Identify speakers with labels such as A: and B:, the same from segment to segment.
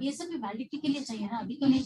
A: ये सब भी वैलिडिटी के लिए चाहिए ना, अभी तो नहीं।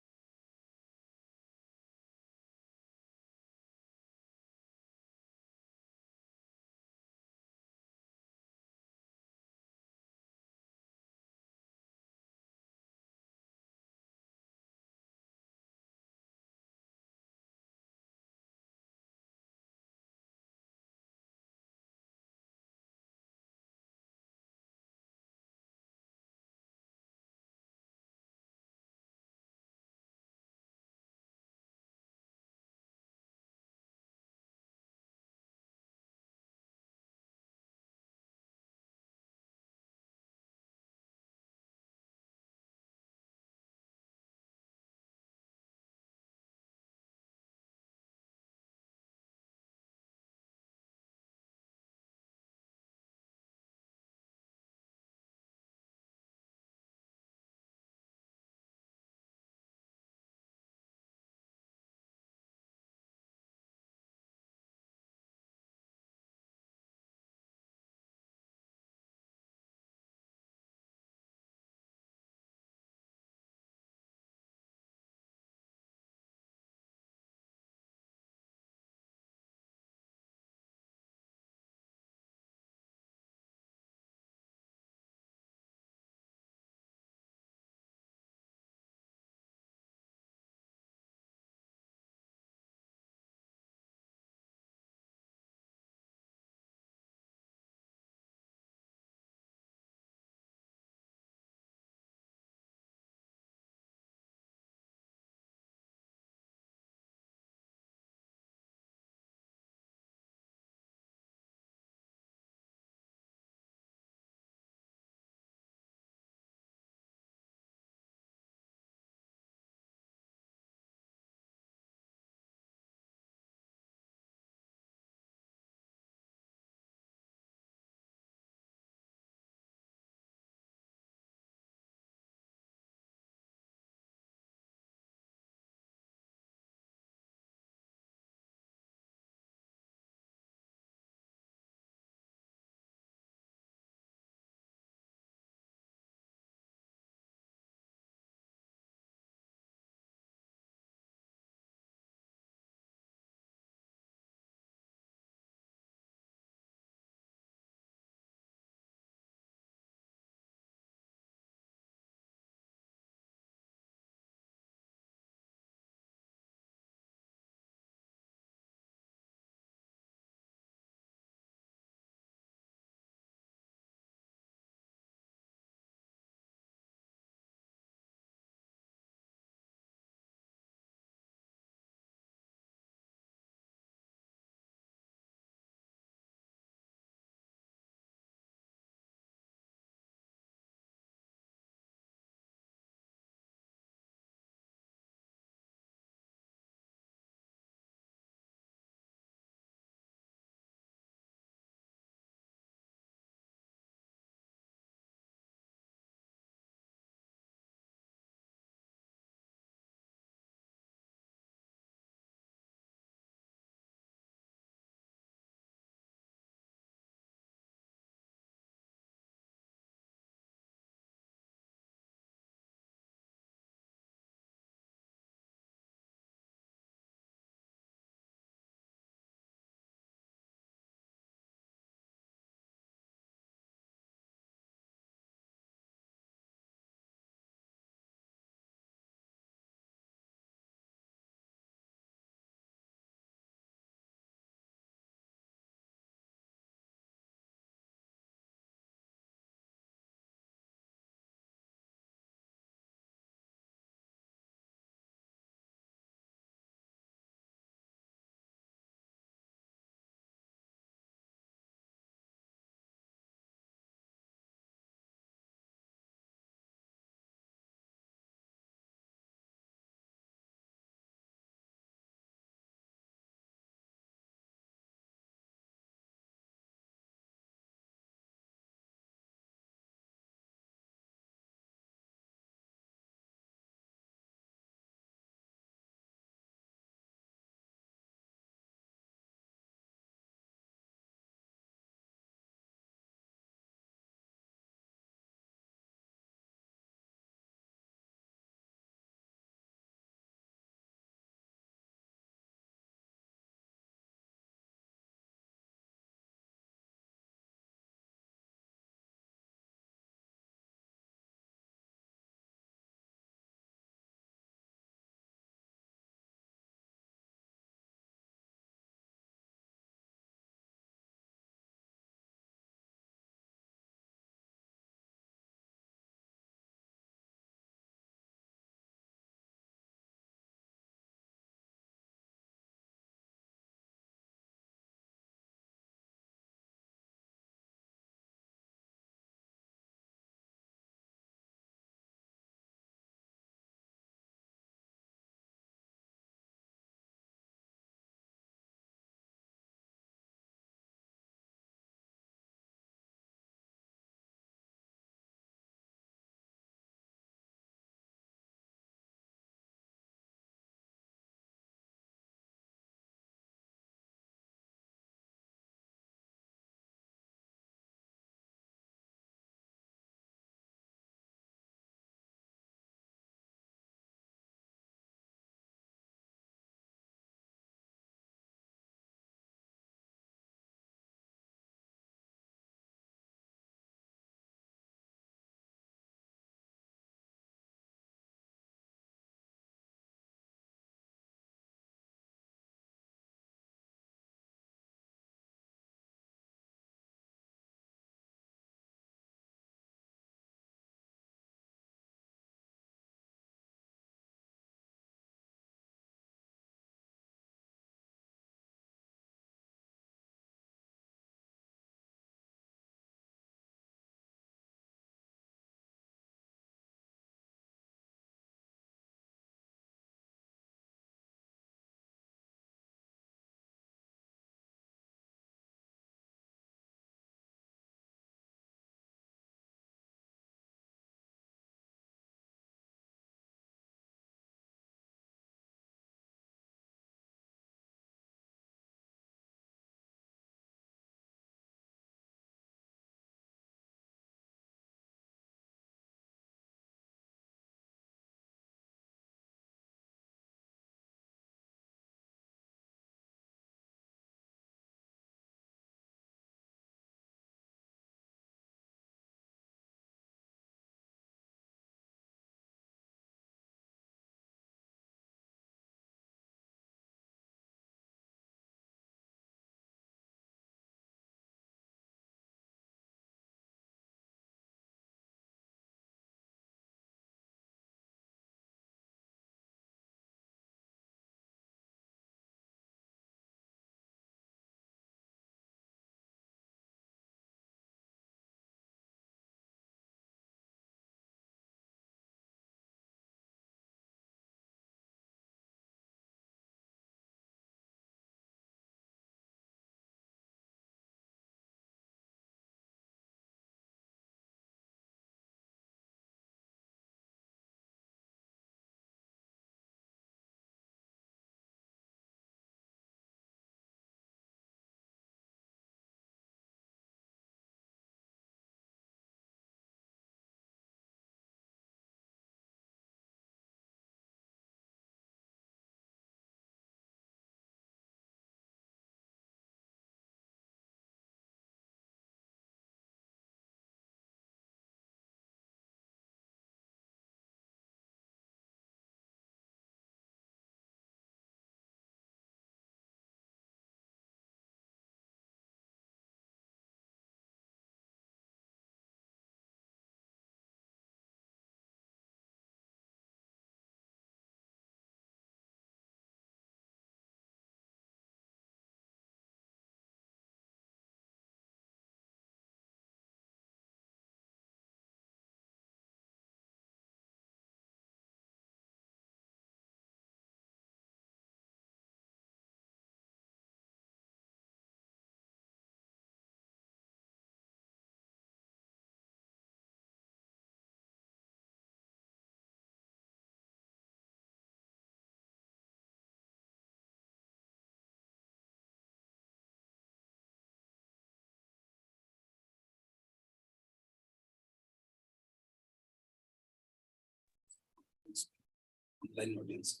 B: Line audience.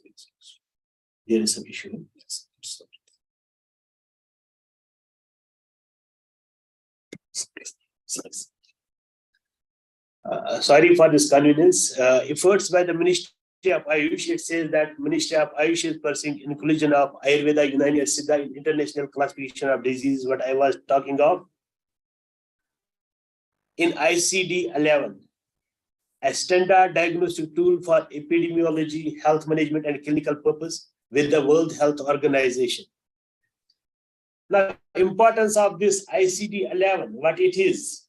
C: There is some issue.
B: Yes.
C: Sorry for this convenience. Efforts by the Ministry of Ayush, it says that Ministry of Ayush is pursuing inclusion of Ayurveda, Unani and Siddha in international classification of diseases, what I was talking of. In ICD-11, a standard diagnostic tool for epidemiology, health management and clinical purpose with the World Health Organization. Now, importance of this ICD-11, what it is.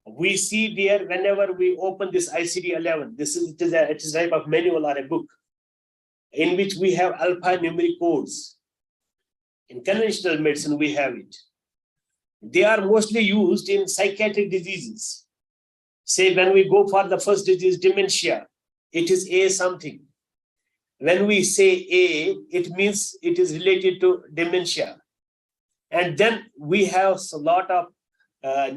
C: We see there whenever we open this ICD-11, it is a type of manual or a book in which we have alphanumeric codes. In conventional medicine, we have it. They are mostly used in psychiatric diseases. Say when we go for the first disease, dementia, it is A something. When we say A, it means it is related to dementia. And then we have a lot of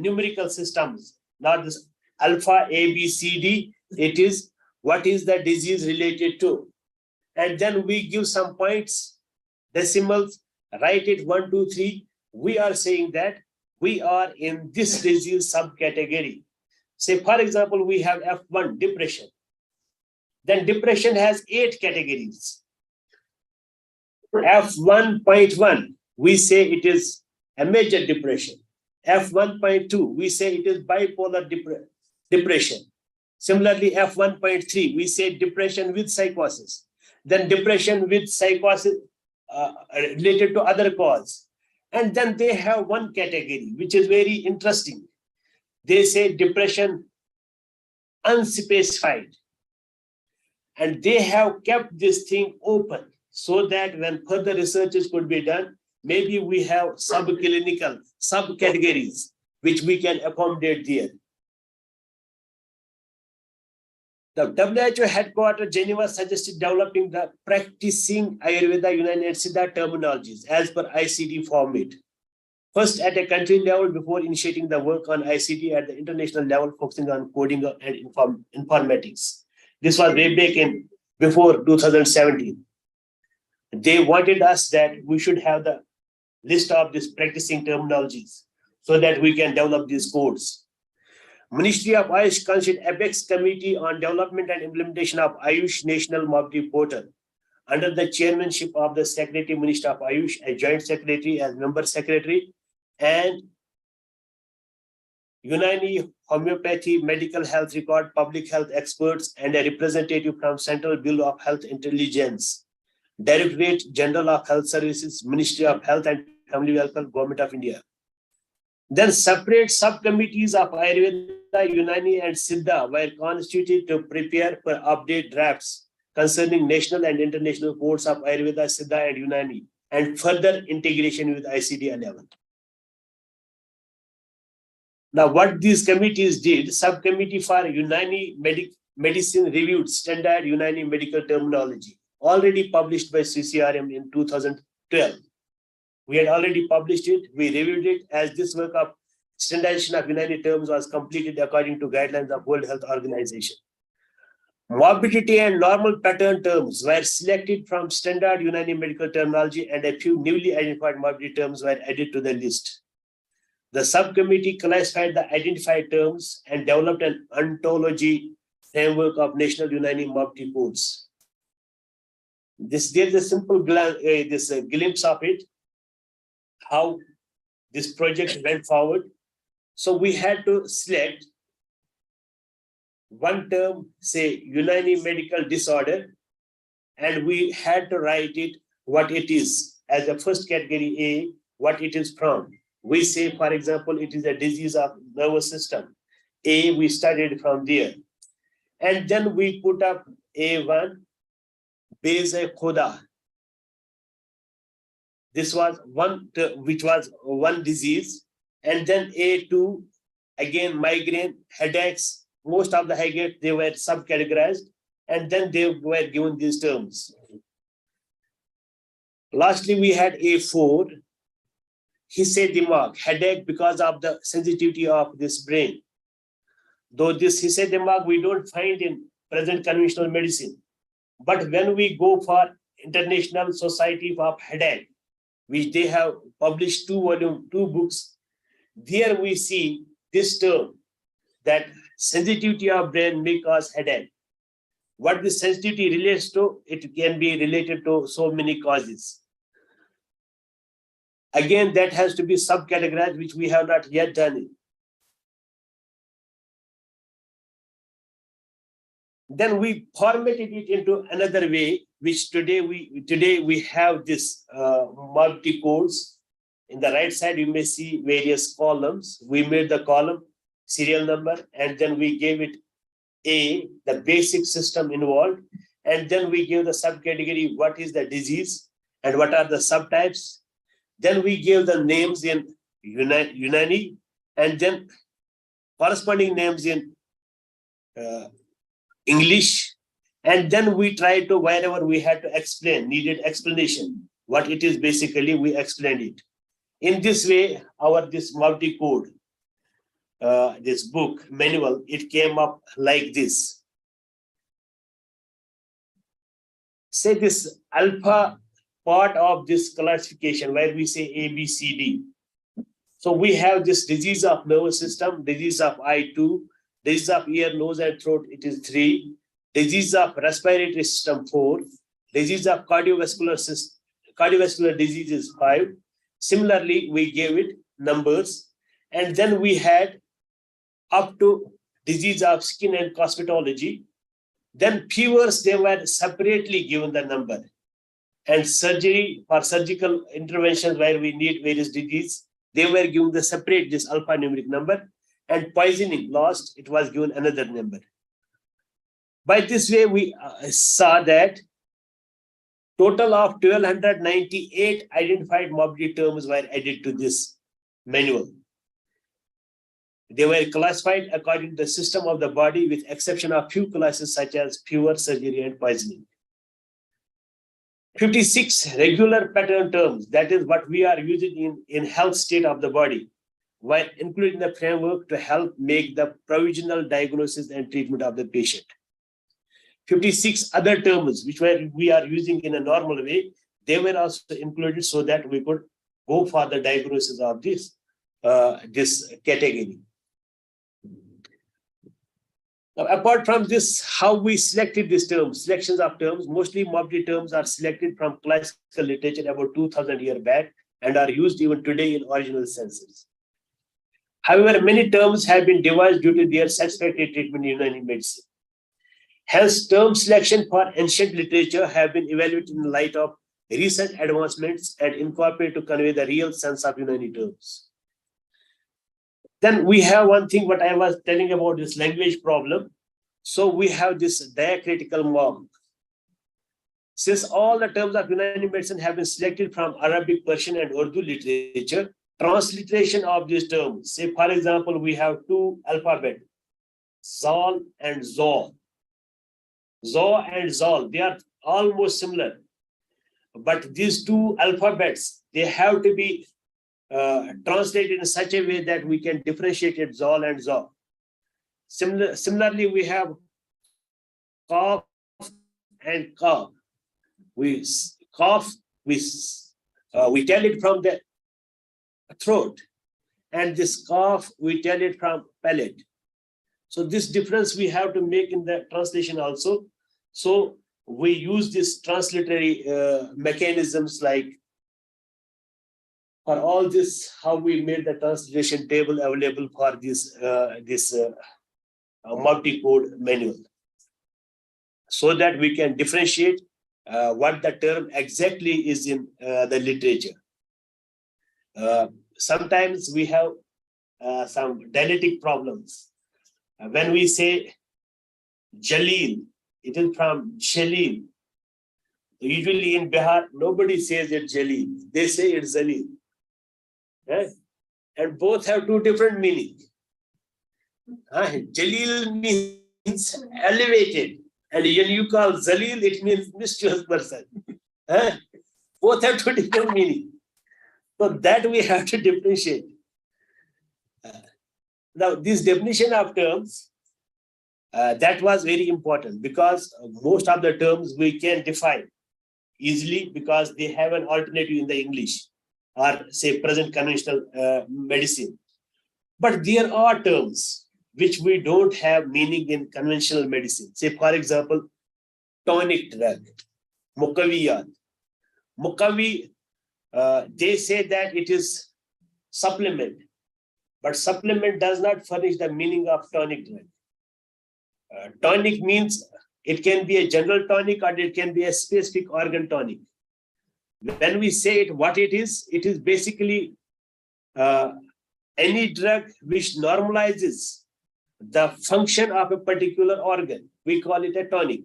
C: numerical systems, not this alpha, A, B, C, D. It is what is the disease related to. And then we give some points, decimals, write it 1, 2, 3. We are saying that we are in this disease subcategory. Say, for example, we have F1, depression. Then depression has 8 categories. F1.1, we say it is a major depression. F1.2, we say it is bipolar depression. Similarly, F1.3, we say depression with psychosis. Then depression with psychosis related to other cause. And then they have one category, which is very interesting. They say depression unspecified. And they have kept this thing open so that when further researches could be done, maybe we have subclinical, subcategories, which we can accommodate there. The WHO headquarters, Geneva, suggested developing the practicing Ayurveda, Unani and Siddha terminologies as per ICD format. First at a country level before initiating the work on ICD at the international level, focusing on coding and informatics. This was way back in before 2017. They wanted us that we should have the list of these practicing terminologies so that we can develop these codes. Ministry of Ayush constituted Apex Committee on Development and Implementation of Ayush National Mobility Portal under the chairmanship of the Secretary Minister of Ayush, a joint secretary as member secretary, and Unani Homeopathy, Medical Health Record, Public Health experts, and a representative from Central Bureau of Health Intelligence, Directorate General of Health Services, Ministry of Health and Family Welfare, Government of India. Then separate subcommittees of Ayurveda, Unani and Siddha were constituted to prepare for update drafts concerning national and international codes of Ayurveda, Siddha and Unani and further integration with ICD-11. Now what these committees did, subcommittee for Unani medicine reviewed standard Unani medical terminology, already published by CCRM in 2012. We had already published it, we reviewed it as this work of standardization of Unani terms was completed according to guidelines of World Health Organization. Morbidity and normal pattern terms were selected from standard Unani medical terminology and a few newly identified morbidity terms were added to the list. The subcommittee classified the identified terms and developed an ontology framework of national Unani morbidity codes. There's a simple glimpse of it, how this project went forward. So we had to select one term, say Unani medical disorder, and we had to write it what it is as a first category A, what it is from. We say, for example, it is a disease of nervous system. A, we studied from there. And then we put up A1, Beze Khoda. This was one, which was one disease. And then A2, again, migraine, headaches, most of the headaches, they were subcategorized. And then they were given these terms. Lastly, we had A4, Hisse Dimag, headache because of the sensitivity of this brain. Though this Hisse Dimag we don't find in present conventional medicine. But when we go for International Society of Headache, which they have published 2 books, there we see this term that sensitivity of brain may cause headache. What the sensitivity relates to, it can be related to so many causes. Again, that has to be subcategorized, which we have not yet done. Then we formatted it into another way, which today we have this multi codes. In the right side, you may see various columns. We made the column serial number, and then we gave it A, the basic system involved, and then we gave the subcategory, what is the disease and what are the subtypes. Then we gave the names in Unani, and then corresponding names in English, and then we tried to, wherever we had to explain, needed explanation, what it is basically, we explained it. In this way, this multi-code, this book, manual, it came up like this. Say this alpha part of this classification where we say A, B, C, D. So we have this disease of nervous system, disease of eye 2, disease of ear, nose and throat, it is 3, disease of respiratory system 4, disease of cardiovascular disease is 5. Similarly, we gave it numbers, and then we had up to disease of skin and cosmetology. Then fevers, they were separately given the number. And surgery, for surgical interventions where we need various disease, they were given the separate, this alphanumeric number. And poisoning lost, it was given another number. By this way, we saw that total of 1298 identified morbidity terms were added to this manual. They were classified according to the system of the body, with exception of few classes such as fever, surgery, and poisoning. 56 regular pattern terms, that is what we are using in health state of the body, while including the framework to help make the provisional diagnosis and treatment of the patient. 56 other terms which we are using in a normal way, they were also included so that we could go for the diagnosis of this category. Now, apart from this, how we selected these terms, selections of terms, mostly morbidity terms are selected from classical literature about 2000 years back and are used even today in original senses. However, many terms have been devised due to their satisfactory treatment in Unani medicine. Hence, term selection for ancient literature have been evaluated in light of recent advancements and incorporated to convey the real sense of Unani terms. Then we have one thing what I was telling about this language problem. So we have this diacritical mark. Since all the terms of Unani medicine have been selected from Arabic, Persian, and Urdu literature, transliteration of these terms, say for example, we have 2 alphabets, Zal and Zol. Zo and Zol, they are almost similar. But these 2 alphabets, they have to be translated in such a way that we can differentiate it, Zol and Zo. Similarly, we have Qaf and Qaf. We tell it from the throat, and this Qaf, we tell it from palate. So this difference we have to make in the translation also. So we use this transliterary mechanisms, like for all this, how we made the translation table available for this multi-code manual, so that we can differentiate what the term exactly is in the literature. Sometimes we have some dialectic problems. When we say Jalil, it is from Jalil. Usually in Bihar, nobody says it Jalil. They say it's Zalil. Right? And both have 2 different meanings. Jalil means elevated. And when you call Zalil, it means mischievous person. Both have 2 different meanings. So that we have to differentiate. Now, this definition of terms, That was very important because most of the terms we can define easily because they have an alternative in the English or say present conventional medicine. But there are terms which we don't have meaning in conventional medicine. Say, for example, tonic drug, mukaviyat. Mukavi, they say that it is supplement, but supplement does not furnish the meaning of tonic drug. Tonic means it can be a general tonic or it can be a specific organ tonic. When we say it, what it is basically any drug which normalizes the function of a particular organ. We call it a tonic.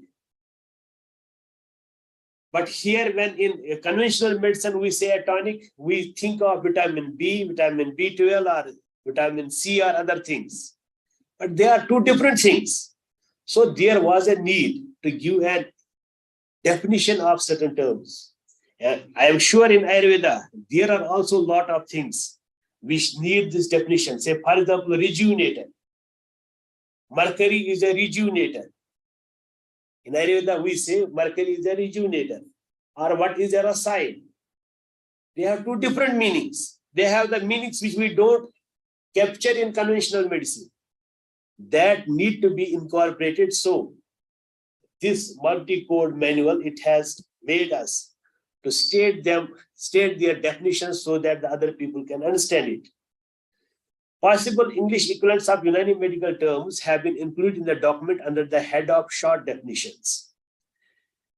C: But here, when in conventional medicine we say a tonic, we think of vitamin B, vitamin B12, or vitamin C, or other things. But they are two different things. So there was a need to give a definition of certain terms. And I am sure in Ayurveda, there are also a lot of things which need this definition. Say, for example, rejuvenator. Mercury is a rejuvenator. In Ayurveda, we say mercury is a rejuvenator. Or what is a racine? They have two different meanings. They have the meanings which we don't capture in conventional medicine. That need to be incorporated. So this multi-code manual, it has made us to state their definitions so that the other people can understand it. Possible English equivalents of Unani medical terms have been included in the document under the head of short definitions.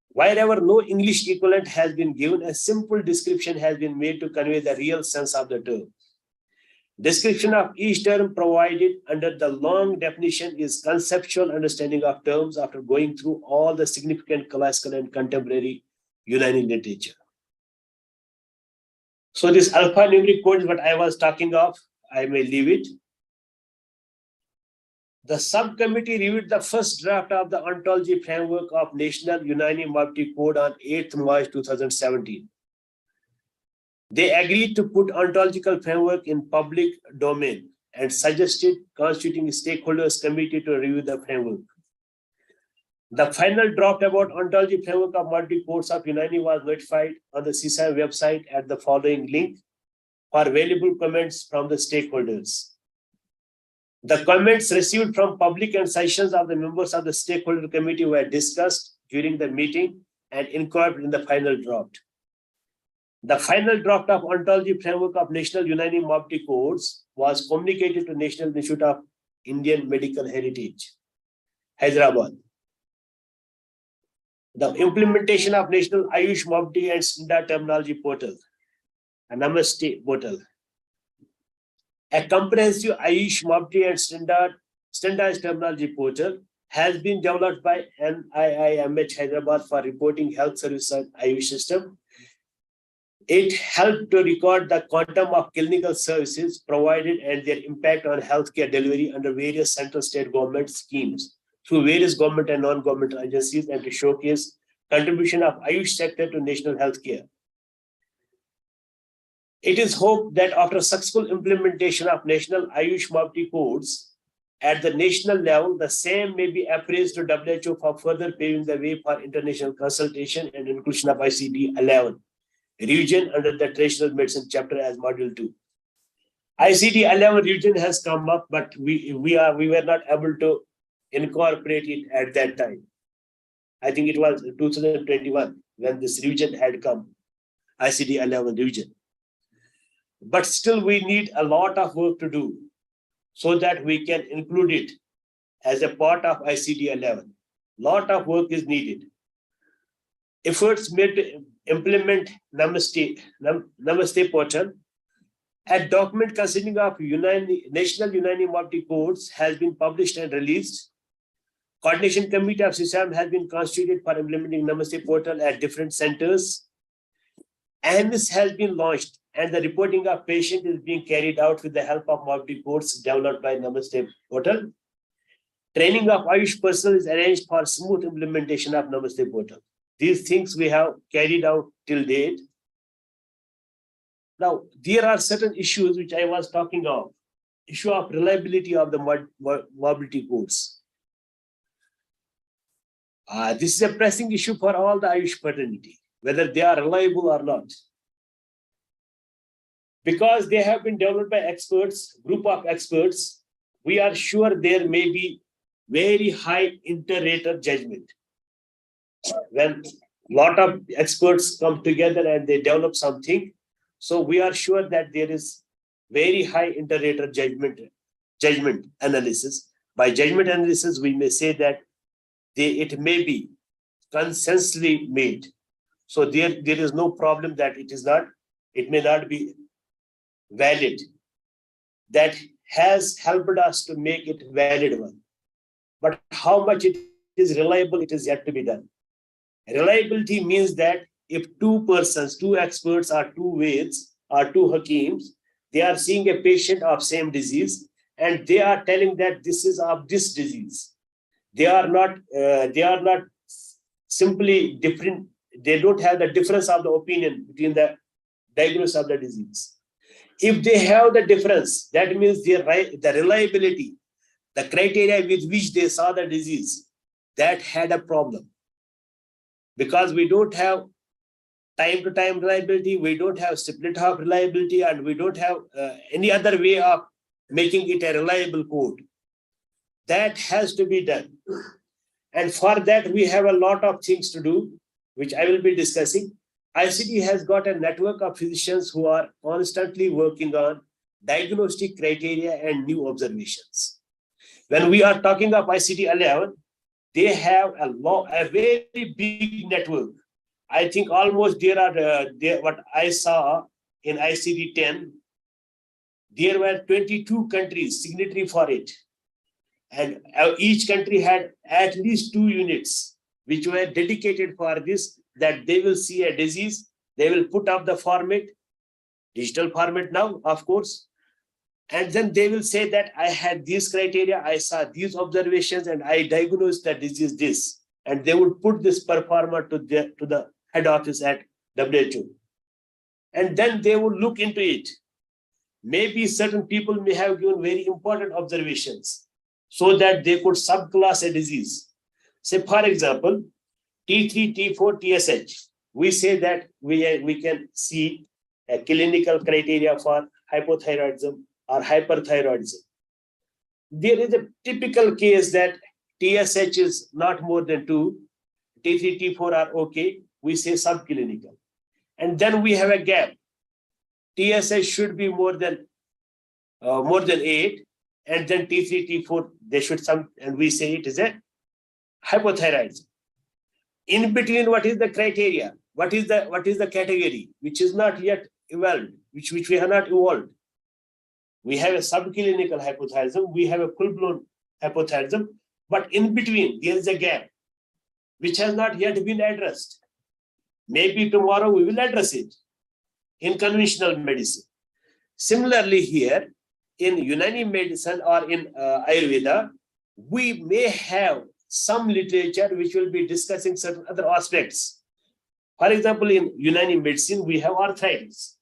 C: Wherever no English equivalent has been given, a simple description has been made to convey the real sense of the term. Description of each term provided under the long definition is conceptual understanding of terms after going through all the significant classical and contemporary Unani literature. So this alphanumeric code is what I was talking of. I may leave it. The subcommittee reviewed the first draft of the ontology framework of National Unani Multi Code on 8th March 2017. They agreed to put ontological framework in public domain and suggested constituting a stakeholders committee to review the framework. The final draft about ontology framework of multi-codes of Unani was notified on the CSAM website at the following link for valuable comments from the stakeholders. The comments received from public and sessions of the members of the stakeholder committee were discussed during the meeting and incorporated in the final draft. The final draft of ontology framework of National Unani Multi Codes was communicated to National Institute of Indian Medical Heritage, Hyderabad. The implementation of National Ayush Multi and Standard Terminology Portal, a NAMASTE portal. A comprehensive Ayush Multi and Standardized Terminology Portal has been developed by NIIMH Hyderabad for reporting health services and Ayush system. It helped to record the quantum of clinical services provided and their impact on healthcare delivery under various central state government schemes through various government and non-governmental agencies and to showcase contribution of Ayush sector to national healthcare. It is hoped that after successful implementation of National Ayush Multi Codes at the national level, the same may be appraised to WHO for further paving the way for international consultation and inclusion of ICD-11 revision under the traditional medicine chapter as module 2. ICD-11 revision has come up, but we were not able to incorporate it at that time. I think it was 2021 when this revision had come, ICD-11 revision. But still we need a lot of work to do so that we can include it as a part of ICD-11. Lot of work is needed. Efforts made to implement NAMASTE portal. A document consisting of National Unani Multi Codes has been published and released. Coordination committee of CSAM has been constituted for implementing NAMASTE portal at different centers. AMIS has been launched and the reporting of patient is being carried out with the help of multi codes developed by NAMASTE portal. Training of Ayush personnel is arranged for smooth implementation of NAMASTE portal. These things we have carried out till date. Now, there are certain issues which I was talking of. Issue of reliability of the mobility codes. This is a pressing issue for all the Ayush fraternity, whether they are reliable or not. Because they have been developed by experts, group of experts, we are sure there may be very high inter-rater judgment. When a lot of experts come together and they develop something, so we are sure that there is very high inter-rater judgment analysis. By judgment analysis, we may say that it may be consensually made. So there is no problem that it may not be valid. That has helped us to make it valid one. But how much it is reliable, it is yet to be done. Reliability means that if two persons, two experts or two Veds or two Hakims, they are seeing a patient of same disease and they are telling that this is of this disease. They are not simply different. They don't have the difference of the opinion between the diagnosis of the disease. If they have the difference, that means the reliability, the criteria with which they saw the disease, that had a problem. Because we don't have time-to-time reliability, we don't have split half reliability, and we don't have any other way of making it a reliable code. That has to be done. And for that, we have a lot of things to do, which I will be discussing. ICT has got a network of physicians who are constantly working on diagnostic criteria and new observations. When we are talking of ICT 11, they have a very big network. I think almost what I saw in ICD 10, there were 22 countries signatory for it. And each country had at least 2 units which were dedicated for this, that they will see a disease, they will put up the format, digital format now, of course, and then they will say that I had these criteria, I saw these observations, and I diagnosed the disease this. And they would put this performer to the head office at WHO. And then they would look into it. Maybe certain people may have given very important observations so that they could subclass a disease. Say, for example, T3, T4, TSH. We say that we can see a clinical criteria for hypothyroidism or hyperthyroidism. There is a typical case that TSH is not more than 2, T3, T4 are okay, we say subclinical. And then we have a gap. TSH should be more than 8, and then T3, T4, they should and we say it is a hypothyroidism. In between, what is the criteria? What is the category which is not yet evolved, which we have not evolved? We have a subclinical hypothyroidism, we have a full-blown hypothyroidism, but in between there is a gap which has not yet been addressed. Maybe tomorrow we will address it in conventional medicine. Similarly here, in Unani medicine or in Ayurveda, we may have some literature which will be discussing certain other aspects. For example, in Unani medicine, we have arthritis.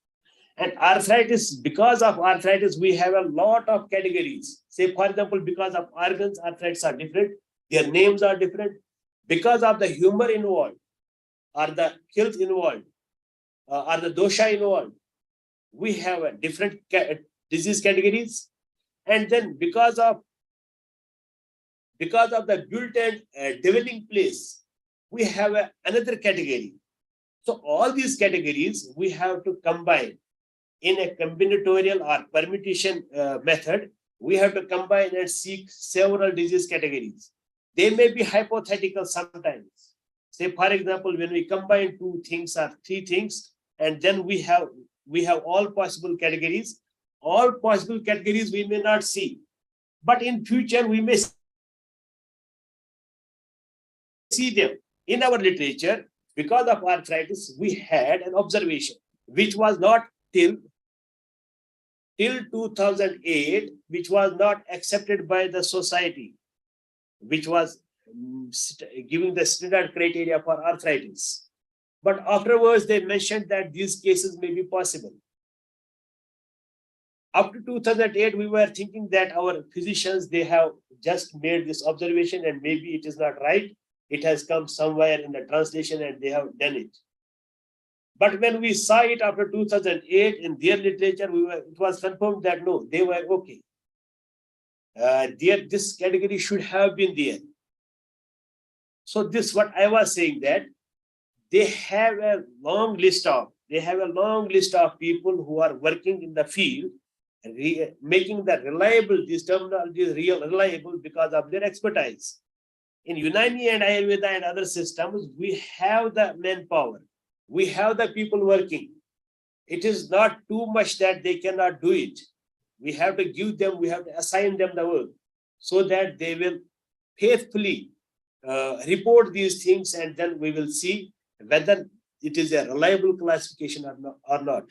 C: And arthritis, because of arthritis, we have a lot of categories. Say, for example, because of organs, arthritis are different. Their names are different. Because of the humor involved, or the health involved, or the dosha involved, we have a different disease categories. And then because of the built and dwelling place, we have another category. So all these categories we have to combine in a combinatorial or permutation method. We have to combine and seek several disease categories. They may be hypothetical sometimes. Say, for example, when we combine 2 things or 3 things, and then we have all possible categories. All possible categories we may not see, but in future we may see them. In our literature, because of arthritis, we had an observation which was not till 2008, which was not accepted by the society, which was giving the standard criteria for arthritis. But afterwards, they mentioned that these cases may be possible. Up to 2008, we were thinking that our physicians, they have just made this observation and maybe it is not right. It has come somewhere in the translation and they have done it. But when we saw it after 2008 in their literature, it was confirmed that no, they were okay. This category should have been there. So this what I was saying, that they have a long list of people who are working in the field, making the reliable, this terminology is reliable because of their expertise. In Unani and Ayurveda and other systems, we have the manpower, we have the people working. It is not too much that they cannot do it. We have to give them, we have to assign them the work so that they will faithfully report these things, and then we will see whether it is a reliable classification or not.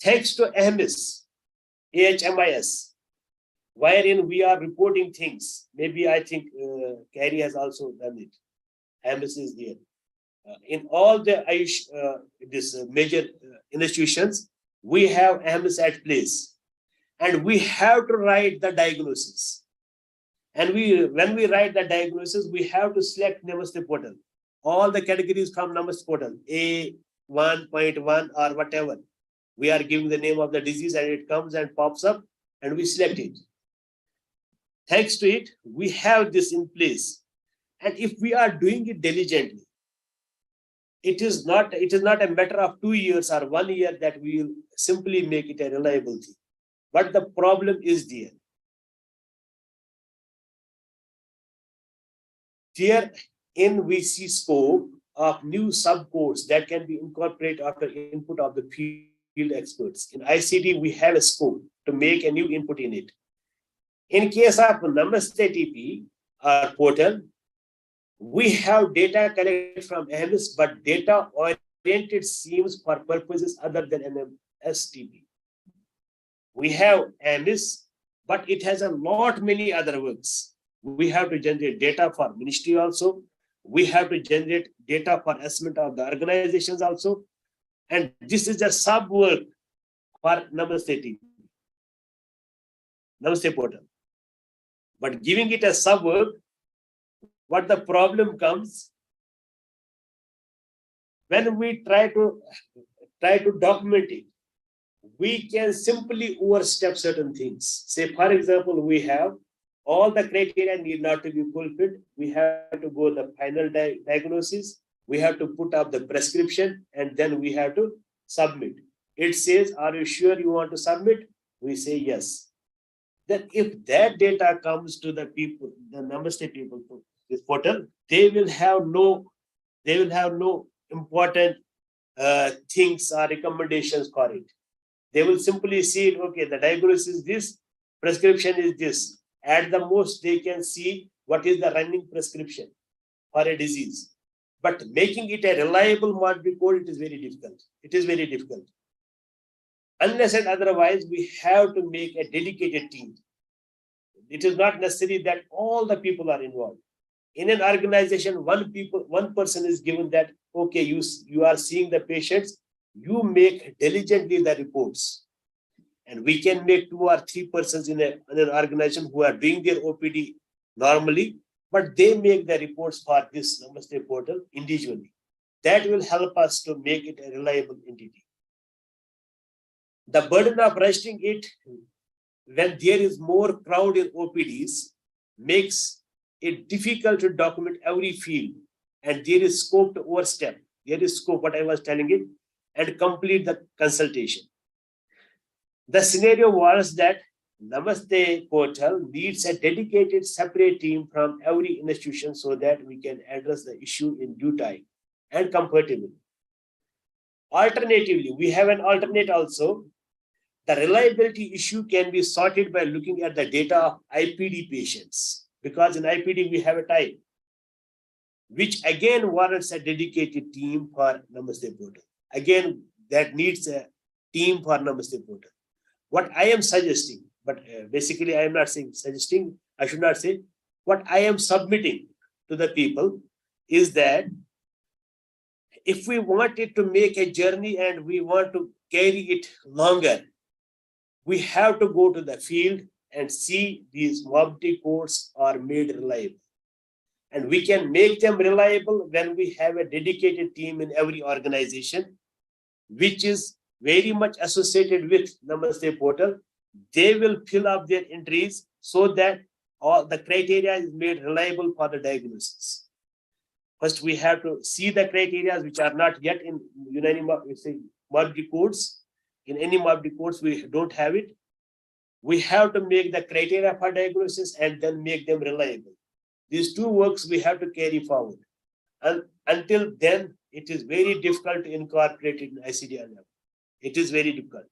C: Thanks to AHMIS, wherein we are reporting things. Maybe I think Carrie has also done it. AHMIS is there. In all the Ayush, major institutions, we have AHMIS at place. And we have to write the diagnosis. And when we write the diagnosis, we have to select NAMASTE portal. All the categories from NAMASTE portal, A1.1 or whatever. We are giving the name of the disease and it comes and pops up and we select it. Thanks to it, we have this in place. And if we are doing it diligently, it is not a matter of 2 years or 1 year that we will simply make it a reliable thing. But the problem is there. Herein we see scope of new subcodes that can be incorporated after input of the field experts. In ICD, we have a scope to make a new input in it. In case of NAMASTE TP portal, we have data collected from AHMIS, but data oriented seems for purposes other than NAMASTE. We have AHMIS, but it has a lot many other works. We have to generate data for ministry also. We have to generate data for assessment of the organizations also. And this is a sub work for NAMASTE portal. But giving it a sub work, what the problem comes, when we try to document it, we can simply overstep certain things. Say, for example, we have all the criteria need not to be fulfilled. We have to go the final diagnosis. We have to put up the prescription and then we have to submit. It says, are you sure you want to submit? We say yes. Then if that data comes to the people, the NAMASTE people, this portal, they will have no important things or recommendations for it. They will simply see it, okay, the diagnosis is this, prescription is this. At the most, they can see what is the running prescription for a disease. But making it a reliable Morphic code, it is very difficult. It is very difficult. Unless and otherwise, we have to make a dedicated team. It is not necessary that all the people are involved. In an organization, one person is given that, okay, you are seeing the patients, you make diligently the reports. And we can make 2 or 3 persons in an organization who are doing their OPD normally, but they make the reports for this NAMASTE portal individually. That will help us to make it a reliable entity. The burden of registering it when there is more crowd in OPDs makes it difficult to document every field, and there is scope to overstep. There is scope, what I was telling it, and complete the consultation. The scenario was that NAMASTE portal needs a dedicated separate team from every institution so that we can address the issue in due time and comfortably. Alternatively, we have an alternate also. The reliability issue can be sorted by looking at the data of IPD patients, because in IPD we have a type, which again warrants a dedicated team for NAMASTE portal. Again, that needs a team for NAMASTE portal. What I am suggesting, but basically I am not saying suggesting, I should not say, what I am submitting to the people is that if we want it to make a journey and we want to carry it longer, we have to go to the field and see these Morphic codes are made reliable. And we can make them reliable when we have a dedicated team in every organization, which is very much associated with Namaste portal. They will fill up their entries so that all the criteria is made reliable for the diagnosis. First, we have to see the criteria which are not yet in morbidity codes. In any morbidity codes, we don't have it. We have to make the criteria for diagnosis and then make them reliable. These two works we have to carry forward. And until then, it is very difficult to incorporate it in ICD-11. It is very difficult.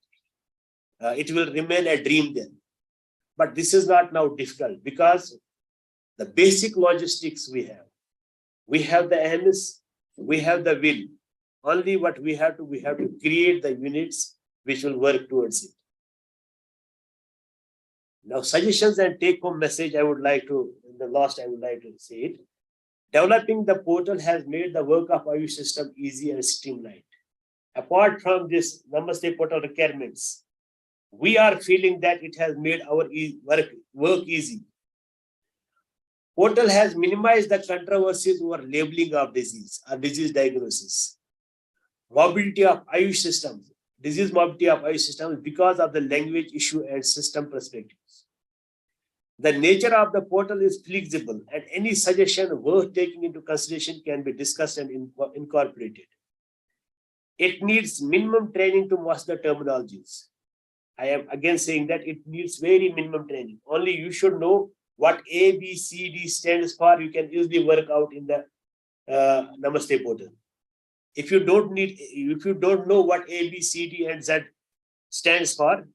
C: It will remain a dream then. But this is not now difficult because the basic logistics we have. We have the awareness, we have the will. Only what we have to create the units which will work towards it. Now, suggestions and take-home message I would like to say it. Developing the portal has made the work of Ayush system easy and streamlined. Apart from this Namaste portal requirements, we are feeling that it has made our work easy. Portal has minimized the controversies over labeling of disease or disease diagnosis. Morbidity of Ayush systems, disease morbidity of Ayush systems because of the language issue and system perspectives. The nature of the portal is flexible and any suggestion worth taking into consideration can be discussed and incorporated. It needs minimum training to master the terminologies. I am again saying that it needs very minimum training. Only you should know what A, B, C, D stands for. You can easily work out in the Namaste portal. If you don't know what A, B, C, D, and Z stands for,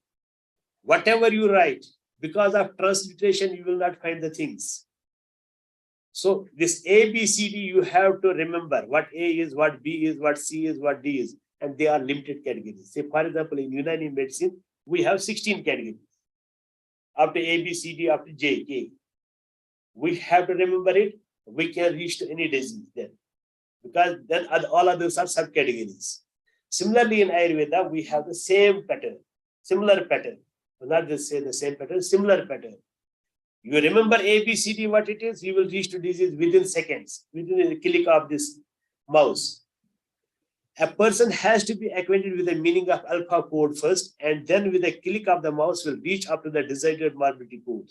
C: whatever you write, because of transliteration, you will not find the things. So this A, B, C, D, you have to remember what A is, what B is, what C is, what D is, and they are limited categories. Say, for example, in Unani medicine, we have 16 categories. After A, B, C, D, after J, K. We have to remember it. We can reach to any disease then. Because then all others are subcategories. Similarly, in Ayurveda, we have the same pattern, similar pattern. Not just say the same pattern, similar pattern. You remember A, B, C, D, what it is, you will reach to disease within seconds, within a click of this mouse. A person has to be acquainted with the meaning of alpha code first, and then with a click of the mouse will reach up to the desired morbidity code.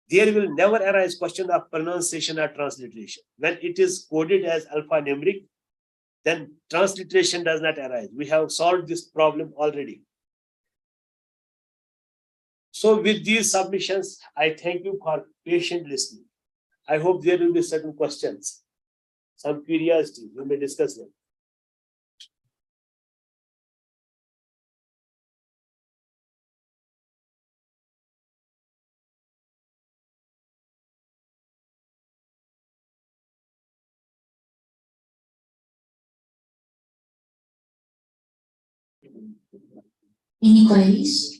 C: There will never arise question of pronunciation or transliteration. When it is coded as alphanumeric, then transliteration does not arise. We have solved this problem already. So with these submissions, I thank you for patient listening. I hope there will be certain questions, some curiosity, we may discuss them.
A: Any queries?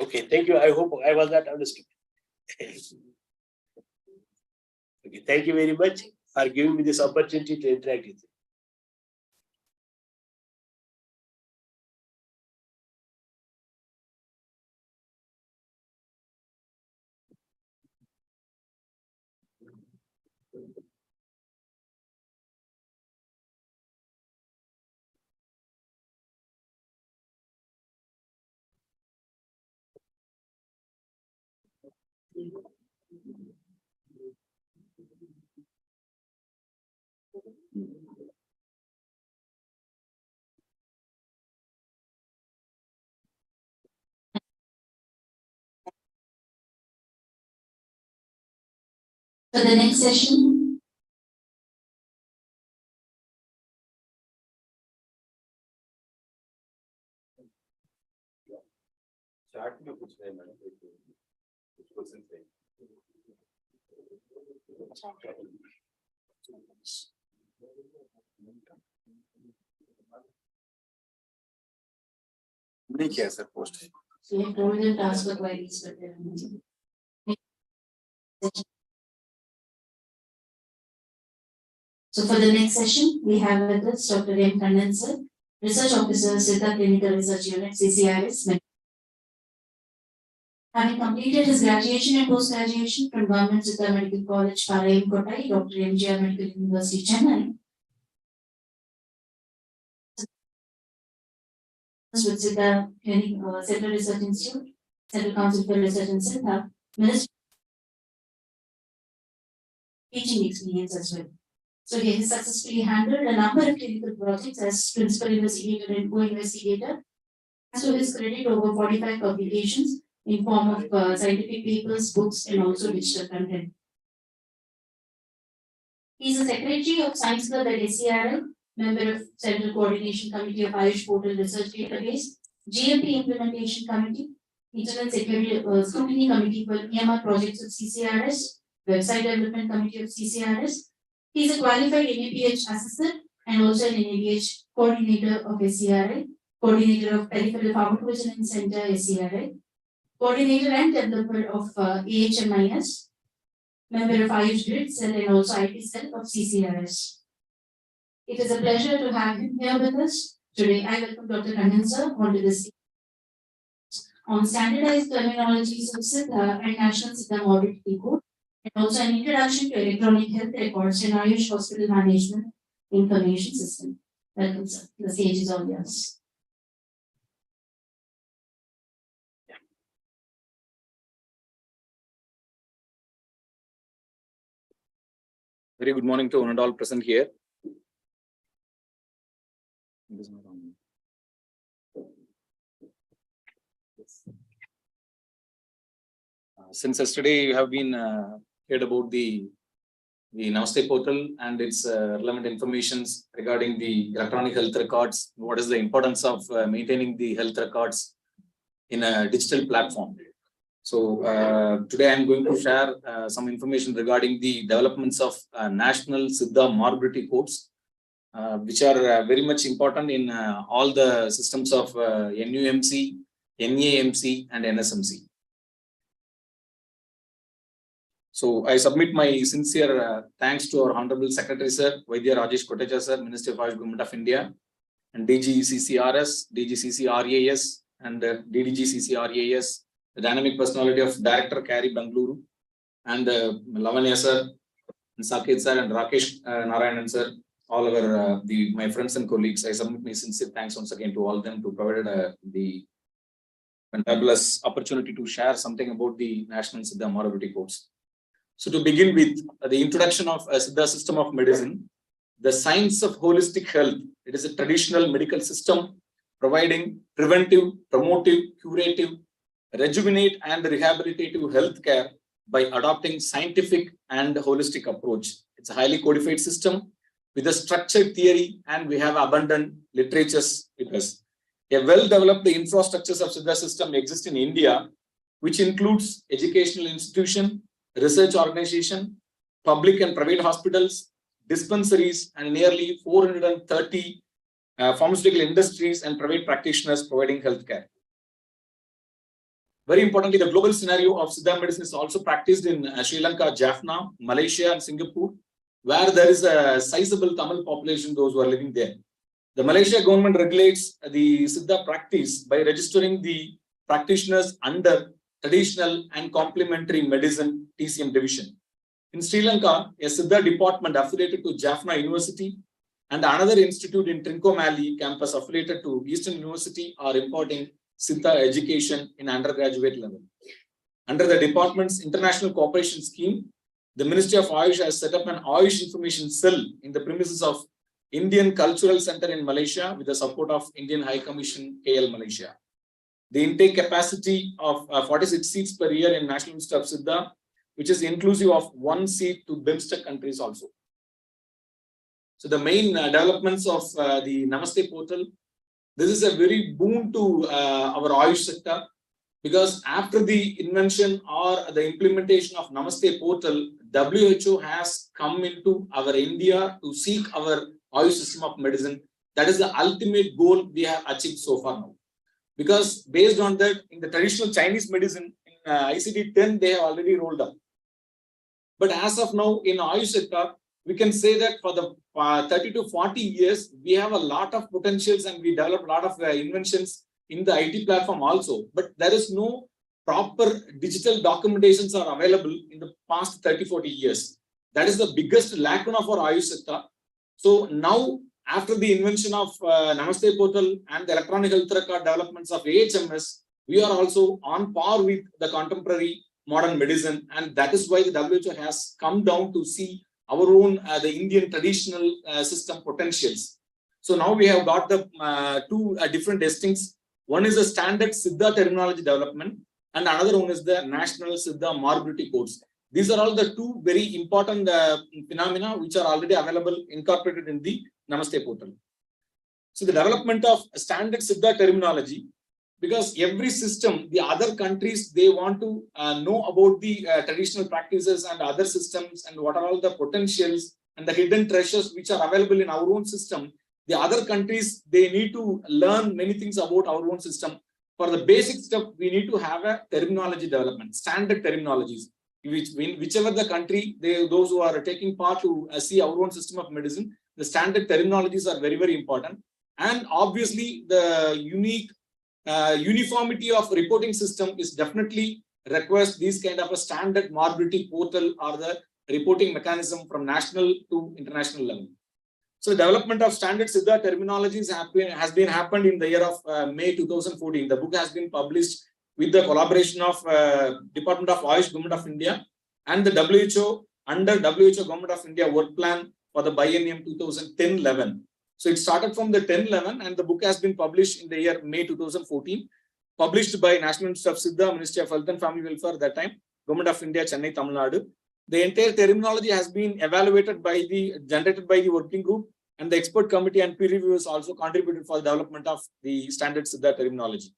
C: Okay, thank you. I hope I was not understood. Okay, thank you very much for giving me this opportunity to interact with you.
A: For the next session,
B: chart में कुछ है madam कुछ question थे नहीं किया sir post.
A: So you have told them to ask for queries, but they are not. So for the next session, we have with us Dr. M. Kannan sir, Research Officer, Siddha Clinical Research Unit, CCRS. Having completed his graduation and post-graduation from Government Siddha Medical College, Palayam, Kottai, Dr. MGR Medical University, Chennai. With Siddha Central Research Institute, Central Council for Research in Siddha, Ministry teaching experience as well. So he has successfully handled a number of clinical projects as principal investigator and co-investigator. So his credit over 45 publications in form of scientific papers, books, and also digital content. He is a secretary of Science Club at SCRL, member of Central Coordination Committee of Ayush Portal Research Database, GMP Implementation Committee, Internal Security Scrutiny Committee for EMR projects of CCRS, Website Development Committee of CCRS. He is a qualified NAPH assessor and also an NAPH coordinator of SCRA, coordinator of Peripheral Pharmacovigilance Center SCRA, coordinator and developer of AHMIS, member of Ayush Grid Cell and also IT Cell of CCRS. It is a pleasure to have him here with us. Today, I welcome Dr. Kannan sir onto this on standardized terminologies of Siddha and National Siddha Mobility Code, and also an introduction to electronic health records in Ayush Hospital Management Information System. Welcome, sir. The stage is all yours.
D: Very good morning to one and all present here. Since yesterday, you have been heard about the NAMASTE portal and its relevant informations regarding the electronic health records. What is the importance of maintaining the health records in a digital platform? So today I'm going to share some information regarding the developments of national Siddha morbidity codes, which are very much important in all the systems of NUMC, NAMC, and NSMC. So I submit my sincere thanks to our Honorable Secretary Sir, Vaidya Rajesh Kotecha Sir, Minister of Ayush Government of India, and DGCCRS, DGCCRAS, and DDGCCRAS, the dynamic personality of Director Carey Bangalore, and Lavanya Sir, and Saket Sir, and Rakesh Narayanan Sir, all our my friends and colleagues. I submit my sincere thanks once again to all of them to provide the fabulous opportunity to share something about the National Siddha Morbidity Codes. So to begin with the introduction of a Siddha system of medicine, the science of holistic health. It is a traditional medical system providing preventive, promotive, curative, rejuvenate and rehabilitative health care by adopting scientific and holistic approach. It's a highly codified system with a structured theory, and we have abundant literatures with us. A well-developed infrastructures of Siddha system exist in India, which includes educational institution, research organization, public and private hospitals, dispensaries, and nearly 430 pharmaceutical industries and private practitioners providing healthcare. Very importantly, the global scenario of Siddha medicine is also practiced in Sri Lanka, Jaffna, Malaysia, and Singapore, where there is a sizable Tamil population, those who are living there. The Malaysia government regulates the Siddha practice by registering the practitioners under traditional and complementary medicine TCM division. In Sri Lanka, a Siddha department affiliated to Jaffna University and another institute in Trincomalee campus affiliated to Eastern University are imparting Siddha education in undergraduate level. Under the department's international cooperation scheme, the Ministry of Ayush has set up an Ayush information cell in the premises of Indian Cultural Center in Malaysia with the support of Indian High Commission KL Malaysia. The intake capacity of 46 seats per year in National Institute of Siddha, which is inclusive of 1 seat to BIMSTEC countries also. So the main developments of the NAMASTE portal, this is a very boon to our Ayush sector. Because after the invention or the implementation of Namaste portal, WHO has come into our India to seek our Ayush system of medicine. That is the ultimate goal we have achieved so far now. Because based on that, in the traditional Chinese medicine, in ICD-10, they have already rolled up. But as of now, in Ayush sector, we can say that for the 30 to 40 years, we have a lot of potentials and we develop a lot of inventions in the IT platform also. But there is no proper digital documentations are available in the past 30, 40 years. That is the biggest lacuna for Ayush sector. So now, after the invention of Namaste portal and the electronic health record developments of AHMS, we are also on par with the contemporary modern medicine. And that is why the WHO has come down to see our own, the Indian traditional system potentials. So now we have got the two different distincts. One is the standard Siddha terminology development, and another one is the national Siddha morbidity codes. These are all the two very important phenomena which are already available, incorporated in the Namaste portal. So the development of standard Siddha terminology, because every system, the other countries, they want to know about the traditional practices and other systems and what are all the potentials and the hidden treasures which are available in our own system. The other countries, they need to learn many things about our own system. For the basic stuff, we need to have a terminology development, standard terminologies, whichever the country, those who are taking part to see our own system of medicine, the standard terminologies are very, very important. And obviously, the uniformity of reporting system is definitely requires these kind of a standard morbidity portal or the reporting mechanism from national to international level. So the development of standard Siddha terminologies has been happened in the year of May 2014. The book has been published with the collaboration of Department of Ayush, Government of India, and the WHO under WHO Government of India work plan for the biennium 2010-11. So it started from the 10-11 and the book has been published in the year May 2014, published by National Institute of Siddha, Ministry of Health and Family Welfare at that time, Government of India, Chennai, Tamil Nadu. The entire terminology has been evaluated by generated by the working group, and the expert committee and peer reviewers also contributed for the development of the standard Siddha terminology.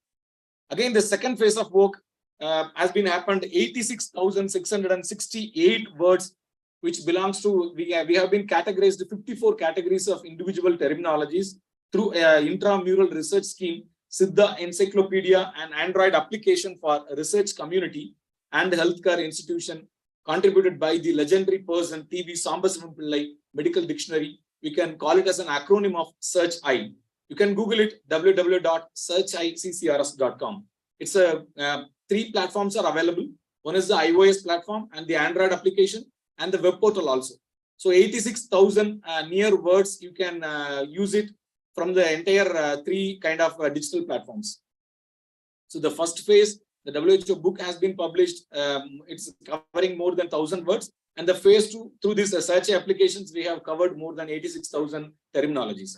D: Again, the second phase of work has been happened, 86,668 words, which belongs to, we have been categorized to 54 categories of individual terminologies through an intramural research scheme, Siddha Encyclopedia, an Android application for research community and healthcare institution, contributed by the legendary person T.V. Sambasivam Pillai, Medical Dictionary. We can call it as an acronym of Search I. You can Google it, www.searchiccrs.com. It's three platforms are available. One is the iOS platform and the Android application and the web portal also. So 86,000 near words, you can use it from the entire three kind of digital platforms. So the first phase, the WHO book has been published. It's covering more than 1,000 words. And the phase 2, through these search applications, we have covered more than 86,000 terminologies.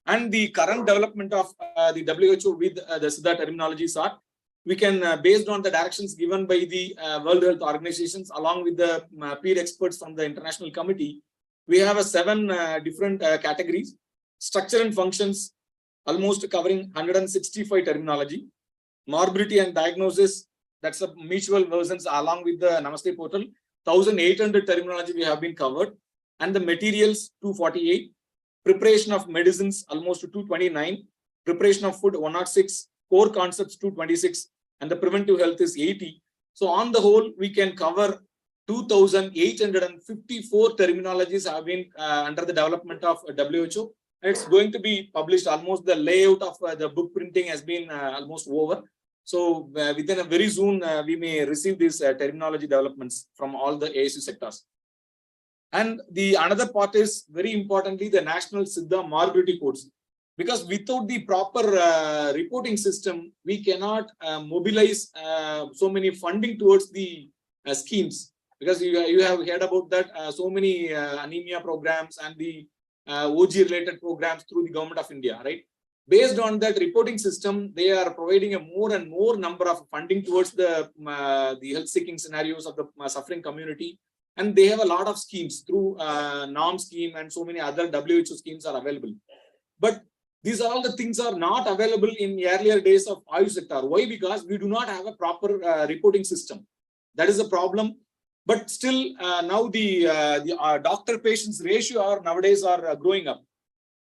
D: And the current development of the WHO with the Siddha terminologies are, we can, based on the directions given by the World Health Organizations, along with the peer experts from the International Committee, we have 7 different categories. Structure and functions, almost covering 165 terminology. Morbidity and diagnosis, that's a mutual versions along with the Namaste portal. 1,800 terminology we have been covered. And the materials, 248. Preparation of medicines, almost 229. Preparation of food, 106. Core concepts, 226. And the preventive health is 80. So on the whole, we can cover 2,854 terminologies have been under the development of WHO. It's going to be published. Almost the layout of the book printing has been almost over. So within a very soon, we may receive these terminology developments from all the ASU sectors. And the another part is very importantly, the national Siddha morbidity codes. Because without the proper reporting system, we cannot mobilize so many funding towards the schemes. Because you have heard about that, so many anemia programs and the OG related programs through the Government of India, right? Based on that reporting system, they are providing a more and more number of funding towards the health seeking scenarios of the suffering community. And they have a lot of schemes through NAM scheme and so many other WHO schemes are available. But These are all the things are not available in earlier days of Ayush sector. Why? Because we do not have a proper reporting system. That is a problem. But still, now the doctor-patients ratio are nowadays are growing up.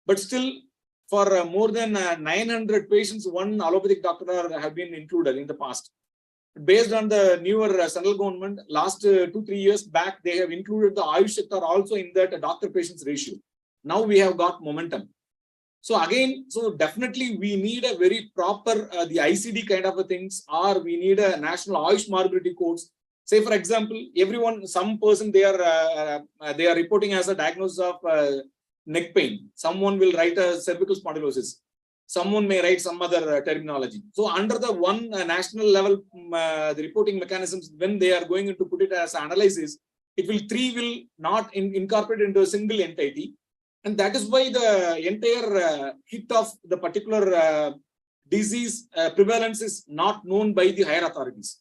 D: But still, for more than 900 patients, one allopathic doctor have been included in the past. Based on the newer central government, last 2-3 years back, they have included the Ayush sector also in that doctor-patients ratio. Now we have got momentum. So again, so definitely we need a very proper the ICD kind of a things, or we need a national Ayush morbidity codes. Say for example, everyone, some person they are reporting as a diagnosis of neck pain. Someone will write a cervical spondylosis. Someone may write some other terminology. So under the one national level, the reporting mechanisms, when they are going to put it as analysis, it will will not incorporate into a single entity. And that is why the entire hit of the particular disease prevalence is not known by the higher authorities.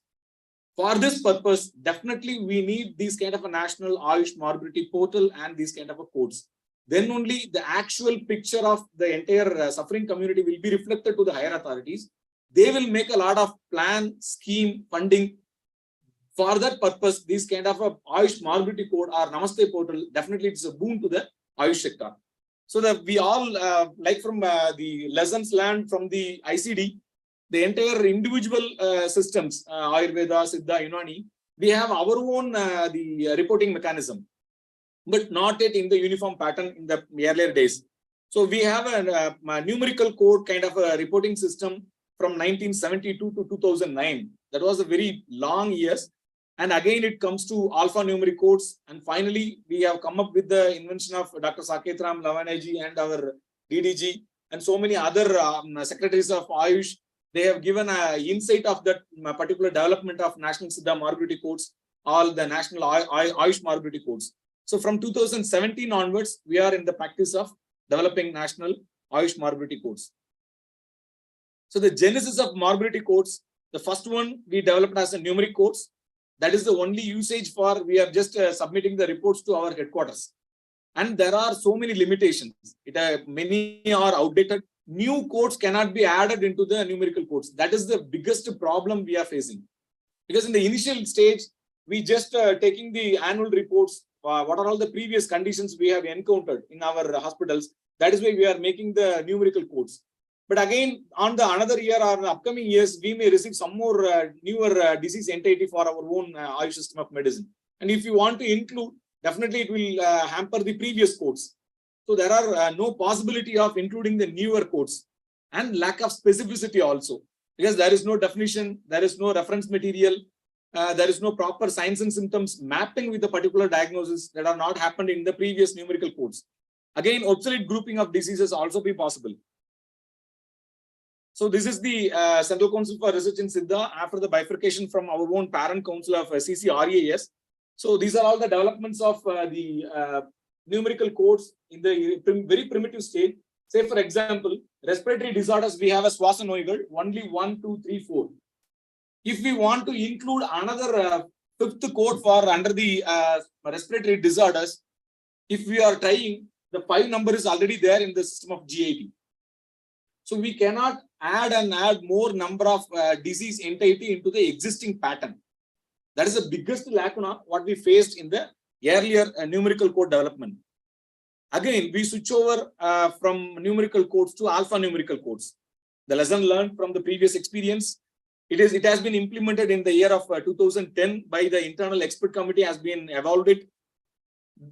D: For this purpose, definitely we need these kind of a national Ayush morbidity portal and these kind of a codes. Then only the actual picture of the entire suffering community will be reflected to the higher authorities. They will make a lot of plan, scheme, funding. For that purpose, these kind of a Ayush morbidity code or NAMASTE portal, definitely it's a boon to the Ayush sector. So that we all, like from the lessons learned from the ICD, the entire individual systems, Ayurveda, Siddha, Unani, we have our own the reporting mechanism, but not yet in the uniform pattern in the earlier days. So we have a numerical code kind of a reporting system from 1972 to 2009. That was a very long years. And again, it comes to alphanumeric codes. And finally, we have come up with the invention of Dr. Saketram Lavanaji and our DDG and so many other secretaries of Ayush. They have given an insight of that particular development of National Siddha morbidity codes, all the national Ayush morbidity codes. So from 2017 onwards, we are in the practice of developing national Ayush morbidity codes. So the genesis of morbidity codes, the first one we developed as a numeric codes. That is the only usage for, we are just submitting the reports to our headquarters. And there are so many limitations. Many are outdated. New codes cannot be added into the numerical codes. That is the biggest problem we are facing. Because in the initial stage, we just taking the annual reports, what are all the previous conditions we have encountered in our hospitals. That is why we are making the numerical codes. But again, on the another year or the upcoming years, we may receive some more newer disease entity for our own Ayush system of medicine. And if you want to include, definitely it will hamper the previous codes. So there are no possibility of including the newer codes, and lack of specificity also, because there is no definition, there is no reference material, there is no proper signs and symptoms mapping with the particular diagnosis that are not happened in the previous numerical codes. Again, obsolete grouping of diseases also be possible. So this is the Central Council for Research in Siddha after the bifurcation from our own parent council of CCRAS. So these are all the developments of the numerical codes in the very primitive state. Say for example, respiratory disorders, we have a Swasanoigal, only 1, 2, 3, 4. If we want to include another fifth code for under the respiratory disorders, if we are trying, the 5 number is already there in the system of GIT. So we cannot add more number of disease entity into the existing pattern. That is the biggest lacuna what we faced in the earlier numerical code development. Again, we switch over from numerical codes to alphanumerical codes. The lesson learned from the previous experience, it has been implemented in the year of 2010 by the internal expert committee, has been evaluated.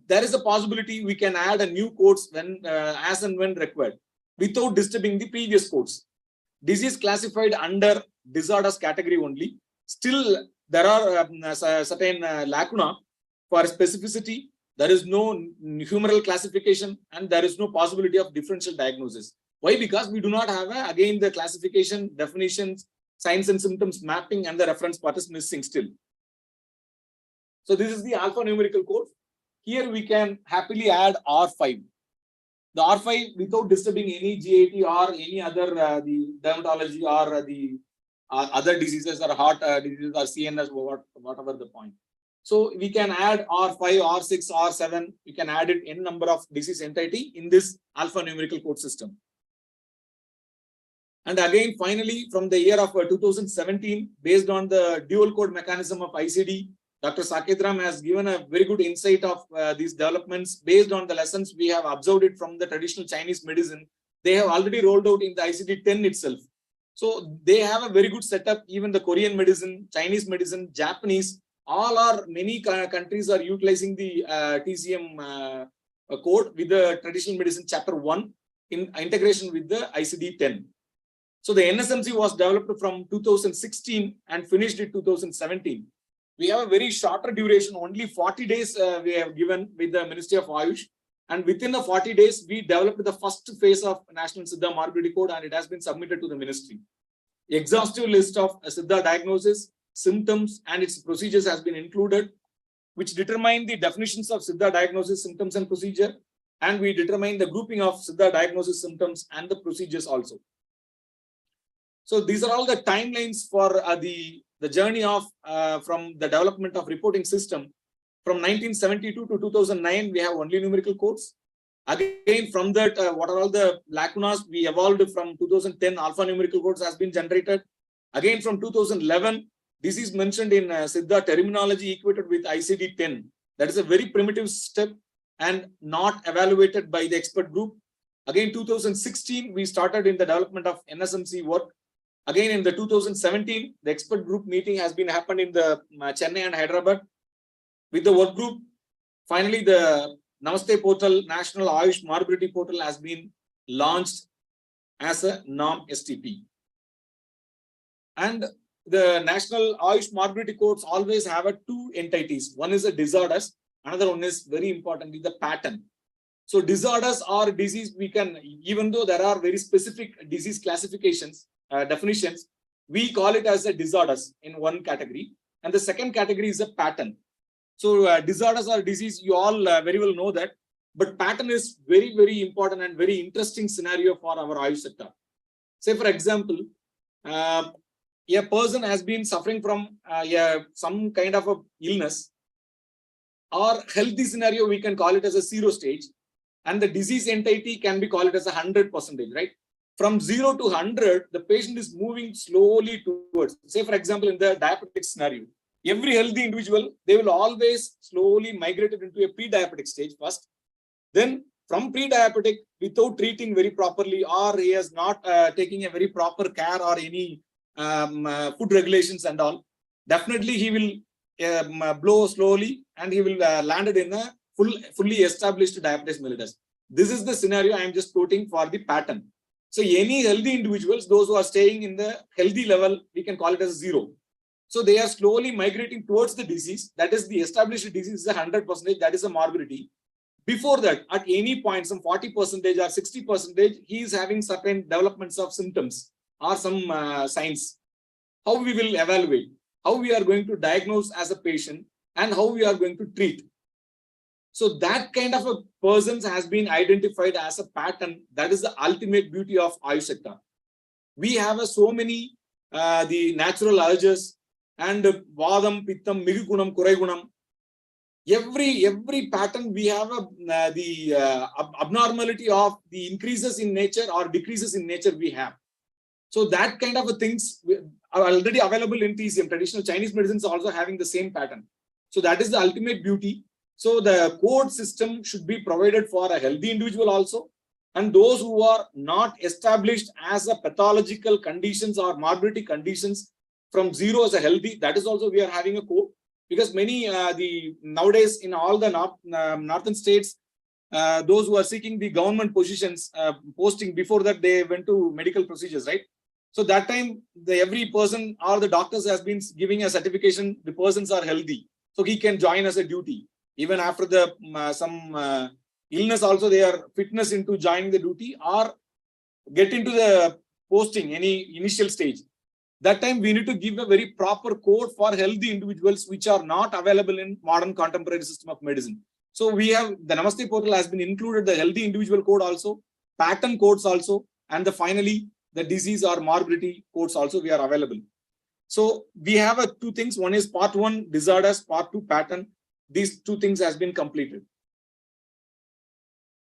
D: There is a possibility we can add a new codes when as and when required, without disturbing the previous codes. Disease classified under disorders category only. Still, there are certain lacuna for specificity. There is no humoral classification and there is no possibility of differential diagnosis. Why? Because we do not have, again, the classification, definitions, signs and symptoms mapping, and the reference part is missing still. So this is the alphanumerical code. Here we can happily add R5. The R5 without disturbing any GIT or any other the dermatology or the other diseases or heart diseases or CNS, whatever the point. So we can add R5, R6, R7. You can add it in number of disease entity in this alphanumerical code system. And again, finally, from the year of 2017, based on the dual code mechanism of ICD, Dr. Saketram has given a very good insight of these developments based on the lessons we have observed it from the traditional Chinese medicine. They have already rolled out in the ICD-10 itself. So they have a very good setup. Even the Korean medicine, Chinese medicine, Japanese, many countries are utilizing the TCM code with the traditional medicine chapter 1 in integration with the ICD-10. So the NSMC was developed from 2016 and finished in 2017. We have a very shorter duration, only 40 days we have given with the Ministry of Ayush. And within the 40 days, we developed the first phase of National Siddha Morbidity Code, and it has been submitted to the ministry. Exhaustive list of Siddha diagnosis, symptoms, and its procedures has been included, which determine the definitions of Siddha diagnosis, symptoms, and procedure. And we determine the grouping of Siddha diagnosis, symptoms, and the procedures also. So these are all the timelines for the journey of from the development of reporting system. From 1972 to 2009, we have only numerical codes. Again, from that, what are all the lacunas? We evolved from 2010, alphanumerical codes has been generated. Again, from 2011, this is mentioned in Siddha terminology equated with ICD-10. That is a very primitive step and not evaluated by the expert group. Again, 2016, we started in the development of NSMC work. Again, in the 2017, the expert group meeting has been happened in the Chennai and Hyderabad with the work group. Finally, the NAMASTE portal, National Ayush Morbidity Portal, has been launched as a NAMASTE. And the National Ayush Morbidity Codes always have two entities. One is a disorders, another one is very importantly the pattern. So disorders or disease, we can, even though there are very specific disease classifications, definitions, we call it as a disorders in one category. And the second category is a pattern. So disorders or disease, you all very well know that, but pattern is very, very important and very interesting scenario for our Ayush sector. Say, for example, a person has been suffering from some kind of a illness or healthy scenario, we can call it as a 0 stage, and the disease entity can be called it as a 100%, right? From 0 to 100, the patient is moving slowly towards, say, for example, in the diabetic scenario, every healthy individual, they will always slowly migrate into a pre-diabetic stage first. Then from pre-diabetic, without treating very properly, or he is not taking a very proper care or any food regulations and all, definitely he will blow slowly and he will land in a fully established diabetes mellitus. This is the scenario I am just quoting for the pattern. So any healthy individuals, those who are staying in the healthy level, we can call it as 0. So they are slowly migrating towards the disease. That is the established disease is 100%. That is a morbidity. Before that, at any point, some 40% or 60%, he is having certain developments of symptoms or some signs. How we will evaluate, how we are going to diagnose as a patient, and how we are going to treat. So that kind of a person has been identified as a pattern. That is the ultimate beauty of Ayush sector. We have so many the natural urges and vadam, pittam, migigunam, kuraigunam. Every pattern we have the abnormality of the increases in nature or decreases in nature we have. So that kind of things are already available in TCM. Traditional Chinese medicines also having the same pattern. So that is the ultimate beauty. So the code system should be provided for a healthy individual also, and those who are not established as a pathological conditions or morbidity conditions from 0 as a healthy, that is also we are having a code, because many nowadays in all the northern states, those who are seeking the government positions posting, before that they went to medical procedures, right? So that time every person or the doctors has been giving a certification, the persons are healthy, so he can join as a duty. Even after the some illness also, they are fitness into joining the duty or get into the posting any initial stage. That time we need to give a very proper code for healthy individuals, which are not available in modern contemporary system of medicine. So we have the NAMASTE portal has been included the healthy individual code also, pattern codes also, and finally the disease or morbidity codes also we are available. So we have two things. One is part 1 disorders, part 2 pattern. These two things has been completed.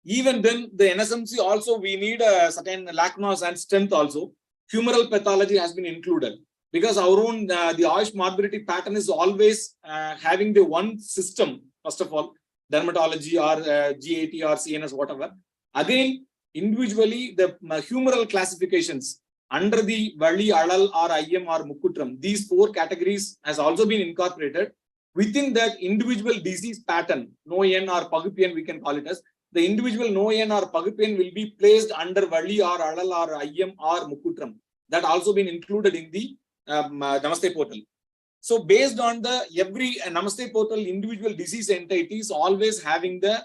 D: Even then, the NSMC also we need a certain lacunas and strength also. humoral pathology has been included. Because our own, the Ayush morbidity pattern is always having the one system, first of all, dermatology or GAT or CNS, whatever. Again, individually, the humoral classifications under the Vali, Alal or IM or Mukutram, these 4 categories has also been incorporated. Within that individual disease pattern, no-N or Pagupian, we can call it as, the individual no-N or Pagupian will be placed under Vali or Alal or IM or Mukutram. That also been included in the NAMASTE portal. So based on the every NAMASTE portal, individual disease entities always having the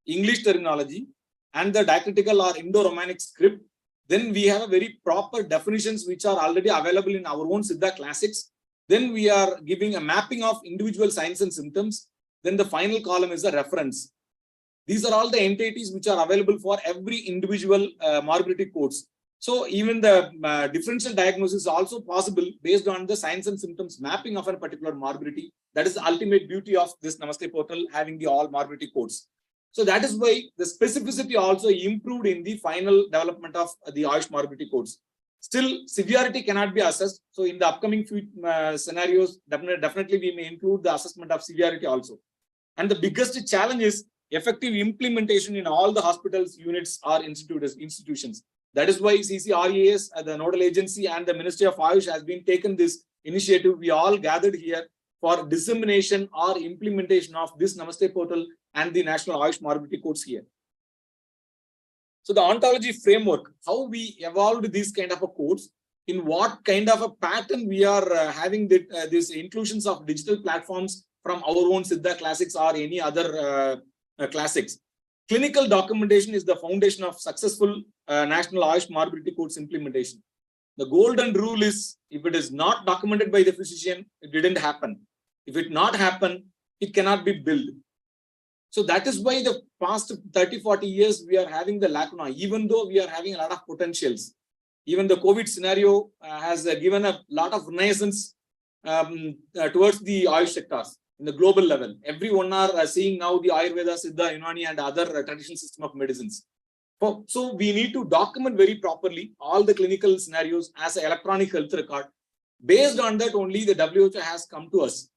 D: English terminology and the diacritical or Indo-Romanic script, then we have a very proper definitions which are already available in our own Siddha classics. Then we are giving a mapping of individual signs and symptoms. Then the final column is a reference. These are all the entities which are available for every individual morbidity codes. So even the differential diagnosis is also possible based on the signs and symptoms mapping of a particular morbidity. That is the ultimate beauty of this NAMASTE portal, having the all morbidity codes. So that is why the specificity also improved in the final development of the Ayush morbidity codes. Still, severity cannot be assessed. So in the upcoming few scenarios, definitely we may include the assessment of severity also. And the biggest challenge is effective implementation in all the hospitals, units or institutions. That is why CCRAS, the nodal agency, and the Ministry of Ayush has been taken this initiative. We all gathered here for dissemination or implementation of this NAMASTE portal and the National Ayush morbidity codes here. So the ontology framework, how we evolved these kind of a codes, in what kind of a pattern we are having these inclusions of digital platforms from our own Siddha classics or any other classics. Clinical documentation is the foundation of successful National Ayush morbidity codes implementation. The golden rule is, if it is not documented by the physician, it didn't happen. If it not happen, it cannot be built. So that is why the past 30-40 years we are having the lacuna, even though we are having a lot of potentials. Even the COVID scenario has given a lot of renaissance towards the Ayush sectors in the global level. Everyone are seeing now the Ayurveda, Siddha, Unani and other traditional system of medicines. So we need to document very properly all the clinical scenarios as an electronic health record. Based on that only the WHO has come to us.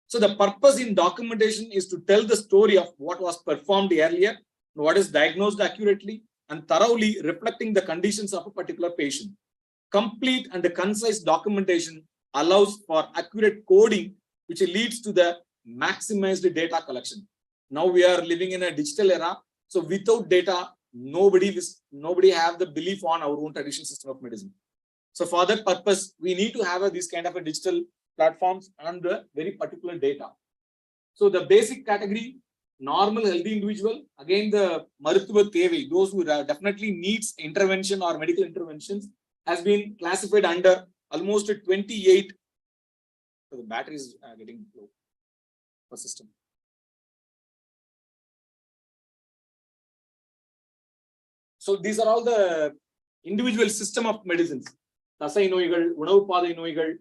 D: So the purpose in documentation is to tell the story of what was performed earlier, what is diagnosed accurately, and thoroughly reflecting the conditions of a particular patient. Complete and concise documentation allows for accurate coding, which leads to the maximized data collection. Now we are living in a digital era. So without data, nobody have the belief on our own traditional system of medicine. So for that purpose, we need to have this kind of a digital platforms and the very particular data. So the basic category, normal healthy individual, again the Maruthuva Thevi, those who definitely needs intervention or medical interventions, has been classified under almost 28. So the battery is getting low for system. So these are all the individual system of medicines. Tasai noigal, Unavu Padai noigal.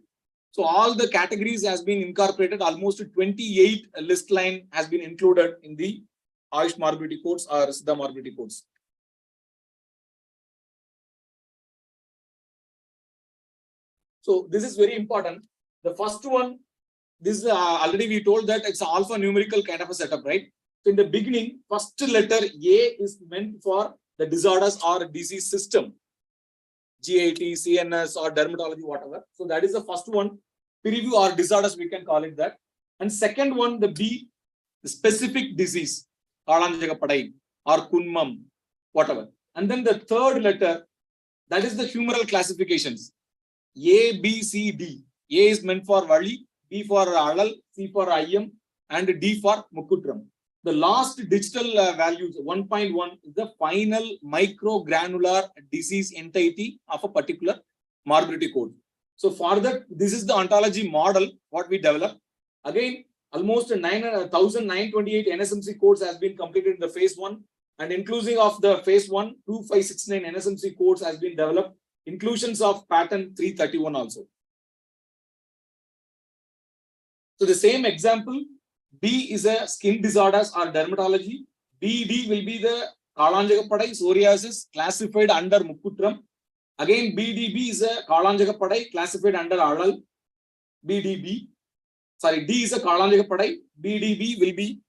D: So all the categories has been incorporated. Almost 28 list line has been included in the Ayush morbidity codes or Siddha morbidity codes. So this is very important. The first one, this already we told that it's alphanumerical kind of a setup, right? So in the beginning, first letter A is meant for the disorders or disease system. GAT, CNS or dermatology, whatever. So that is the first one. Preview or disorders, we can call it that. And second one, the B, the specific disease, Kalanjagapadai or Kunmam, whatever. And then the third letter, that is the humoral classifications. A, B, C, D. A is meant for Vali, B for Alal, C for IM, and D for Mukutram. The last digital values, 1.1, is the final microgranular disease entity of a particular morbidity code. So for that, this is the ontology model, what we developed. Again, almost 1,928 NSMC codes has been completed in the phase 1, and inclusive of the phase 1, 2569 NSMC codes has been developed, inclusions of pattern 331 also. So the same example, B is a skin disorders or dermatology. BD will be the Kalanjagapadai psoriasis classified under Mukutram. Again, BDB is a Kalanjaga Padai classified under Alal. BDB. Sorry, D is a Kalanjaga Padai. BDB will be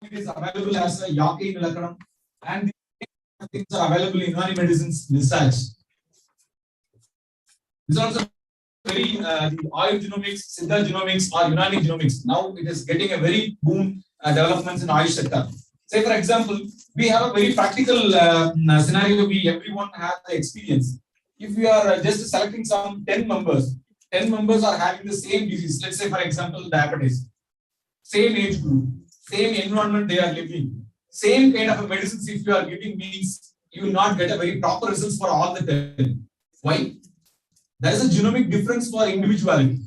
E: it is available as a Yaki Nilakkanam, and these things are available in Unani Medicine's research. This is also very the oil genomics, Siddha genomics, or Unani genomics. Now it is getting a very boom developments in Ayush sector. Say for example, we have a very practical scenario. Everyone has the experience. If we are just selecting some 10 members, 10 members are having the same disease. Let's say for example, diabetes, same age group, same environment they are living, same kind of a medicines. If you are giving means, you will not get a very proper results for all the 10. Why? There is a genomic difference for individuality.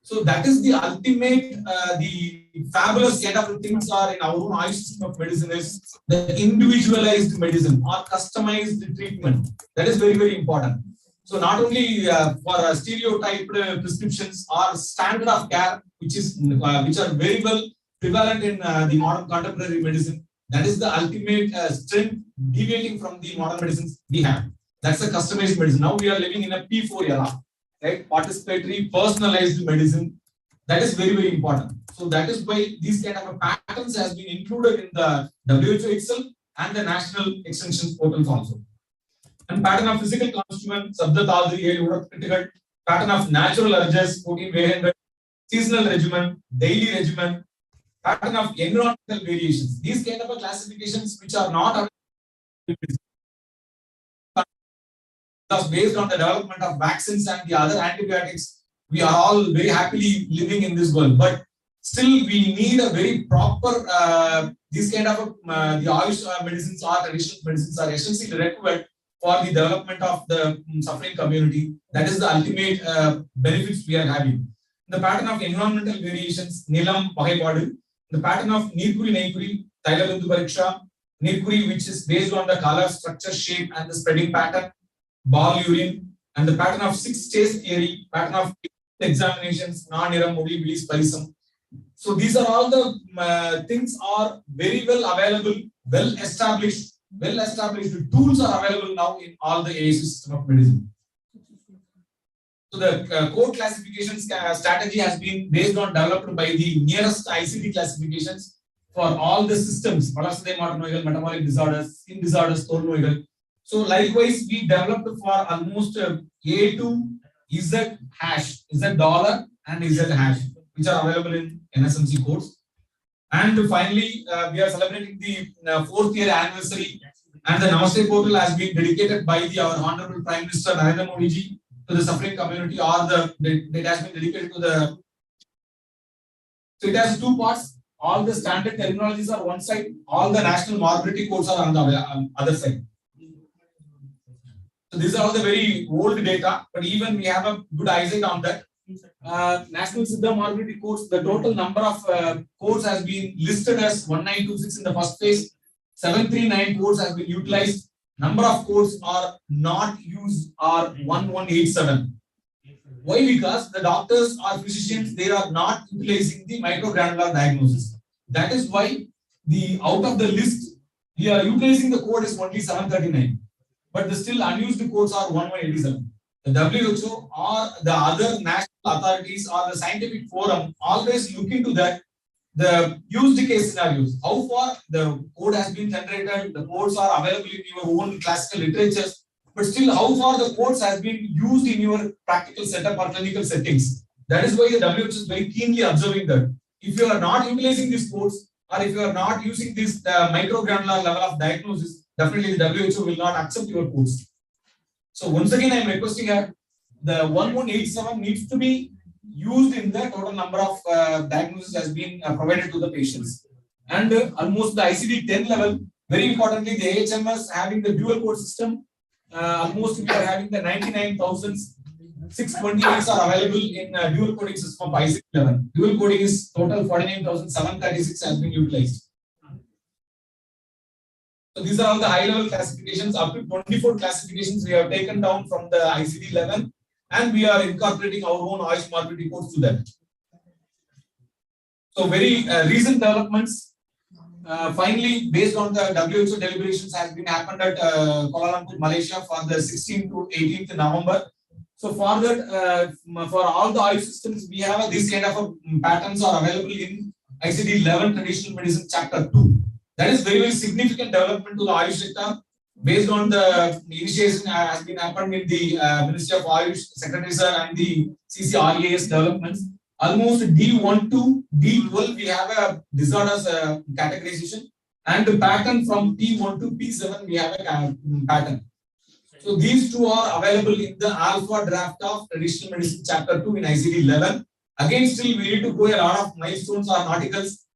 E: So that is the ultimate, the fabulous kind of things are in our own Ayush system of medicine is the individualized medicine or customized treatment. That is very, very important. So not only for stereotyped prescriptions or standard of care, which are very well prevalent in the modern contemporary medicine. That is the ultimate strength deviating from the modern medicines we have. That's a customized medicine. Now we are living in a P4 era, right? Participatory, personalized medicine. That is very, very important. So that is why these kind of patterns has been included in the WHO itself and the national extension portals also. And pattern of physical constituent, Sabda Tadri, critical, pattern of natural urges, 14 seasonal regimen, daily regimen, pattern of environmental variations. These kind of classifications which are not based on the development of vaccines and the other antibiotics, we are all very happily living in this world. But still, we need a very proper, these kind of the Ayush medicines or traditional medicines are essentially required for the development of the suffering community. That is the ultimate benefits we are having. The pattern of environmental variations, Nilam Pahaipadu, the pattern of Nirkuri Naikuri, Thailabandu Pariksha, Nirkuri, which is based on the color, structure, shape, and the spreading pattern, ball urine, and the pattern of 6 stage theory, pattern of examinations, non-iram, modi, bilis, parisam. So these are all the things are very well available, well established tools are available now in all the AAC system of medicine. So the code classification strategy has been based on developed by the nearest ICD classifications for all the systems, metabolic disorders, skin disorders, Thornoidal. So likewise, we developed for almost A to Z hash, Z dollar and Z hash, which are available in NSMC codes. And finally, we are celebrating the 4th year anniversary, and the Namaste portal has been dedicated by our Honorable Prime Minister Narendra Modi ji to the suffering community, or it has been dedicated to the. So it has 2 parts. All the standard terminologies are one side, all the national morbidity codes are on the other side. So these are all the very old data, but even we have a good eyesight on that. National Siddha morbidity codes, the total number of codes has been listed as 1926 in the first phase. 739 codes have been utilized. Number of codes are not used are 1187. Why? Because the doctors or physicians, they are not utilizing the microgranular diagnosis. That is why the out of the list, we are utilizing the code is only 739. But the still unused codes are 1187. The WHO or the other national authorities or the scientific forum always look into that, the used case scenarios. How far the code has been generated, the codes are available in your own classical literatures, but still how far the codes has been used in your practical setup or clinical settings. That is why the WHO is very keenly observing that. If you are not utilizing these codes, or if you are not using this microgranular level of diagnosis, definitely the WHO will not accept your codes. So once again, I am requesting her, the 1187 needs to be used in the total number of diagnoses has been provided to the patients. And almost the ICD-10 level, very importantly, the AHMS having the dual code system, almost we are having the 99,628 are available in dual coding system of ICD-11. Dual coding is total 49,736 has been utilized. So these are all the high-level classifications. Up to 24 classifications we have taken down from the ICD-11, and we are incorporating our own Ayush morbidity codes to that. So very recent developments. Finally, based on the WHO deliberations, has been happened at Kuala Lumpur, Malaysia, for the 16th to 18th November. So for that, for all the Ayush systems, we have this kind of patterns are available in ICD-11 Traditional Medicine Chapter 2. That is very, very significant development to the Ayush sector. Based on the initiation has been happened in the Ministry of Ayush, Secretary Sir, and the CCRAS developments. Almost D1 to D12, we have a disorders categorization, and the pattern from P1 to P7, we have a pattern. So these two are available in the alpha draft of traditional medicine chapter 2 in ICD 11. Again, still we need to go a lot of milestones or articles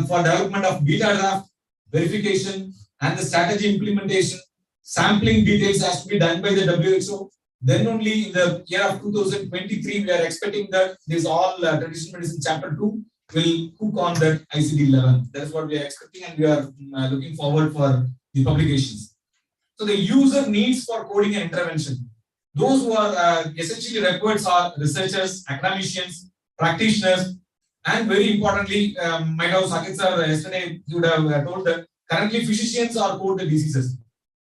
E: for development of beta draft, verification, and the strategy implementation. Sampling details has to be done by the WHO. Then only in the year of 2023, we are expecting that this all traditional medicine chapter 2 will hook on that ICD 11. That's what we are expecting, and we are looking forward for the publications. So the user needs for coding and intervention. Those who are essentially required are researchers, academicians, practitioners, and very importantly, might have Sakit sir yesterday he would have told that currently physicians are code the diseases.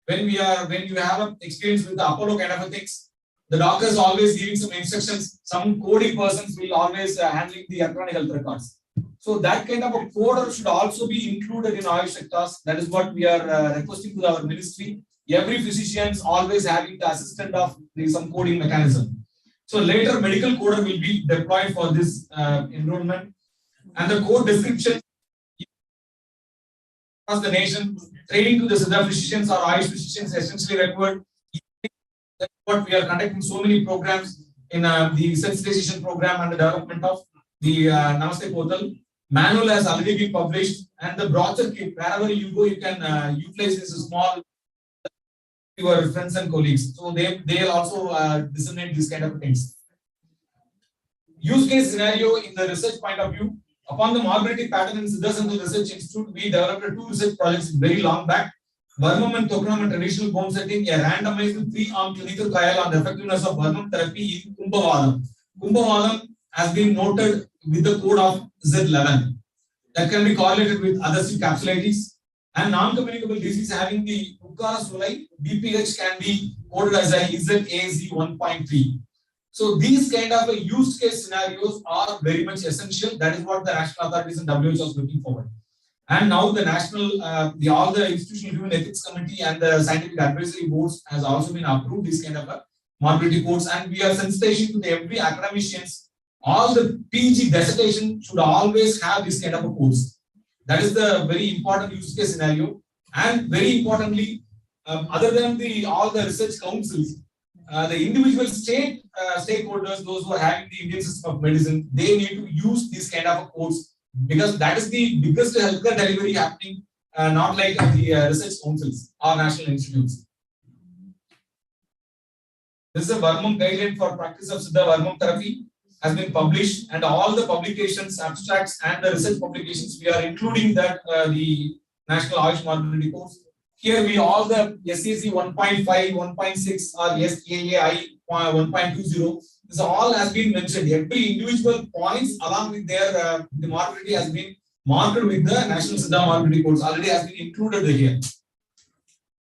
E: When you have an experience with the Apollo kind of a things, the doctor is always giving some instructions. Some coding persons will always handling the electronic health records. So that kind of a coder should also be included in Ayush sectors. That is what we are requesting to our ministry. Every physician is always having the assistant of some coding mechanism. So later medical coder will be deployed for this enrollment, and the code description across the nation, training to the Siddha physicians or Ayush physicians essentially required. That's what we are conducting so many programs in the sensitization program and the development of the NAMASTE portal. Manual has already been published, and the brochure kit, wherever you go, you can utilize this small your friends and colleagues. So they also disseminate these kind of things. Use case scenario in the research point of view. Upon the morbidity pattern in Siddha Sandhu Research Institute, we developed 2 research projects very long back. Vermum and Tokonam and traditional bone setting, a randomized 3-arm clinical trial on the effectiveness of Vermum therapy in Kumbhavadam. Kumbhavadam has been noted with the code of Z11 that can be correlated with adhesive capsulitis, and non-communicable disease having the Ukkara Sulai, BPH can be coded as a ZAZ 1.3. So these kind of use case scenarios are very much essential. That is what the national authorities and WHO is looking forward. And now the national, all the institutional human ethics committee and the scientific advisory boards has also been approved this kind of morbidity codes, and we are sensitizing to every academicians. All the PG dissertation should always have this kind of a codes. That is the very important use case scenario. And very importantly, other than all the research councils, the individual stakeholders, those who are having the Indian system of medicine, they need to use this kind of codes, because that is the biggest healthcare delivery happening, not like the research councils or national institutes. This is a Vermum guideline for practice of Siddha Vermum therapy, has been published, and all the publications, abstracts, and the research publications, we are including that the National Ayush Morbidity Course. Here we all the SAC 1.5, 1.6 or SAAI 1.20. This all has been mentioned. Every individual points along with their the morbidity has been marked with the National Siddha Morbidity Codes. Already has been included here.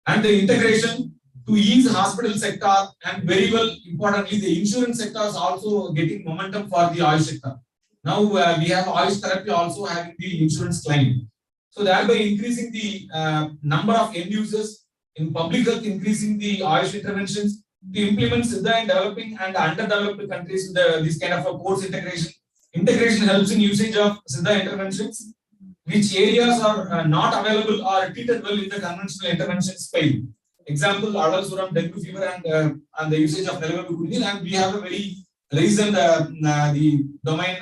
E: And the integration to ease hospital sector, and very well importantly, the insurance sector is also getting momentum for the Ayush sector. Now we have Ayush therapy also having the insurance claim. So thereby increasing the number of end users in public health, increasing the Ayush interventions to implement Siddha in developing and underdeveloped countries with this kind of a course integration. Integration helps in usage of Siddha interventions, which areas are not available or treated well in the conventional intervention space. Example, Adal Suram, dengue fever, and the usage of Nelavelu, and we have a very recent the domain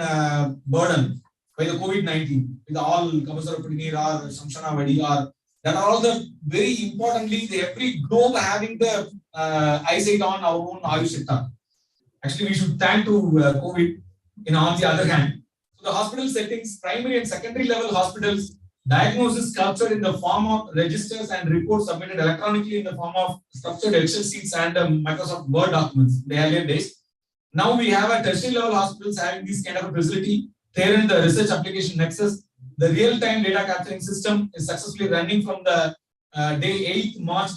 E: burden by the COVID-19 with all Kabasarapudinir or Shamshana Vadi, or that are all the very importantly, every globe having the eyesight on our own Ayush sector. Actually, we should thank to COVID. On the other hand, so the hospital settings, primary and secondary level hospitals, diagnosis captured in the form of registers and reports submitted electronically in the form of structured Excel sheets and Microsoft Word documents in the earlier days. Now we have a tertiary level hospitals having this kind of a facility. There in the research application nexus, the real-time data capturing system is successfully running from the day 8th March.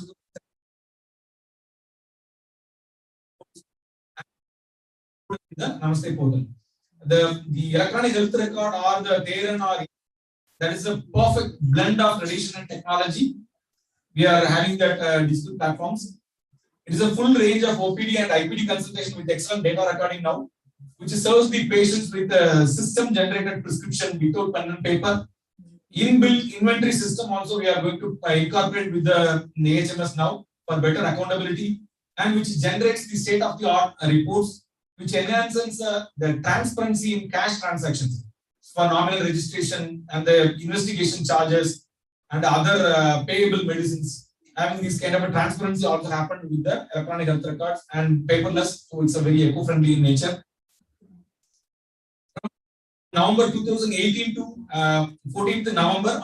E: The NAMASTE portal. The electronic health record or the TERN or That is a perfect blend of tradition and technology. We are having that digital platforms. It is a full range of OPD and IPD consultation with excellent data recording now, which serves the patients with a system-generated prescription without pen and paper. Inbuilt inventory system also we are going to incorporate with the HMS now for better accountability, and which generates the state-of-the-art reports, which enhances the transparency in cash transactions for nominal registration and the investigation charges and other payable medicines. Having this kind of a transparency also happened with the electronic health records and paperless, so it's a very eco-friendly in nature. November 2018 to 14th November,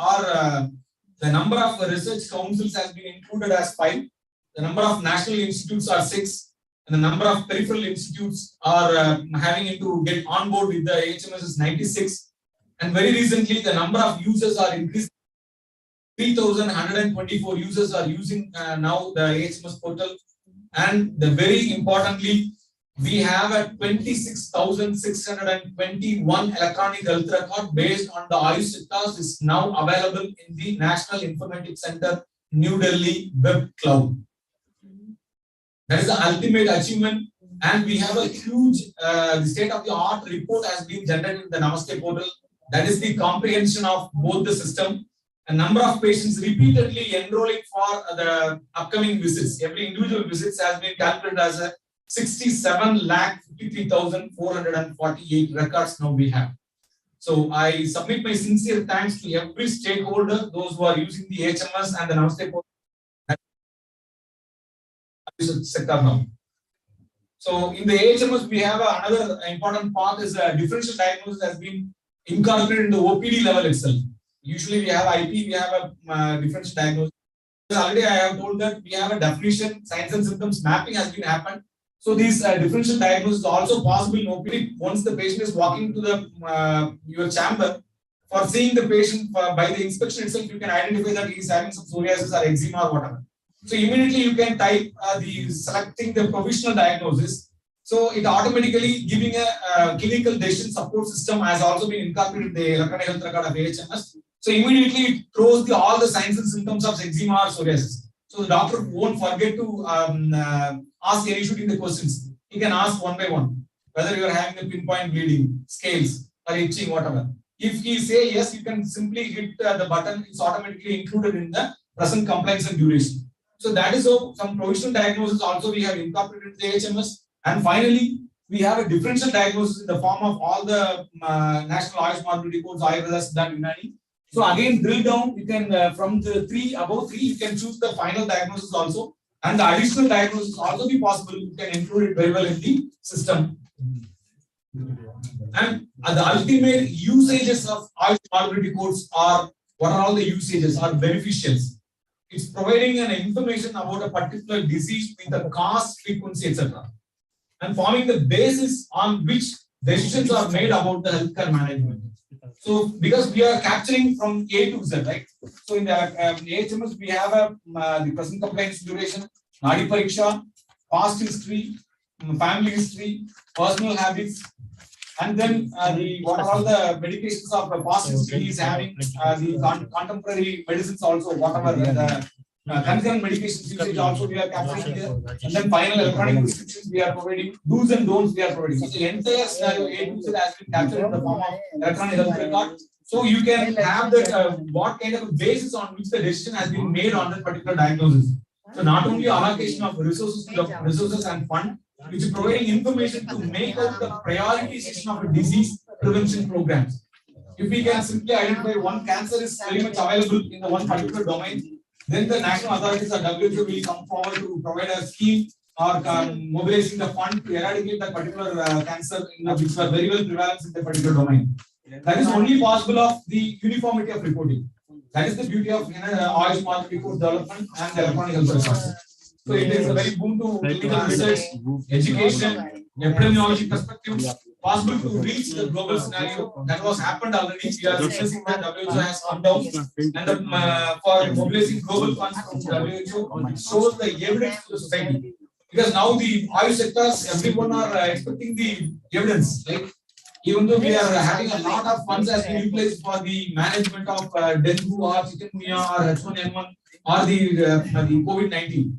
E: the number of research councils has been included as 5. The number of national institutes are 6, and the number of peripheral institutes are having to get on board with the HMS is 96. And very recently, the number of users are increased. 3,124 users are using now the HMS portal, and the very importantly, we have a 26,621 electronic health record based on the Ayush sectors is now available in the National Informatics Center, New Delhi Web Cloud. That is the ultimate achievement, and we have a huge the state-of-the-art report has been generated in the NAMASTE portal. That is the comprehension of both the system. A number of patients repeatedly enrolling for the upcoming visits. Every individual visits has been calculated as a 67,53,448 records now we have. So I submit my sincere thanks to every stakeholder, those who are using the HMS and the NAMASTE portal sector now. So in the HMS, we have another important part is differential diagnosis has been incorporated in the OPD level itself. Usually we have IP, we have a differential diagnosis. Already I have told that we have a definition, signs and symptoms mapping has been happened. So these differential diagnosis is also possible in OPD once the patient is walking to the your chamber. For seeing the patient by the inspection itself, you can identify that he is having some psoriasis or eczema or whatever. So immediately you can type selecting the provisional diagnosis. So it automatically giving a clinical decision support system has also been incorporated in the electronic health record of HMS. So immediately it throws all the signs and symptoms of eczema or psoriasis. So the doctor won't forget to ask any shooting the questions. He can ask one by one whether you are having a pinpoint bleeding, scales, or itching, whatever. If he say yes, you can simply hit the button. It's automatically included in the present compliance and duration. So that is how some provisional diagnosis also we have incorporated the HMS. And finally, we have a differential diagnosis in the form of all the national Ayush morbidity codes, Ayurveda, Siddha, Unani. So again, drill down, you can from the above 3, you can choose the final diagnosis also. And the additional diagnosis also be possible. You can include it very well in the system. And the ultimate usages of Ayush morbidity codes are, what are all the usages are beneficials. It's providing an information about a particular disease with the cause, frequency, etc. And forming the basis on which decisions are made about the healthcare management. So, because we are capturing from A to Z, right? So, in the HMS, we have the present compliance duration, Nadi Pariksha, past history, family history, personal habits, and then what are all the medications of the past history is having, the contemporary medicines also, whatever the concurrent medications usage also we are capturing here, and then final electronic prescriptions we are providing, do's and don'ts we are providing. So the entire scenario A to Z has been captured in the form of electronic health record. So you can have that what kind of a basis on which the decision has been made on that particular diagnosis. So not only allocation of resources and fund, which is providing information to make out the prioritization of a disease prevention programs. If we can simply identify one cancer is very much available in the one particular domain, then the national authorities or WHO will come forward to provide a scheme or mobilizing the fund to eradicate that particular cancer which are very well prevalent in the particular domain. That is only possible of the uniformity of reporting. That is the beauty of Ayush morbidity code development and the electronic health records. So it is a very boon to clinical research, education, epidemiology perspective, possible to reach the global scenario that was happened already. We are witnessing that WHO has come down and for mobilizing global funds from WHO, it shows the evidence to the society. Because now the Ayush sectors, everyone are expecting the evidence, right? Even though we are having a lot of funds as we utilized for the management of dengue or chikungunya or H1N1 or the COVID-19,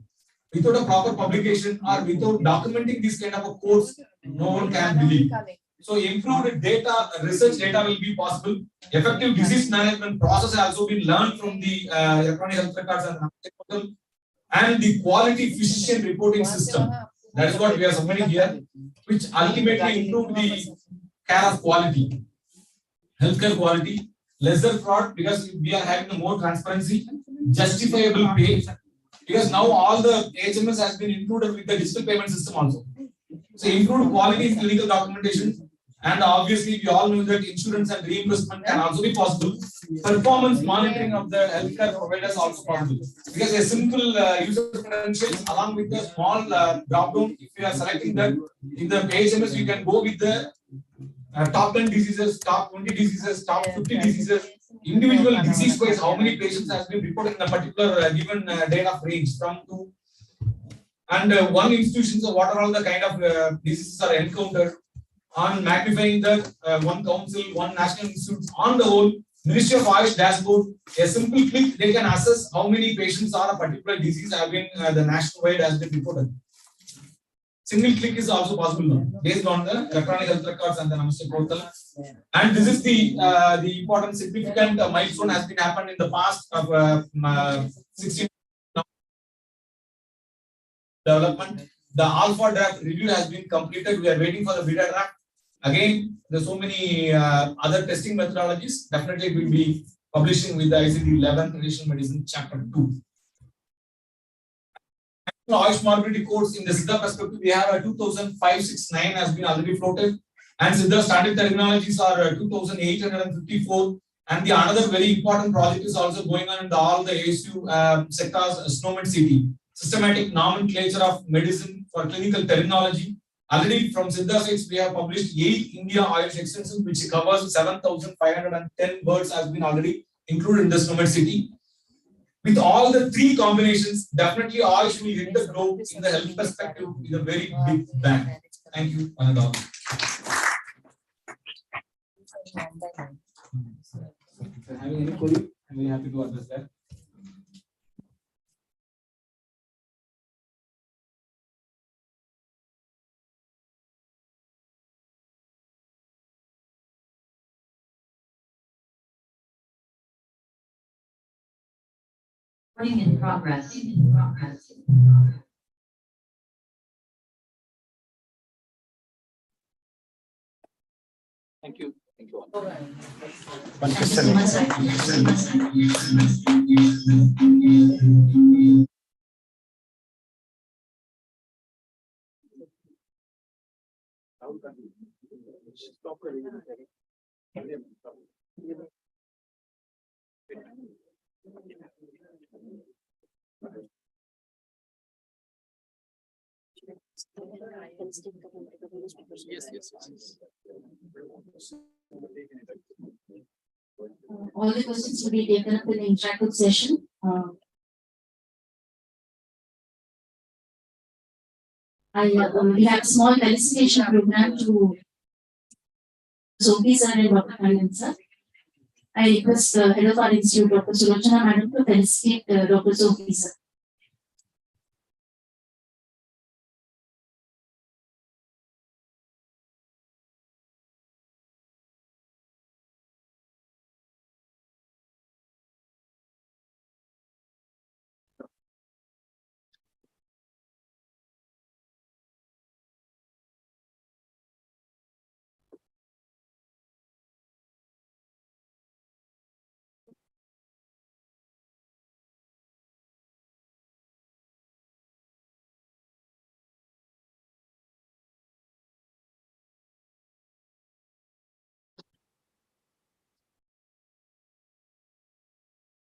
E: without a proper publication or without documenting this kind of a course, no one can believe. So improved data, research data will be possible. Effective disease management process has also been learned from the electronic health records and NAMASTE portal, and the quality physician reporting system. That is what we are submitting here, which ultimately improve the care of quality, healthcare quality, lesser fraud because we are having more transparency, justifiable pay, because now all the HMS has been included with the digital payment system also. So improved quality in clinical documentation, and obviously we all know that insurance and reimbursement can also be possible. Performance monitoring of the healthcare providers also possible, because a simple user credentials along with a small drop down, if you are selecting that in the HMS, you can go with the top 10 diseases, top 20 diseases, top 50 diseases, individual disease wise, how many patients has been reported in a particular given data range from to, and one institution, so what are all the kind of diseases are encountered, on magnifying that one council, one national institute, on the whole, Ministry of Ayush dashboard, a simple click, they can assess how many patients are a particular disease have been the nationwide has been reported. Single click is also possible now, based on the electronic health records and the NAMASTE portal. And this is the important significant milestone has been happened in the past of 16 development. The alpha draft review has been completed. We are waiting for the beta draft. Again, there's so many other testing methodologies. Definitely will be publishing with the ICD 11 traditional medicine chapter 2. Ayush morbidity codes in the Siddha perspective, we have a 2569 has been already floated, and Siddha static terminologies are 2854. And the another very important project is also going on in the, all the ASU sectors, SNOMED city, systematic nomenclature of medicine for clinical terminology. Already from Siddha sites, we have published 8 India Ayush extensions, which covers 7,510 words has been already included in the SNOMED city. With all the 3 combinations, definitely Ayush will hit the globe in the health perspective with a very big bang. Thank you, Ananda. If you're having any query, I'm very happy to address that.
A: In progress.
D: Thank you. Thank you all.
A: Thank you so much, sir.
D: Yes.
A: All the questions will be taken up in the interactive session. We have a small felicitation program to Sophie sir and Dr. Kannan sir. I request the head of our institute, Dr. Sulochana madam, to felicitate Dr. Sophie sir.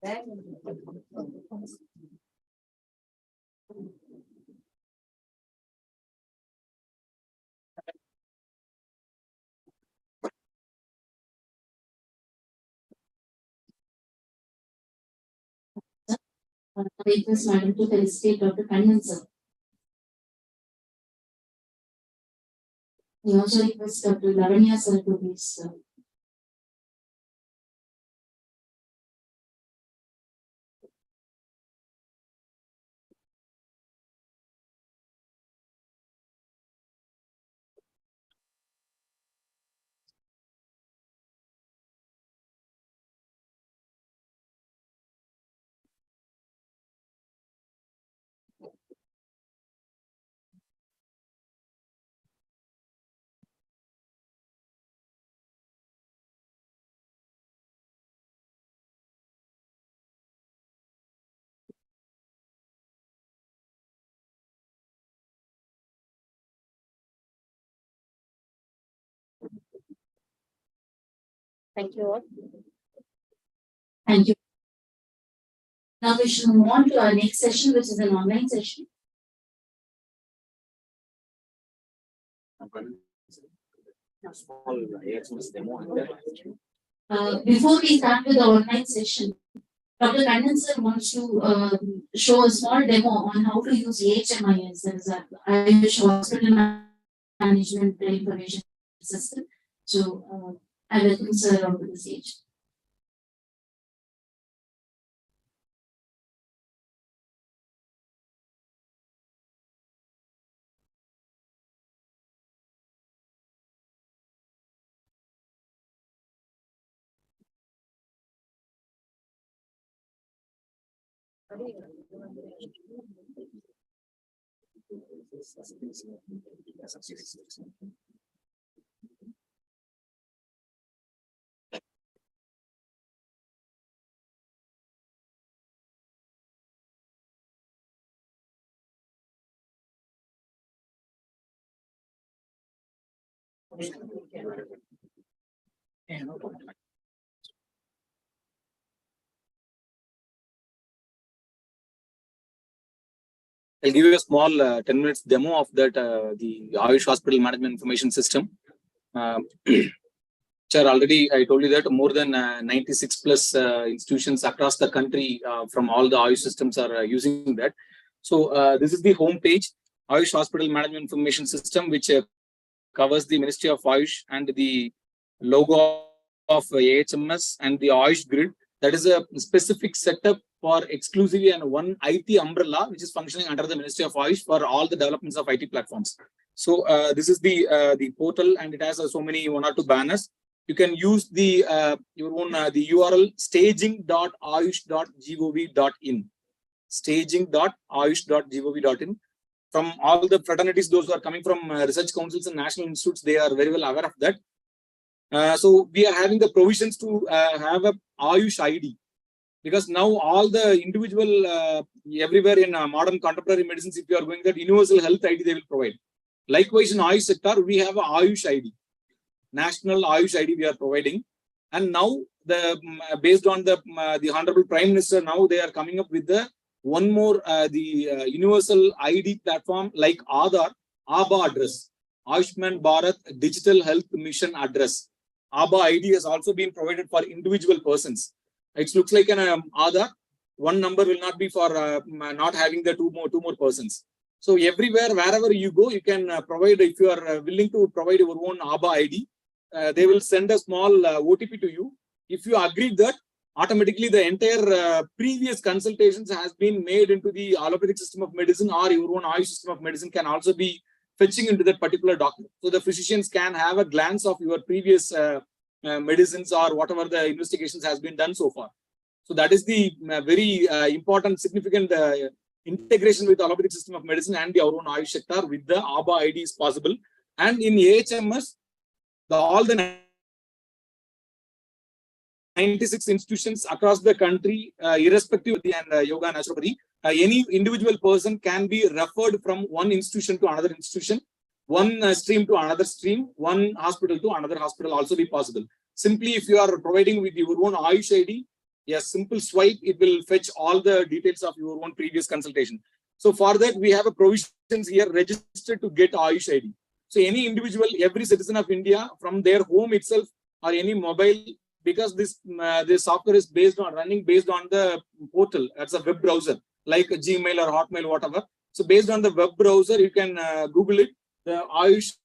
A: I request madam to felicitate Dr. Kannan sir. I also request Dr. Lavanya sir to please.
F: Thank you all.
A: Thank you. Now we should move on to our next session, which is an online session. Before we start with the online session, Dr. Kannan sir wants to show a small demo on how to use AHMIS, that is Ayush Hospital Management Information System. So I welcome sir onto the stage.
D: I'll give you a small 10 minutes demo of that, the Ayush Hospital Management Information System. Sir, already I told you that more than 96 plus institutions across the country from all the Ayush systems are using that. So this is the home page, Ayush Hospital Management Information System, which covers the Ministry of Ayush and the logo of AHMS and the Ayush grid. That is a specific setup for exclusively and one IT umbrella, which is functioning under the Ministry of Ayush for all the developments of IT platforms. So this is the portal, and it has so many 1 or 2 banners. You can use the your own the URL staging.ayush.gov.in, staging.ayush.gov.in. From all the fraternities, those who are coming from research councils and national institutes, they are very well aware of that. So we are having the provisions to have a Ayush ID, because now all the individual everywhere in modern contemporary medicines, if you are going that universal health ID, they will provide. Likewise, in Ayush sector, we have a Ayush ID, national Ayush ID we are providing. And now the based on the Honorable Prime Minister, now they are coming up with the one more universal ID platform like Aadhaar, ABA address, Ayushman Bharat Digital Health Mission address. ABA ID has also been provided for individual persons. It looks like an Aadhaar. One number will not be for not having the two more persons. So everywhere, wherever you go, you can provide, if you are willing to provide your own ABA ID, they will send a small OTP to you. If you agree that, automatically the entire previous consultations has been made into the allopathic system of medicine, or your own Ayush system of medicine can also be fetching into that particular document. So the physicians can have a glance of your previous medicines or whatever the investigations has been done so far. So that is the very important, significant integration with the allopathic system of medicine and our own Ayush sector with the ABA ID is possible. And in AHMS, all the 96 institutions across the country, irrespective of the yoga and naturopathy, any individual person can be referred from one institution to another institution, one stream to another stream, one hospital to another hospital also be possible. Simply, if you are providing with your own Ayush ID, a simple swipe, it will fetch all the details of your own previous consultation. So for that, we have a provisions here registered to get Ayush ID. So any individual, every citizen of India from their home itself or any mobile, because this software is running based on the portal. That's a web browser like a Gmail or Hotmail, whatever. So based on the web browser, you can Google it, the Ayush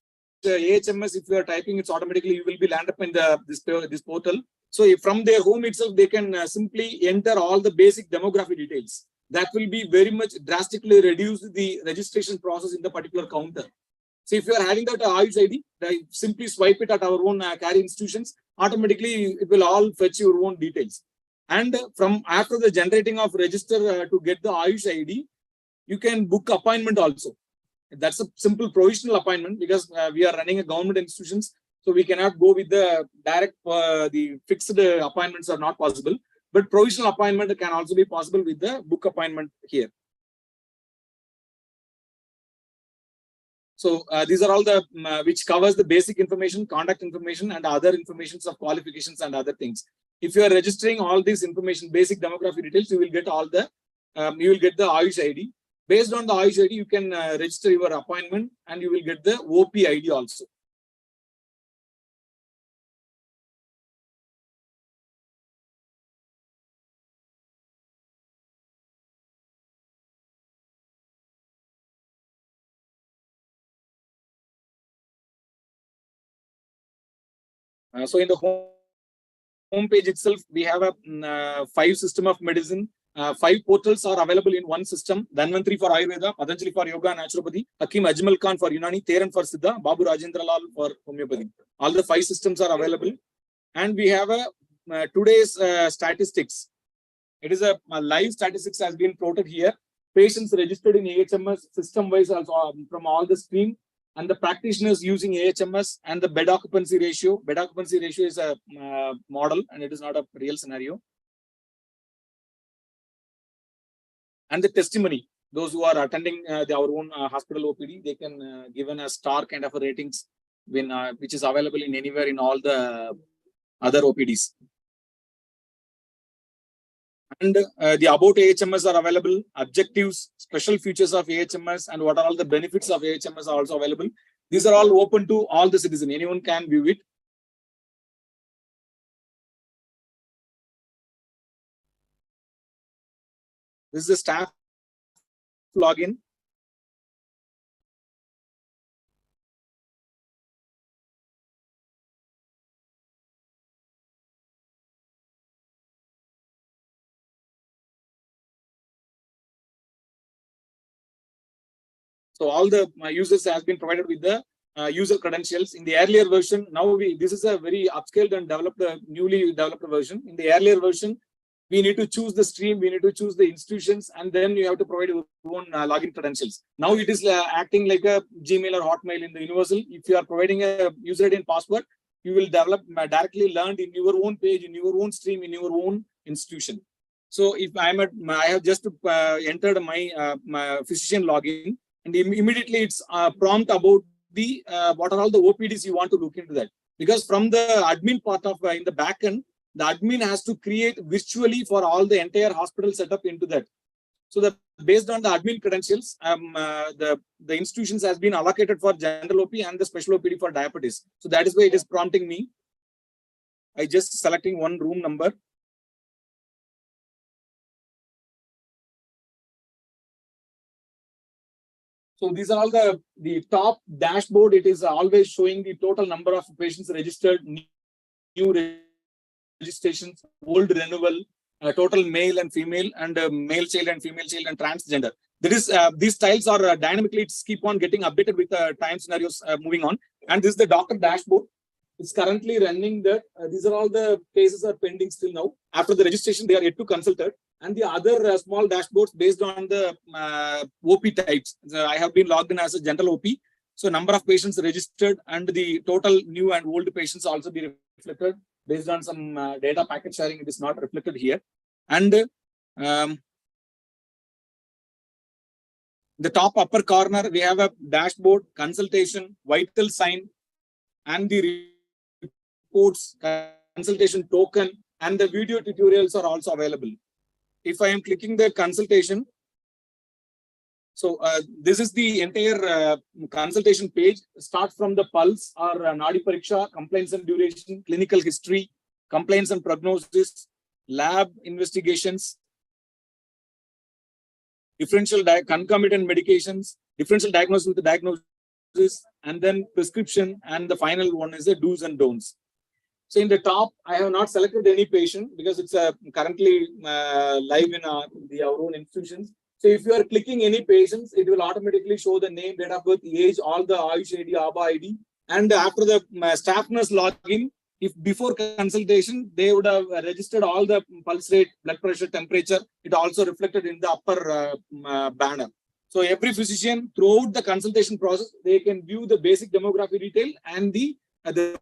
D: AHMS, if you are typing, it's automatically you will be land up in this portal. So if from their home itself, they can simply enter all the basic demography details. That will be very much drastically reduce the registration process in the particular counter. So if you are having that Ayush ID, simply swipe it at our own carry institutions, automatically it will all fetch your own details. And from after the generating of register to get the Ayush ID, you can book appointment also. That's a simple provisional appointment because we are running a government institutions. So we cannot go with the direct, the fixed appointments are not possible. But provisional appointment can also be possible with the book appointment here. So these are all the which covers the basic information, contact information, and other informations of qualifications and other things. If you are registering all this information, basic demography details, you will get all the you will get the Ayush ID. Based on the Ayush ID, you can register your appointment, and you will get the OP ID also. So in the home page itself, we have a 5 system of medicine. 5 portals are available in one system. Dhanvantri for Ayurveda, Patanjali for Yoga and Naturopathy, Hakim Ajmal Khan for Unani, Theran for Siddha, Babu Rajendra Lal for Homeopathy. All the 5 systems are available. And we have a today's statistics. It is a live statistics has been plotted here. Patients registered in AHMS system-wise also from all the stream, and the practitioners using AHMS and the bed occupancy ratio. Bed occupancy ratio is a model and it is not a real scenario. And the testimony, those who are attending our own hospital OPD, they can given a star kind of a ratings when, which is available in anywhere in all the other OPDs. And the about AHMS are available, objectives, special features of AHMS, and what are all the benefits of AHMS are also available. These are all open to all the citizens. Anyone can view it. This is the staff login. So all the users has been provided with the user credentials. In the earlier version, now this is a very upscaled and developed, newly developed version. In the earlier version, we need to choose the stream, we need to choose the institutions, and then you have to provide your own login credentials. Now it is acting like a Gmail or Hotmail in the universal. If you are providing a user ID and password, you will develop directly learned in your own page, in your own stream, in your own institution. So if I have just entered my physician login, and immediately it's prompt about the what are all the OPDs you want to look into that. Because from the admin part of in the backend, the admin has to create virtually for all the entire hospital setup into that. So based on the admin credentials, the institutions has been allocated for general OP and the special OPD for diabetes. So that is why it is prompting me. I just selecting one room number. So these are all the top dashboard. It is always showing the total number of patients registered, new registrations, old renewal, total male and female, and male child and female child and transgender. That is, these styles are dynamically, it's keep on getting updated with time scenarios moving on. And this is the doctor dashboard. It's currently running that. These are all the cases are pending still now. After the registration, they are yet to consulted. And the other small dashboards based on the OP types. I have been logged in as a general OP. So number of patients registered and the total new and old patients also be reflected based on some data packet sharing. It is not reflected here. And the top upper corner, we have a dashboard, consultation, vital sign, and the reports, consultation token, and the video tutorials are also available. If I am clicking the consultation, so this is the entire consultation page. Start from the pulse or Nadi Pariksha, complaints and duration, clinical history, complaints and prognosis, lab investigations, differential concomitant medications, differential diagnosis with the diagnosis, and then prescription, and the final one is the do's and don'ts. So in the top, I have not selected any patient because it's currently live in our own institutions. So if you are clicking any patients, it will automatically show the name, date of birth, age, all the Ayush ID, ABA ID. And after the staff nurse login, if before consultation, they would have registered all the pulse rate, blood pressure, temperature, it also reflected in the upper banner. So every physician throughout the consultation process, they can view the basic demography detail and the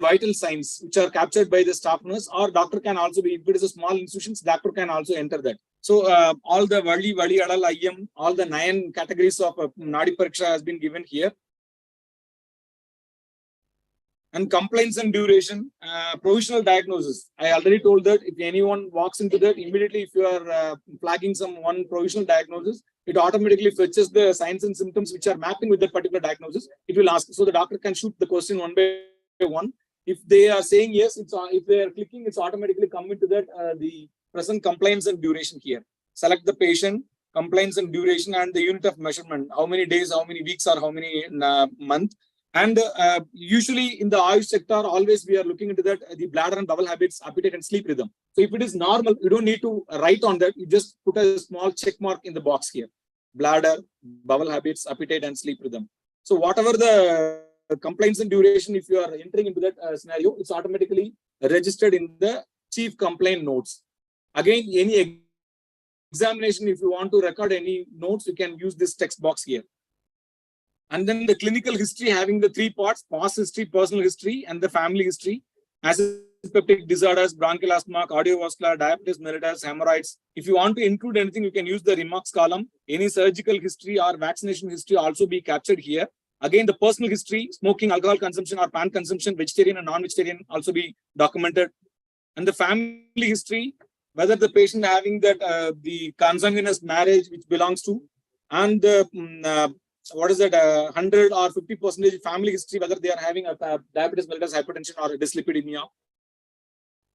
D: vital signs which are captured by the staff nurse, or doctor can also be, if it is a small institutions, doctor can also enter that. So all the Vali, Adal, IM, all the 9 categories of Nadi Pariksha has been given here. And complaints and duration, provisional diagnosis. I already told that if anyone walks into that, immediately if you are flagging one provisional diagnosis, it automatically fetches the signs and symptoms which are mapping with that particular diagnosis. It will ask, so the doctor can shoot the question one by one. If they are saying yes, if they are clicking, it's automatically coming to that the present complaints and duration here. Select the patient, complaints and duration, and the unit of measurement. How many days, how many weeks, or how many months. And usually in the Ayush sector, always we are looking into that the bladder and bowel habits, appetite, and sleep rhythm. So if it is normal, you don't need to write on that. You just put a small check mark in the box here. Bladder, bowel habits, appetite, and sleep rhythm. So whatever the complaints and duration, if you are entering into that scenario, it's automatically registered in the chief complaint notes. Again, any examination, if you want to record any notes, you can use this text box here. And then the clinical history having the 3 parts: past history, personal history, and the family history. Aseptic disorders, bronchial asthma, cardiovascular, diabetes mellitus, hemorrhoids. If you want to include anything, you can use the remarks column. Any surgical history or vaccination history also be captured here. Again, the personal history, smoking, alcohol consumption or pan consumption, vegetarian and non-vegetarian also be documented. And the family history, whether the patient having that the consanguineous marriage which belongs to, and the what is that 100 or 50% family history, whether they are having a diabetes mellitus, hypertension, or a dyslipidemia.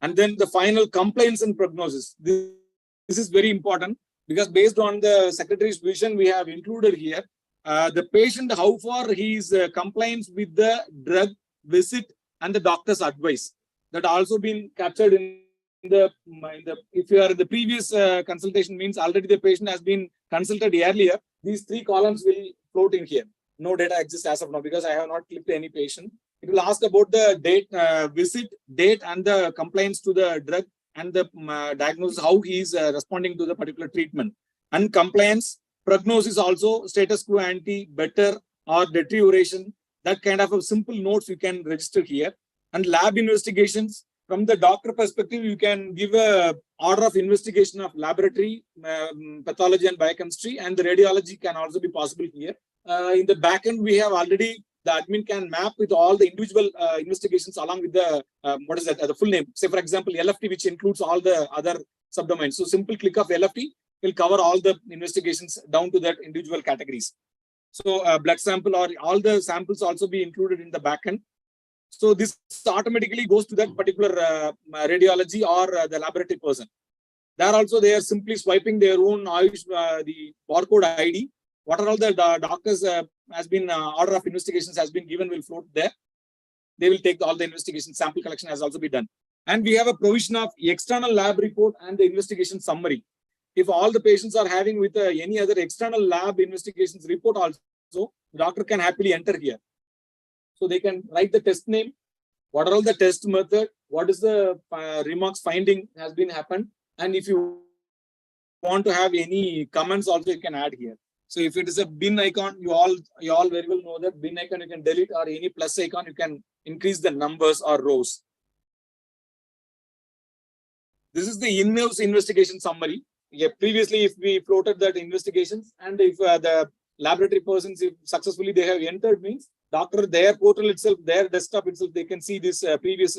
D: And then the final complaints and prognosis. This is very important because based on the secretary's vision, we have included here the patient, how far he is compliance with the drug visit and the doctor's advice. That also been captured in the if you are in the previous consultation, means already the patient has been consulted earlier. These 3 columns will float in here. No data exists as of now because I have not clicked any patient. It will ask about the date, visit, date, and the compliance to the drug and the diagnosis, how he is responding to the particular treatment. And compliance, prognosis also, status quo ante, better or deterioration. That kind of a simple notes you can register here. And lab investigations. From the doctor perspective, you can give a order of investigation of laboratory, pathology and biochemistry, and the radiology can also be possible here. In the backend, we have already, the admin can map with all the individual investigations along with the, the full name. Say for example, LFT, which includes all the other subdomains. So simple click of LFT will cover all the investigations down to that individual categories. So blood sample or all the samples also be included in the backend. So this automatically goes to that particular radiology or the laboratory person. There also they are simply swiping their own the barcode ID. What are all the doctors has been order of investigations has been given will float there. They will take all the investigation, sample collection has also been done. And we have a provision of external lab report and the investigation summary. If all the patients are having with any other external lab investigations report also, the doctor can happily enter here. So they can write the test name, what are all the test method, what is the remarks finding has been happened. And if you want to have any comments also, you can add here. So if it is a bin icon, you all very well know that bin icon you can delete, or any plus icon, you can increase the numbers or rows. This is the in-house investigation summary. Yeah, previously, if we floated that investigations, and if the laboratory persons, if successfully they have entered, means doctor, their portal itself, their desktop itself, they can see this previous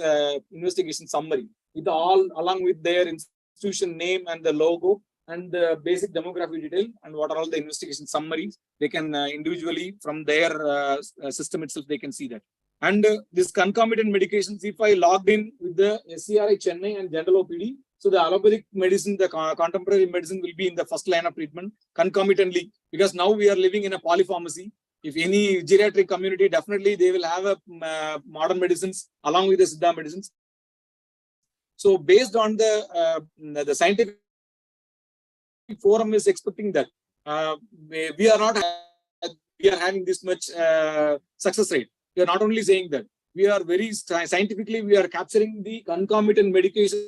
D: investigation summary with all along with their institution name and the logo and the basic demography detail and what are all the investigation summaries. They can individually from their system itself, they can see that. And this concomitant medications, if I logged in with the SCRI Chennai and general OPD, so the allopathic medicine, the contemporary medicine will be in the first line of treatment concomitantly, because now we are living in a polypharmacy. If any geriatric community, definitely they will have a modern medicines along with the Siddha medicines. So based on the scientific forum is expecting that we are not we are having this much success rate. We are not only saying that, we are very scientifically we are capturing the concomitant medications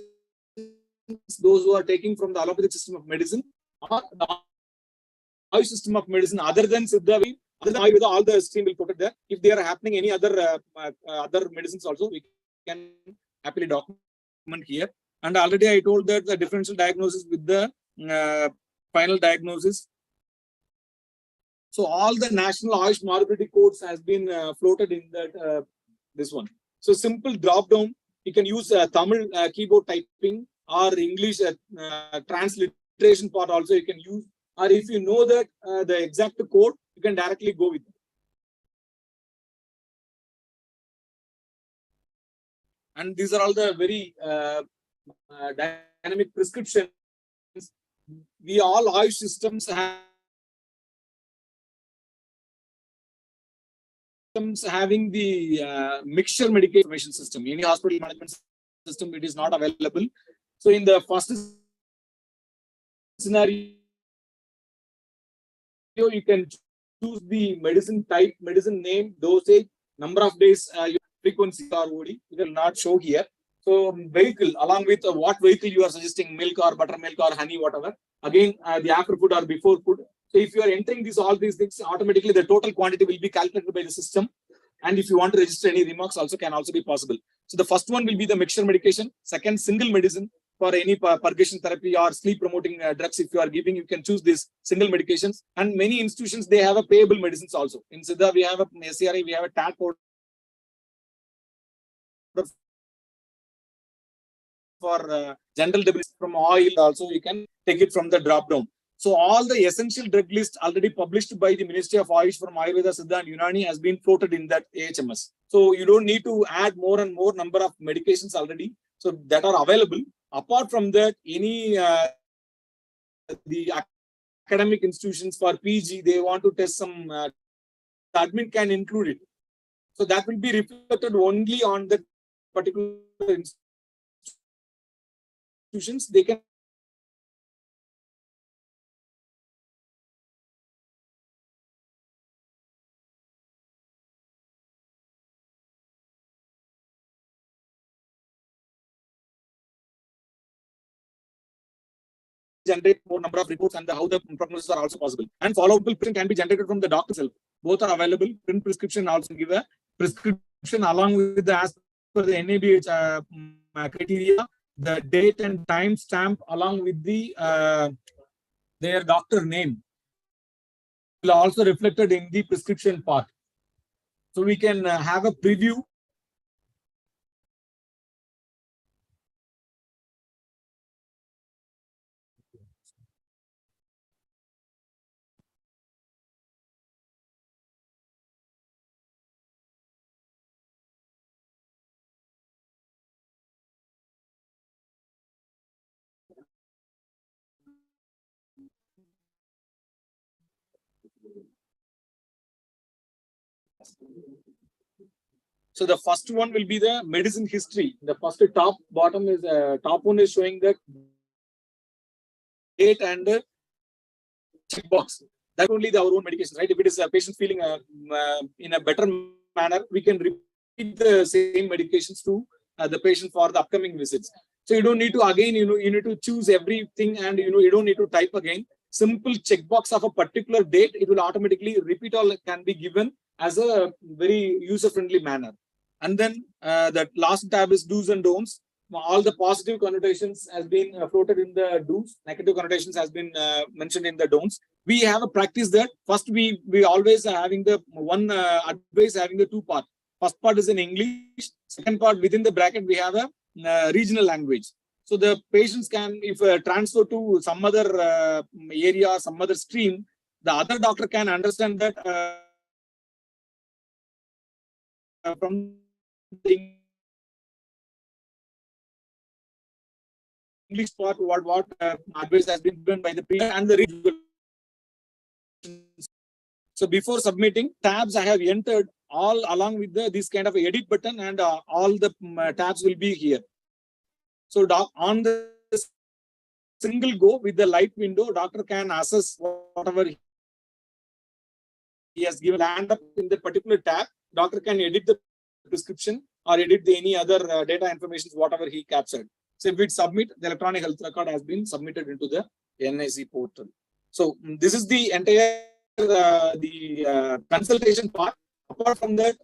D: those who are taking from the allopathic system of medicine or the Ayush system of medicine other than Siddha, other than Ayurveda, all the stream will put it there. If they are happening any other other medicines also, we can happily document here. And already I told that the differential diagnosis with the final diagnosis. So all the national Ayush morbidity codes has been floated in that this one. So simple drop down. You can use Tamil keyboard typing or English transliteration part also you can use. Or if you know that the exact code, you can directly go with it. And these are all the very dynamic prescriptions. We all Ayush systems having the mixture medication system. Any hospital management system, it is not available. So in the first scenario, you can choose the medicine type, medicine name, dosage, number of days, frequency or OD. It will not show here. So vehicle, along with what vehicle you are suggesting, milk or buttermilk or honey, whatever. Again, the after food or before food. So if you are entering all these things, automatically the total quantity will be calculated by the system. And if you want to register any remarks, also can also be possible. So the first one will be the mixture medication. Second, single medicine for any purgation therapy or sleep promoting drugs. If you are giving, you can choose these single medications. And many institutions, they have a payable medicines also. In Siddha, we have a SCRI, we have a TAT code for general debris from oil. Also, you can take it from the drop down. So all the essential drug list already published by the Ministry of Ayush from Ayurveda, Siddha and Unani has been floated in that AHMS. So you don't need to add more and more number of medications already. So that are available. Apart from that, any the academic institutions for PG, they want to test some, the admin can include it. So that will be reflected only on the particular institutions. They can generate more number of reports and how the prognosis are also possible. And follow-up prescription can be generated from the doctor itself. Both are available. Print prescription also give a prescription along with the as per the NABH criteria, the date and time stamp along with the their doctor name will also reflected in the prescription part. So we can have a preview. So the first one will be the medicine history. The first top bottom is top one is showing the date and checkbox. That only our own medication, right? If it is a patient feeling in a better manner, we can repeat the same medications to the patient for the upcoming visits. So you don't need to again, you need to choose everything, and you don't need to type again. Simple checkbox of a particular date, it will automatically repeat all can be given as a very user-friendly manner. And then that last tab is do's and don'ts. All the positive connotations has been floated in the do's, negative connotations has been mentioned in the don'ts. We have a practice that first we always are having the one advice having the two part. First part is in English, second part within the bracket we have a regional language. So the patients can, if transfer to some other area, some other stream, the other doctor can understand that from the English part, what advice has been given by the patient and the regional. So before submitting tabs, I have entered all along with this kind of edit button, and all the tabs will be here. So on the single go with the light window, doctor can access whatever he has given. Land up in the particular tab, doctor can edit the prescription or edit any other data information, whatever he captured. So if we submit, the electronic health record has been submitted into the NIC portal. So this is the entire consultation part. Apart from that,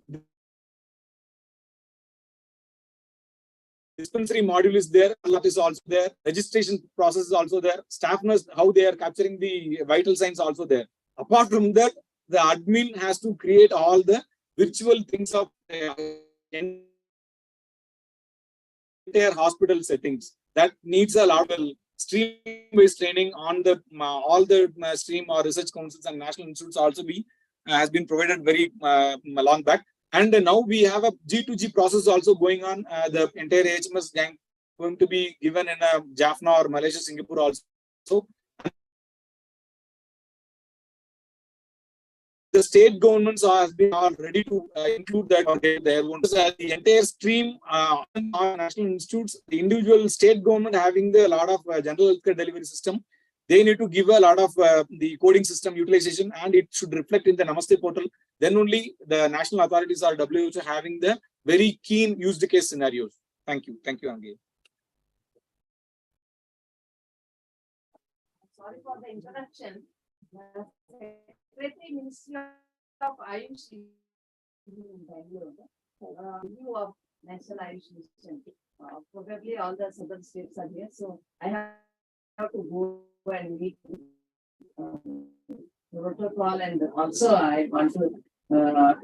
D: dispensary module is there, lot is also there, registration process is also there, staff nurse, how they are capturing the vital signs also there. Apart from that, the admin has to create all the virtual things of entire hospital settings. That needs a lot of stream-based training on the all the stream or research councils and national institutes also has been provided very long back. And now we have a G2G process also going on. The entire HMS gang going to be given in Jaffna or Malaysia, Singapore also. The state governments are ready to include that on their own. The entire stream on national institutes, the individual state government having a lot of general healthcare delivery system, they need to give a lot of the coding system utilization, and it should reflect in the NAMASTE portal. Then only the national authorities or WHO having the very keen used case scenarios. Thank you. Thank you, Angie.
F: Sorry for the introduction. Secretary Ministry of Ayush in Bangalore, view of National Ayush Mission. Probably all the southern states are here, so I have to go and meet protocol, and also I want to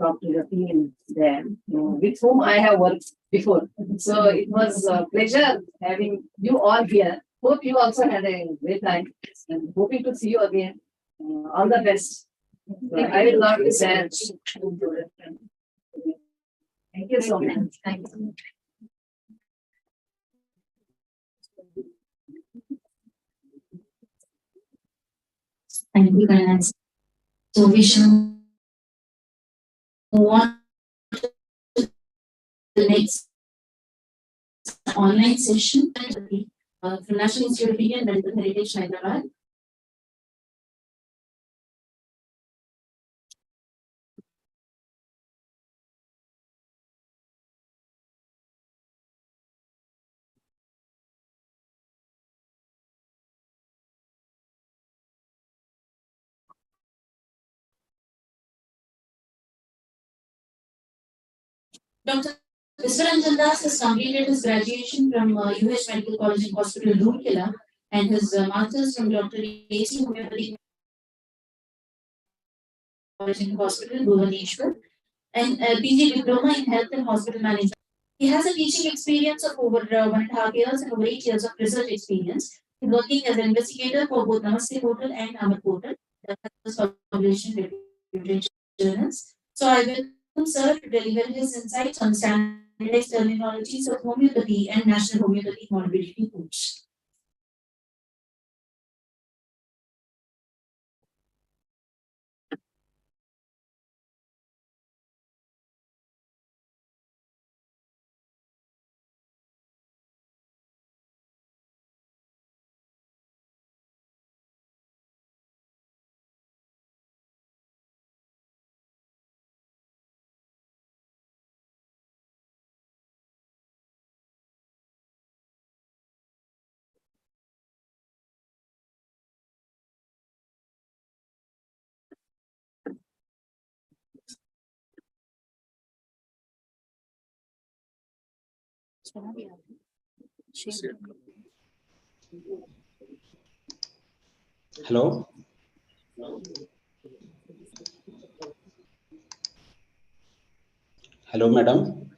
F: talk to the team there, with whom I have worked before. So it was a pleasure having you all here. Hope you also had a great time, and hoping to see you again. All the best. I will not be sad. Thank you so much. Thank you.
A: Thank you, guys. So we shall move on to the next online session from National Institute of Indian Medical Heritage, Hyderabad. Dr. Viswaranjan Das has completed his graduation from UH Medical College and Hospital, Roorkela, and his master's from Dr. A.C. Homeopathic College and Hospital, Bhubaneswar, and PG Diploma in Health and Hospital Management. He has a teaching experience of over 1.5 years and over 8 years of research experience. He's working as an investigator for both NAMASTE portal and AMAT portal, that has publication journals. So I will sir to deliver his insights on standardized terminologies of homeopathy and national homeopathy morbidity codes.
G: Hello. Hello, madam.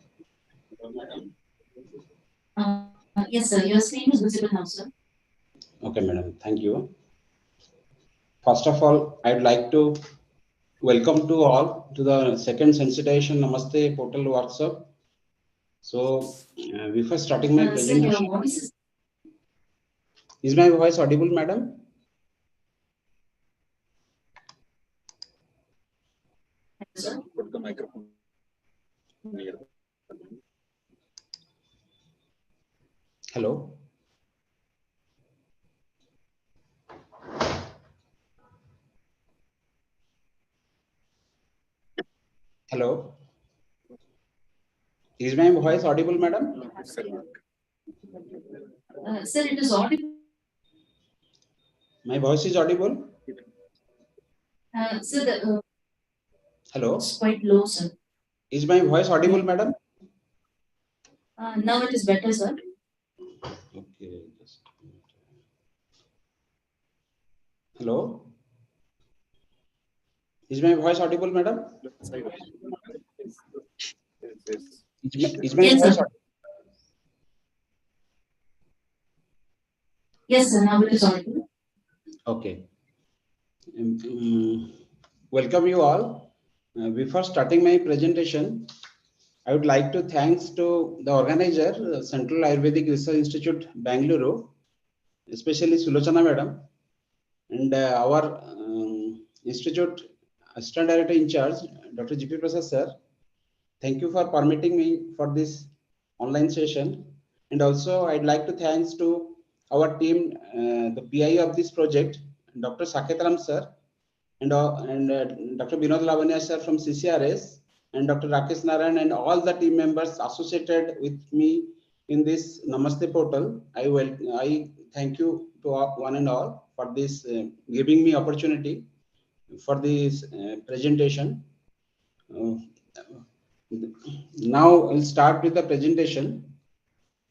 A: Yes, sir. Your screen is visible now, sir.
G: Okay, madam. Thank you. First of all, I'd like to welcome to all to the second Sensitization Namaste portal workshop. So, before starting my presentation, is my voice audible, madam?
A: Sir.
D: Put the microphone near.
G: Hello. Hello. Is my voice audible, madam?
A: Sir, it is audible.
G: My voice is audible?
A: Sir,
G: Hello.
A: it's quite low, sir.
G: Is my voice audible, madam?
A: Now it is better, sir.
G: Okay. Just a minute. Hello. Is my voice audible, madam? Is my
A: Yes,
G: voice
A: sir. Yes, sir. Now it is audible.
G: okay? Welcome you all. Before starting my presentation, I would like to thanks to the organizer, Central Ayurvedic Research Institute, Bangalore, especially Sulochana madam, and our institute assistant director in charge, Dr. G.P. Prasad sir. Thank you for permitting me for this online session. And also I'd like to thanks to our team, the PI of this project, Dr. Saketaram sir, and Dr. Binod Lavanya sir from CCRS, and Dr. Rakesh Narayan, and all the team members associated with me in this Namaste portal. I thank you to one and all for this giving me opportunity for this presentation. Now I'll start with the presentation.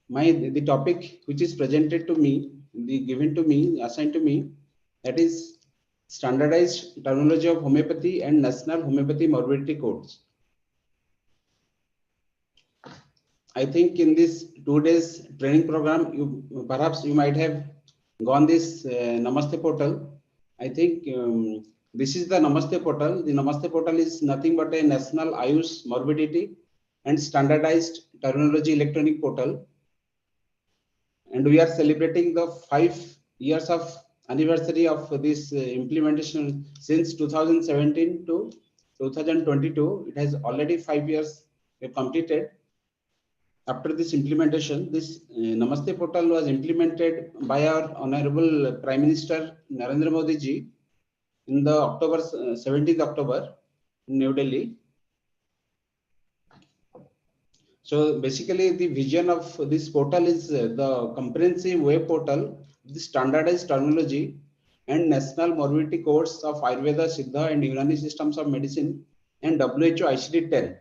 G: The topic which is presented to me, given to me, assigned to me, that is standardized terminology of homeopathy and national homeopathy morbidity codes. I think in this 2 days training program, perhaps you might have gone this Namaste portal. I think this is the Namaste portal. The Namaste portal is nothing but a national Ayush morbidity and standardized terminology electronic portal. And we are celebrating the 5 years of anniversary of this implementation since 2017 to 2022. It has already 5 years completed. After this implementation, this Namaste portal was implemented by our Honorable Prime Minister Narendra Modi ji in the 17th October in New Delhi. So basically the vision of this portal is the comprehensive web portal, the standardized terminology and national morbidity codes of Ayurveda, Siddha and Unani systems of medicine and WHO ICD-10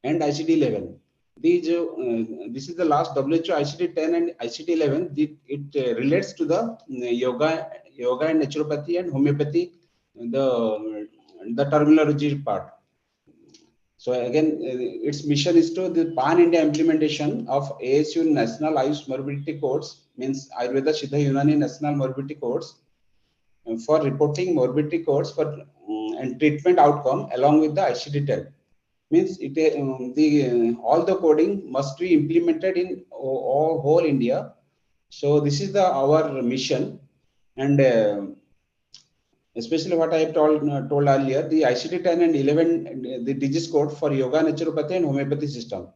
G: and ICD-11. This is the last WHO ICD-10 and ICD-11. It relates to the yoga and naturopathy and homeopathy, the terminology part. So again, its mission is to the pan-India implementation of ASU National Ayush Morbidity Codes, means Ayurveda, Siddha, Unani National Morbidity Codes, for reporting morbidity codes for and treatment outcome along with the ICD-10. Means all the coding must be implemented in whole India. So this is our mission, and especially what I have told earlier, the ICD-10 and 11, the disease code for yoga, naturopathy and homeopathy system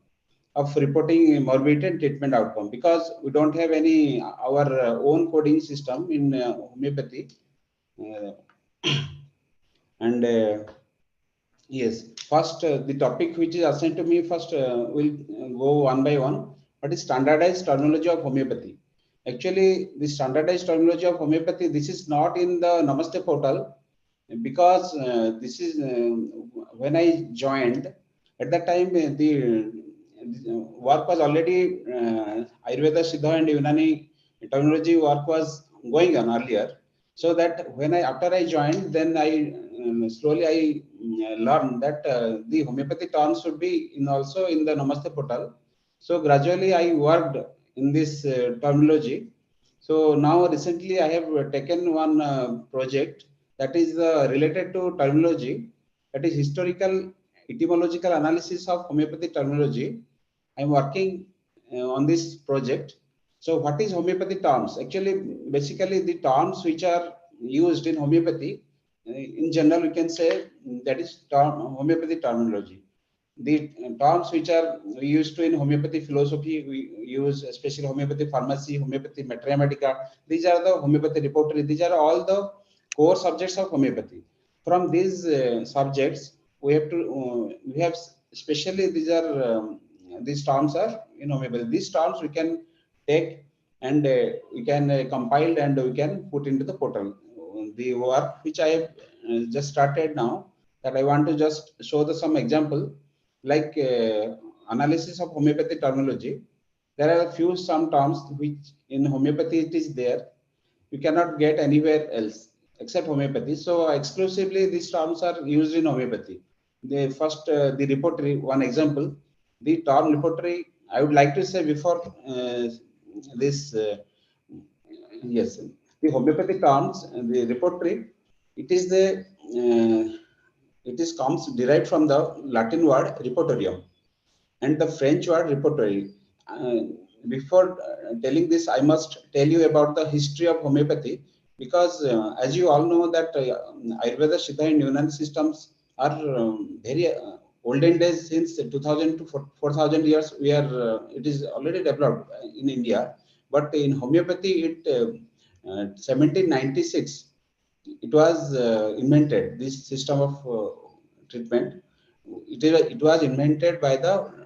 G: of reporting morbidity and treatment outcome, because we don't have any our own coding system in homeopathy. Yes, first the topic which is assigned to me first will go one by one. What is standardized terminology of homeopathy? Actually, the standardized terminology of homeopathy, this is not in the Namaste portal, because this is when I joined at that time the work was already Ayurveda, Siddha and Unani terminology work was going on earlier. So that when after I joined, then I slowly I learned that the homeopathy terms should be also in the Namaste portal. So gradually I worked in this terminology. So now recently I have taken one project that is related to terminology, that is historical etymological analysis of homeopathy terminology. I am working on this project. So what is homeopathy terms? Actually, basically the terms which are used in homeopathy, in general, we can say that is homeopathy terminology. The terms which are used to in homeopathy philosophy, we use especially homeopathy pharmacy, homeopathy mathematica. These are the homeopathy repertory. These are all the core subjects of homeopathy. From these subjects, we have to we have especially these terms are in homeopathy. These terms we can take and we can compile and we can put into the portal. The work which I have just started now, that I want to just show some example like analysis of homeopathy terminology. There are a few some terms which in homeopathy it is there, you cannot get anywhere else except homeopathy. So exclusively these terms are used in homeopathy. The first the repertory, one example, the term repertory, I would like to say before this yes, the homeopathy terms and the repertory, it is the it is comes derived from the Latin word repertorium and the French word repertory. Before telling this, I must tell you about the history of homeopathy, because as you all know that Ayurveda, Siddha and Unani systems are very olden days, since 2000 to 4000 years. We are it is already developed in India, but in homeopathy, it 1796 it was invented. This system of treatment, it was invented by the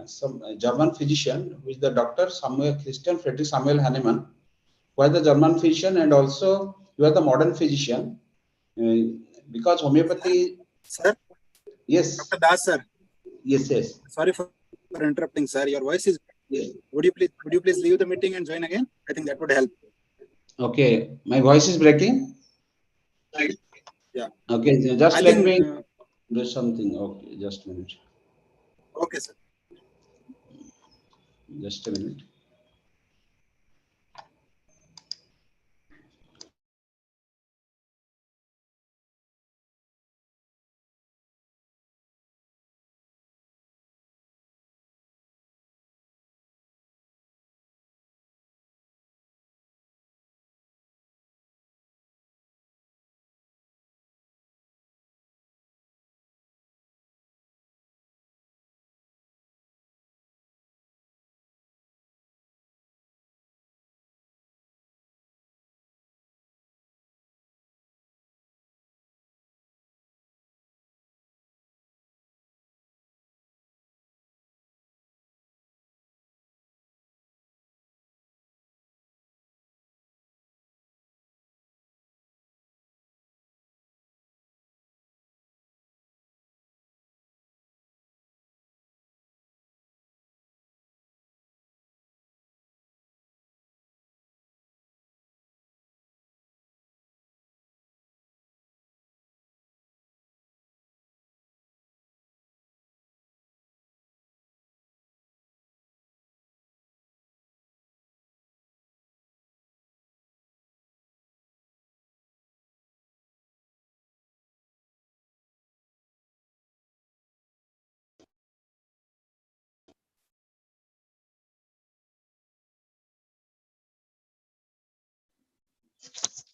G: some German physician, who is the Doctor Samuel Christian Friedrich Samuel Hahnemann, who was the German physician and also he was the modern physician. Because homeopathy,
H: Sir,
G: yes,
H: Dr. Das, sir.
G: yes.
H: Sorry for interrupting, sir. Your voice is.
G: Yes.
H: Would you please leave the meeting and join again? I think that would help.
G: Okay, my voice is breaking.
H: Yeah.
G: Okay, just
H: I
G: let
H: think,
G: me do something. Okay, just a minute.
H: Okay, sir.
G: Just a minute.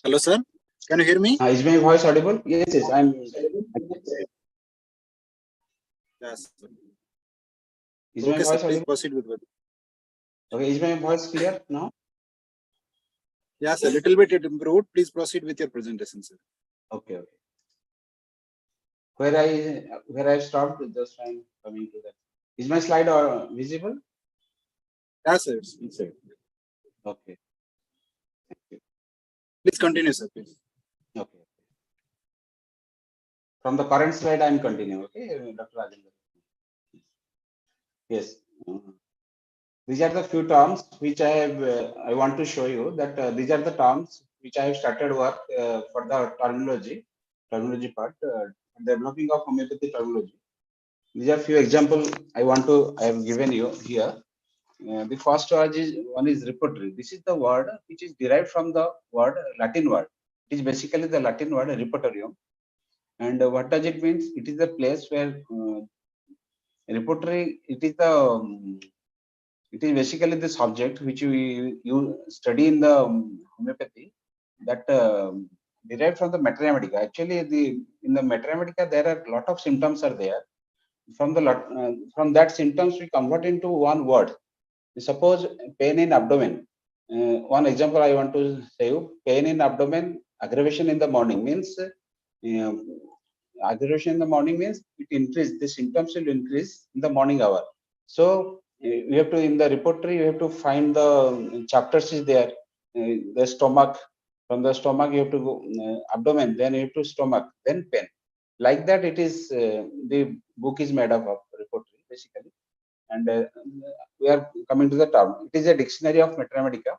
H: Hello, sir. Can you hear me?
G: Is my voice audible? Yes, I'm.
H: Yes.
G: Is my
H: Okay, sir.
G: voice
H: Please
G: audible?
H: proceed with it.
G: Okay, is my voice clear now?
H: Yes, a little bit it improved. Please proceed with your presentation, sir.
G: Okay. Where I stopped, just I'm coming to that. Is my slide visible?
H: Yes, sir. It's it.
G: Okay.
H: Please continue, sir. Please.
G: Okay. From the current slide, I'm continuing. Okay, Dr. Rajendra. Yes. These are the few terms which I have. I want to show you that these are the terms which I have started work for the terminology part, developing of homeopathy terminology. These are few examples I have given you here. The first one is repertory. This is the word which is derived from the word Latin word. It is basically the Latin word repertorium. And what does it mean? It is the place where repertory. It is basically the subject which you study in the homeopathy. That derived from the Mathematica. Actually, in the Mathematica there are a lot of symptoms are there. From that symptoms we convert into one word. Suppose pain in abdomen. One example I want to say you, pain in abdomen, aggravation in the morning means aggravation in the morning means it increase, the symptoms will increase in the morning hour. So we have to, in the repertory, you have to find the chapters is there, the stomach, from the stomach you have to go abdomen, then you have to stomach, then pain. Like that it is, the book is made up of repertory basically. And we are coming to the term. It is a dictionary of Mathematica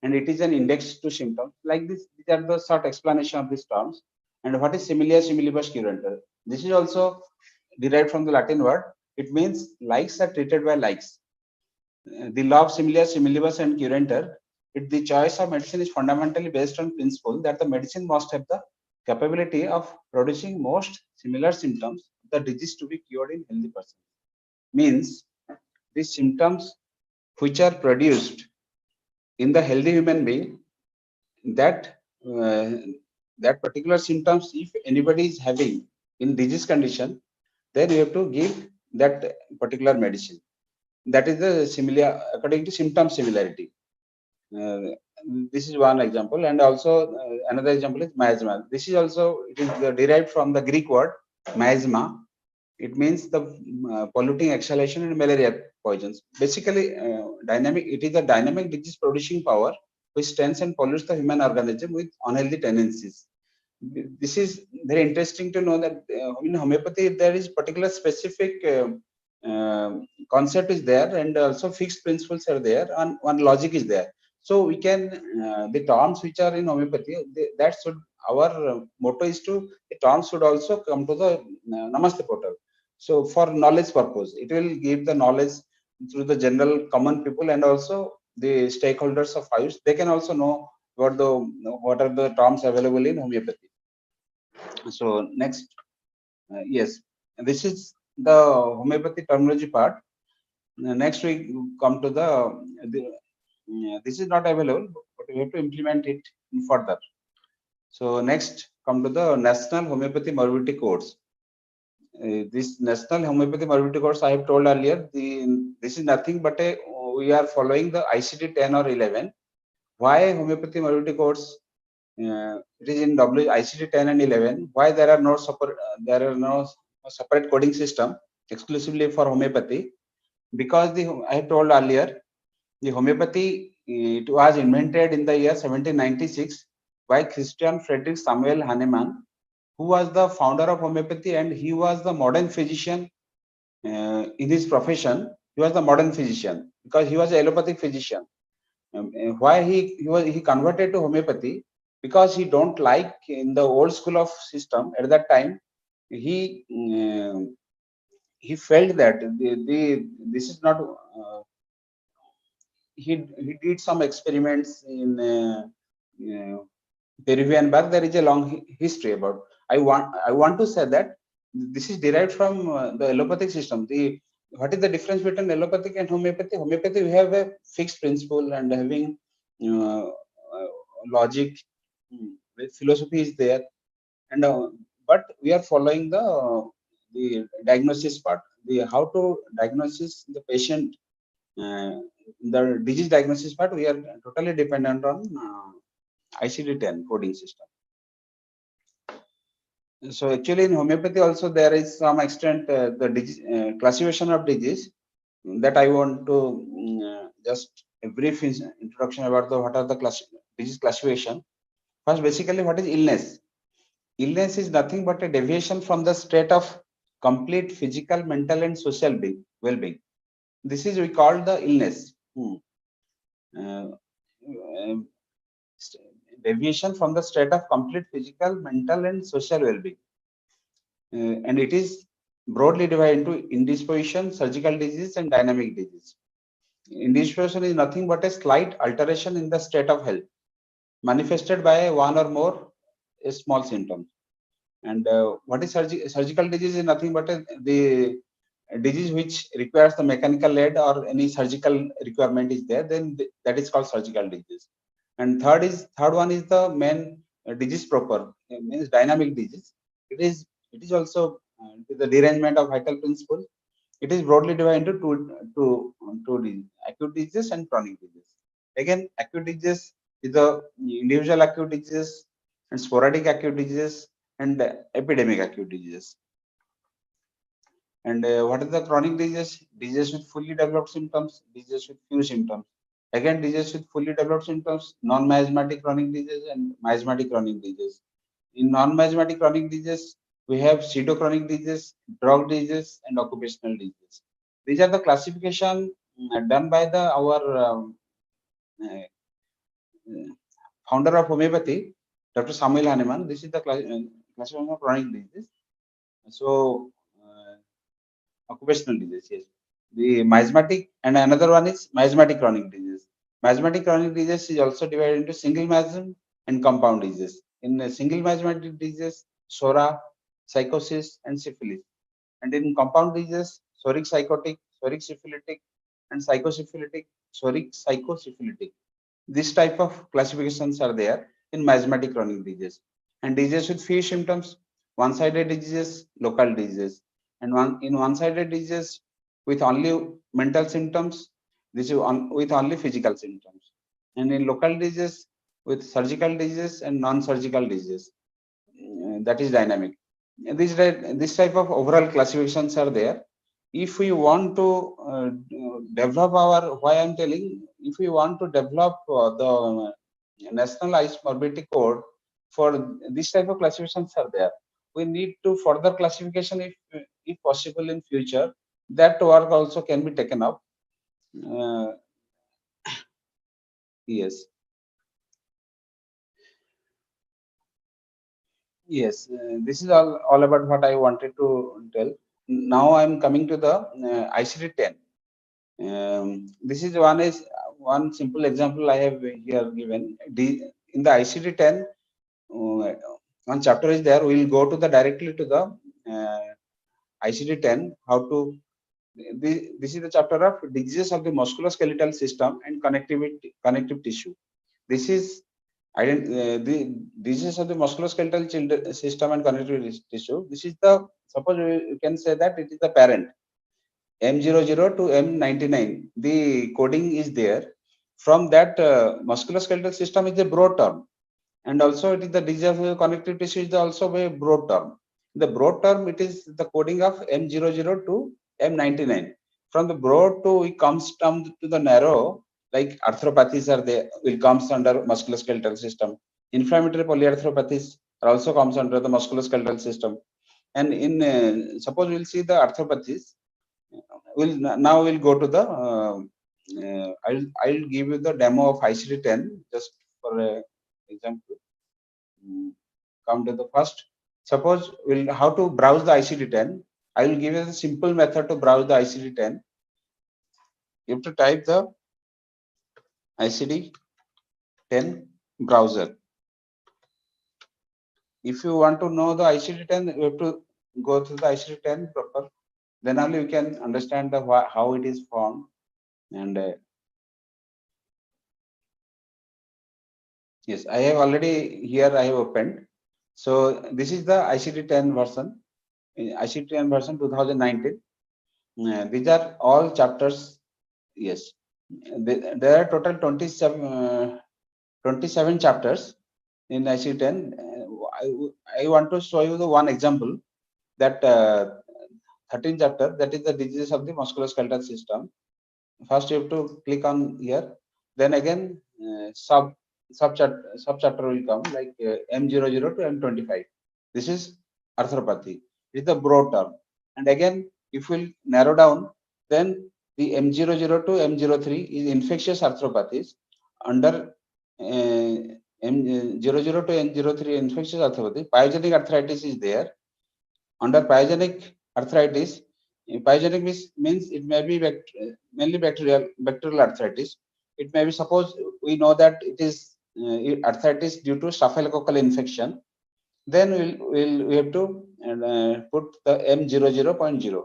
G: and it is an index to symptoms. Like this, these are the short explanation of these terms. And what is similia, similibus, curanter? This is also derived from the Latin word. It means likes are treated by likes. The law of similia, similibus, and curanter. The choice of medicine is fundamentally based on principle that the medicine must have the capability of producing most similar symptoms of the disease to be cured in healthy person. Means these symptoms which are produced in the healthy human being, that that particular symptoms, if anybody is having in disease condition, then you have to give that particular medicine. That is the similar according to symptom similarity. This is one example, and also another example is miasma. This is also, it is derived from the Greek word miasma. It means the polluting exhalation and malaria poisons. Basically, dynamic. It is a dynamic disease producing power which strains and pollutes the human organism with unhealthy tendencies. This is very interesting to know that in homeopathy there is particular specific concept is there, and also fixed principles are there, and one logic is there. So we can the terms which are in homeopathy, that should, our motto is to, the terms should also come to the Namaste portal. So for knowledge purpose, it will give the knowledge through the general common people, and also the stakeholders of Ayush. They can also know what are the terms available in homeopathy. So next, yes, this is the homeopathy terminology part. Next we come to this is not available, but we have to implement it further. So next come to the National Homeopathy Morbidity Codes. This National Homeopathy Morbidity Codes I have told earlier, this is nothing but we are following the ICD 10 or 11. Why homeopathy morbidity codes? It is in ICD 10 and 11. Why there are no separate coding system exclusively for homeopathy? Because I have told earlier, the homeopathy, it was invented in the year 1796 by Christian Friedrich Samuel Hahnemann, who was the founder of homeopathy, and he was the modern physician in his profession. He was the modern physician because he was an allopathic physician. Why he converted to homeopathy? Because he don't like in the old school of system at that time. He felt that this is not. He did some experiments in Peruvian bark. There is a long history about. I want to say that this is derived from the allopathic system. What is the difference between allopathic and homeopathy? Homeopathy, we have a fixed principle and having logic, philosophy is there, and but we are following the diagnosis part. How to diagnose the patient. The disease diagnosis part, we are totally dependent on ICD 10 coding system. So actually in homeopathy also there is some extent the classification of disease that I want to just a brief introduction about what are the disease classification. First, basically, what is illness? Illness is nothing but a deviation from the state of complete physical, mental, and social well-being. This is we call the illness. Deviation from the state of complete physical, mental, and social well-being. And it is broadly divided into indisposition, surgical disease, and dynamic disease. Indisposition is nothing but a slight alteration in the state of health, manifested by one or more small symptoms. And what is surgical disease is nothing but the disease which requires the mechanical aid or any surgical requirement is there, then that is called surgical disease. And third one is the main disease proper, means dynamic disease. It is also the derangement of vital principle. It is broadly divided into two diseases, acute disease and chronic disease. Again, acute disease is the individual acute disease and sporadic acute disease and epidemic acute disease. And what is the chronic disease? Disease with fully developed symptoms, disease with few symptoms. Again, disease with fully developed symptoms, non-miasmatic chronic disease and miasmatic chronic disease. In non-miasmatic chronic disease, we have pseudo-chronic disease, drug disease, and occupational disease. These are the classification done by our founder of homeopathy, Dr. Samuel Hahnemann. This is the classification of chronic disease. So, occupational disease, yes. The miasmatic, and another one is miasmatic chronic disease. Miasmatic chronic disease is also divided into single miasm and compound disease. In a single miasmatic disease, SORA, psychosis, and syphilis. And in compound disease, soric psychotic, soric syphilitic, and psychosyphilitic, soric psychosyphilitic. This type of classifications are there in miasmatic chronic disease. And disease with few symptoms, one-sided disease, local disease. And one-sided disease with only mental symptoms, this is with only physical symptoms. And in local disease with surgical disease and non-surgical disease, that is dynamic. This type of overall classifications are there. If we want to develop our, why I'm telling, if we want to develop the nationalized morbidity code for this type of classifications are there, we need to further classification if possible in future. That work also can be taken up. Yes. Yes, this is all about what I wanted to tell. Now I'm coming to the ICD-10. This is one simple example I have here given. In the ICD-10, one chapter is there. We will go to the directly to the ICD-10. How to this is the chapter of diseases of the musculoskeletal system and connective tissue. This is the diseases of the musculoskeletal system and connective tissue. This is the, suppose you can say that it is the parent. M00 to M99, the coding is there. From that musculoskeletal system is a broad term, and also it is the disease of the connective tissue is also a broad term. The broad term, it is the coding of M00 to M99. From the broad to it comes down to the narrow, like arthropathies are there, will comes under musculoskeletal system. Inflammatory polyarthropathies also comes under the musculoskeletal system. And in suppose we'll see the arthropathies. We'll go to the I'll give you the demo of ICD-10 just for example. Come to the first. Suppose we'll how to browse the ICD-10. I will give you a simple method to browse the ICD-10. You have to type the ICD-10 browser. If you want to know the ICD-10, you have to go through the ICD-10 proper. Then only you can understand the how it is formed. And yes, I have already here I have opened. So this is the ICD-10 version, ICD-10 version 2019. These are all chapters. Yes, there are total 27 chapters in ICD-10. I want to show you the one example that 13th chapter, that is the diseases of the musculoskeletal system. First you have to click on here, then again subchapter will come like M00 to M25. This is arthropathy. It is the broad term. And again, if we'll narrow down, then the M00 to M03 is infectious arthropathies. Under M00 to M03 infectious arthropathy, pyogenic arthritis is there. Under pyogenic arthritis, pyogenic means it may be mainly bacterial arthritis. It may be, suppose we know that it is arthritis due to staphylococcal infection, then we have to put the M00.0.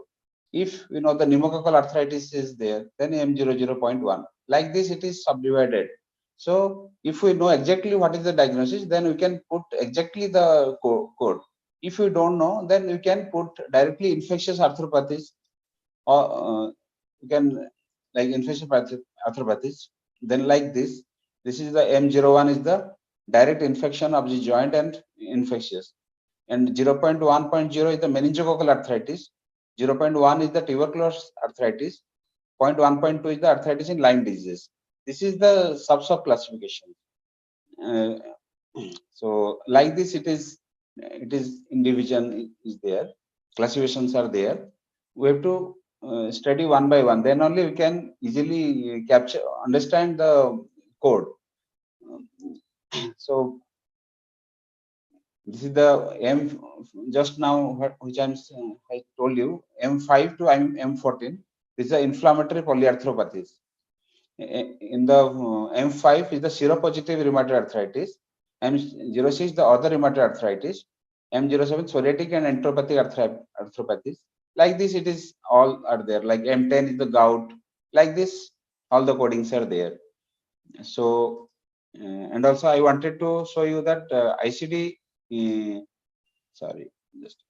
G: If we know the pneumococcal arthritis is there, then M00.1. Like this, it is subdivided. So if we know exactly what is the diagnosis, then we can put exactly the code. If you don't know, then you can put directly infectious arthropathies, or you can like infectious arthropathies. Then like this is the M01 is the direct infection of the joint and infectious. And 0.1.0 is the meningococcal arthritis. 0.1 is the tuberculosis arthritis. 0.1.2 is the arthritis in Lyme disease. This is the sub classification. So like this, it is in division is there, classifications are there. We have to study one by one. Then only we can easily understand the code. So this is the M just now which I told you, M5 to M14. This is the inflammatory polyarthropathies. In the M5 is the seropositive rheumatoid arthritis. M06 is the other rheumatoid arthritis. M07 psoriatic and enteropathic arthropathies. Like this, it is all are there. Like M10 is the gout. Like this, all the codings are there. So, and also I wanted to show you that ICD. Sorry, just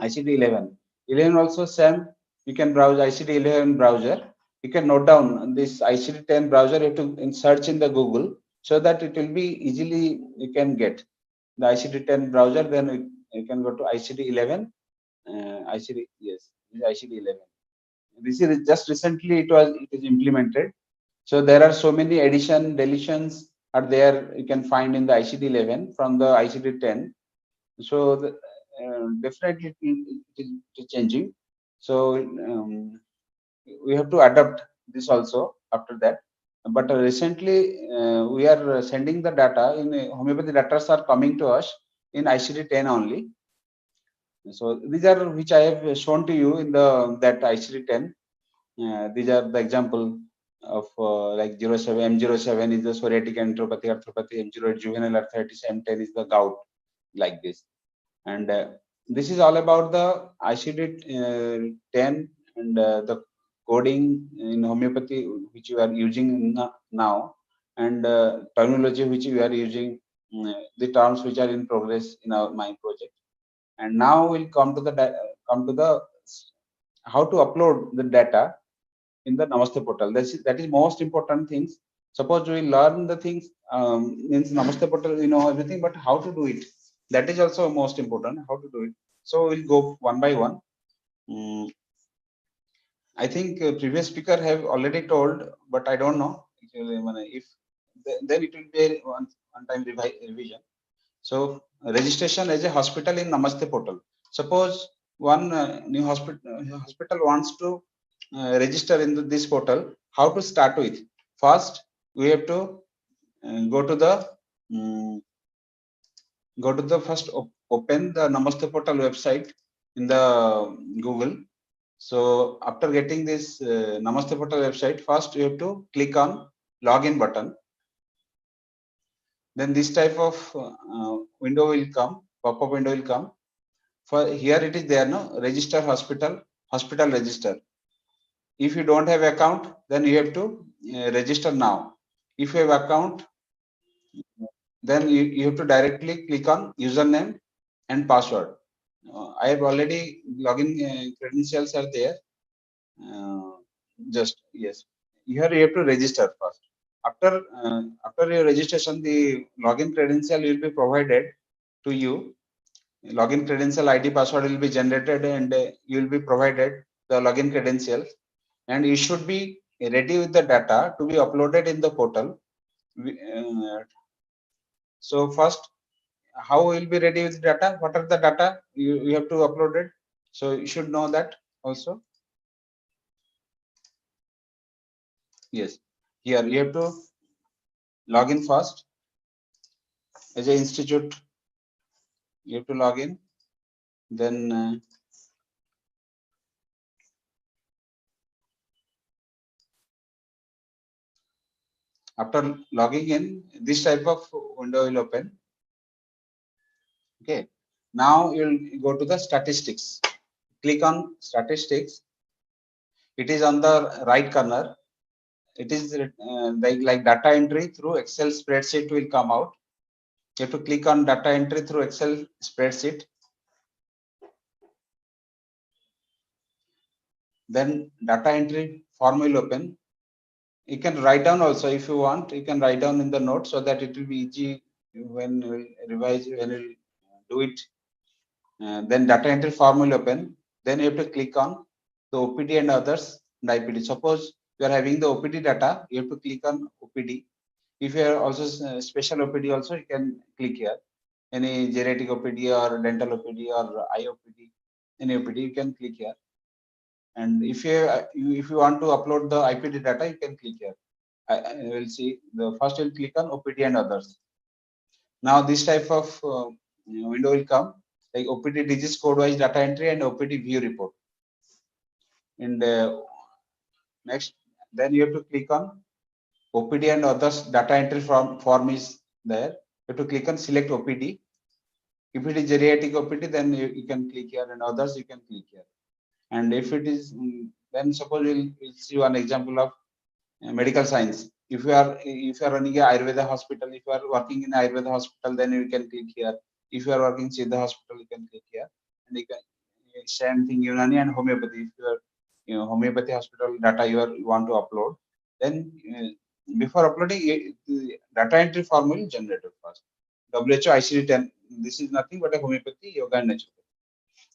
G: ICD-11. 11 also same. You can browse ICD-11 browser. You can note down this ICD-10 browser. You have to search in the Google so that it will be easily you can get the ICD-10 browser. Then you can go to ICD-11. ICD yes, ICD-11. This is just recently it is implemented. So there are so many addition deletions are there. You can find in the ICD-11 from the ICD-10. So definitely it is changing. So we have to adapt this also after that. But recently we are sending the data in homeopathy data are coming to us in ICD-10 only. So these are which I have shown to you in the that ICD-10. These are the example of like 07 M07 is the psoriatic enteropathy arthropathy, M08 juvenile arthritis, M10 is the gout, like this. And this is all about the ICD-10 and the coding in homeopathy which you are using now, and terminology which we are using, the terms which are in progress in my project. And now we'll come to the how to upload the data in the Namaste portal. That is most important things. Suppose we learn the things means Namaste portal, we know everything, but how to do it? That is also most important. How to do it? So we'll go one by one. I think previous speaker have already told, but I don't know if then it will be one time revision. So registration as a hospital in Namaste portal. Suppose one new hospital wants to register in this portal. How to start with? First, we have to go to the first open the Namaste portal website in the Google. So after getting this Namaste portal website, first you have to click on login button. Then this type of window will come, pop-up window will come. For here it is there, no, register hospital register. If you don't have account, then you have to register now. If you have account, then you have to directly click on username and password. I have already login credentials are there. Just yes, here you have to register first. After your registration, the login credential will be provided to you. Login credential ID password will be generated, and you will be provided the login credentials, and you should be ready with the data to be uploaded in the portal. So first, how will be ready with data? What are the data you have to upload it? So you should know that also. Yes, here you have to log in first as an institute. You have to log in, then after logging in, this type of window will open. Okay, now you'll go to the statistics. Click on statistics. It is on the right corner. it is like data entry through Excel spreadsheet will come out. You have to click on data entry through Excel spreadsheet. Then data entry form will open. You can write down also if you want. You can write down in the note so that it will be easy when you revise, when you do it. Then data entry form will open. Then you have to click on the OPD and others and IPD. Suppose you are having the OPD data, you have to click on OPD. If you are also special OPD also, you can click here. Any geriatric OPD or dental OPD or eye OPD, any OPD, you can click here. And if you want to upload the IPD data, you can click here. I will see the first you'll click on OPD and others. Now this type of window will come, like OPD disease code wise data entry and OPD view report. And next, then you have to click on OPD and others data entry form is there. You have to click on select OPD. If it is geriatric OPD, then you can click here, and others you can click here. And if it is, then suppose we'll see one example of medical science. If you are running a Ayurveda hospital, if you are working in Ayurveda hospital, then you can click here. If you are working in Siddha hospital, you can click here. And you can same thing Unani and homeopathy. If you are homeopathy hospital data you want to upload, then before uploading the data entry form will generate it first. WHO ICD-10. This is nothing but a homeopathy, yoga and naturopathy.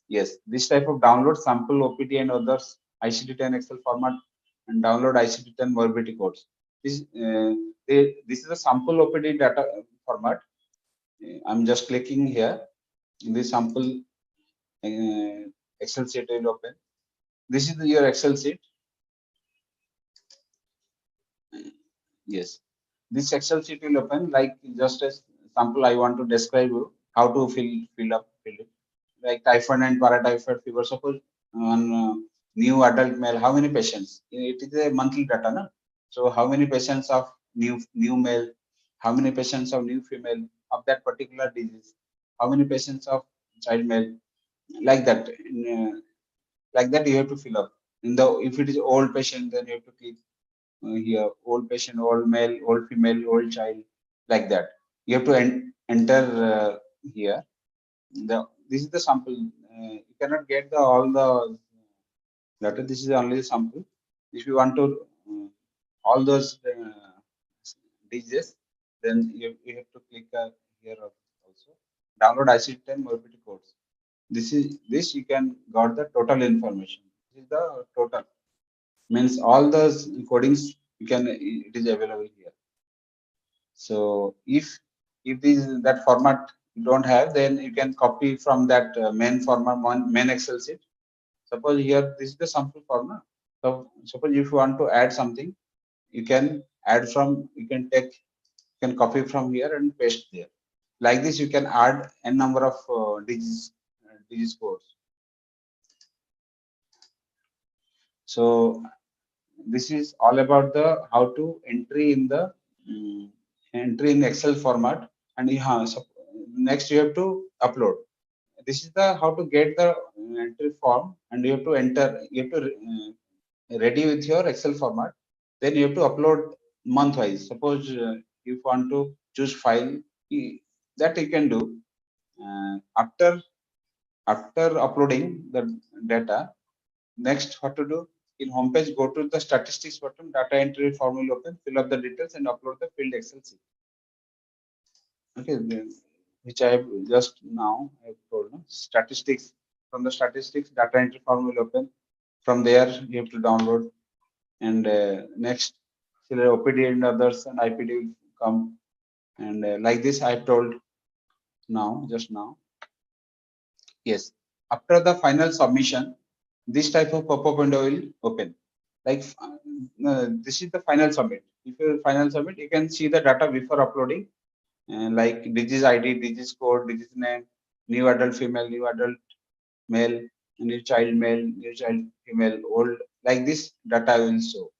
G: Yes, this type of download sample OPD and others ICD-10 Excel format and download ICD-10 morbidity codes. This is a sample OPD data format. I'm just clicking here. This sample Excel sheet will open. This is your Excel sheet. Yes, this Excel sheet will open like just as sample. I want to describe you how to fill it. Like typhoid and paratyphoid fever. Suppose on new adult male, how many patients? It is a monthly data, na? So how many patients of new male? How many patients of new female of that particular disease? How many patients of child male? Like that. Like that, you have to fill up. In the if it is old patient, then you have to click here old patient, old male, old female, old child, like that. You have to enter here. This is the sample. You cannot get all the data. This is only the sample. If you want to all those diseases, then you have to click here also. Download ICD-10 morbidity codes. This you can got the total information. This is the total. Means all those codings you can it is available here. So if this that format you don't have, then you can copy from that main format, main Excel sheet. Suppose here this is the sample format. So suppose if you want to add something, you can add from, you can copy from here and paste there. Like this you can add n number of digits codes. So this is all about the how to entry in the entry in Excel format. And so next you have to upload. This is the how to get the entry form, and you have to enter, you have to ready with your Excel format. Then you have to upload month wise. Suppose if you want to choose file, that you can do after uploading the data. Next, what to do? In homepage, go to the statistics button, data entry form will open, fill up the details and upload the filled Excel sheet. Okay, then, which I have just now I have told. No? Statistics, from the statistics, data entry form will open. From there, you have to download. And next, OPD and others and IPD will come. And like this, I have told now, just now. Yes, after the final submission, this type of pop-up window will open. Like this is the final submit. If you final submit, you can see the data before uploading, like disease ID, disease code, disease name, new adult female, new adult male, new child male, new child female, old. Like this data will show.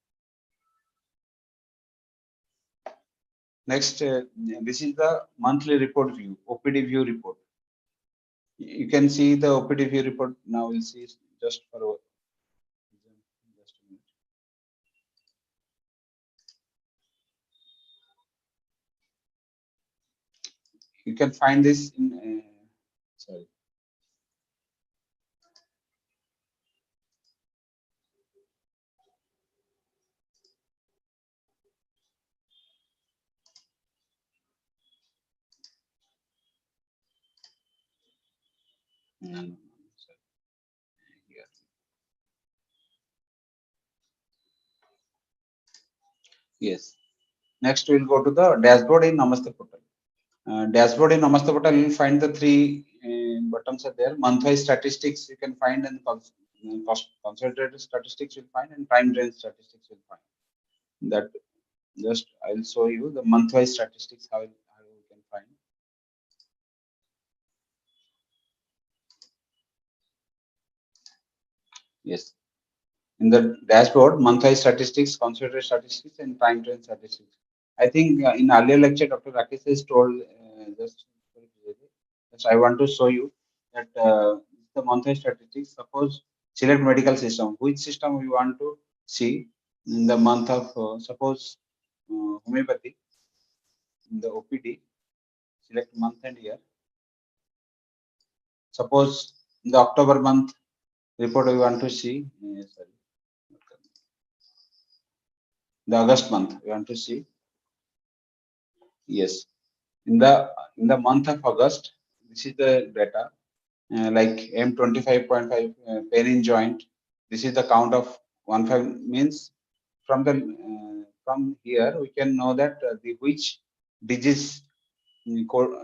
G: Next, this is the monthly report view, OPD view report. You can see the OPD view report now. We'll see just for just a minute. You can find this in, sorry. Sorry. Here. Yes. Next, we'll go to the dashboard in Namaste portal. Dashboard in Namaste portal, you'll find the three buttons are there. Month-wise statistics you can find, and consolidated statistics you'll find, and time range statistics you'll find. That just I'll show you the month-wise statistics how you can find. Yes. In the dashboard, month-wise statistics, consolidated statistics, and time trend statistics. I think in earlier lecture, Dr. Rakesh has told just I want to show you that the monthly statistics. Suppose select medical system. Which system we want to see in the month of suppose homeopathy in the OPD. Select month and year. Suppose in the October month report we want to see. Sorry. The August month we want to see. Yes, in the month of August, this is the data like M25.5 pain in joint. This is the count of 15 means from here we can know that the which disease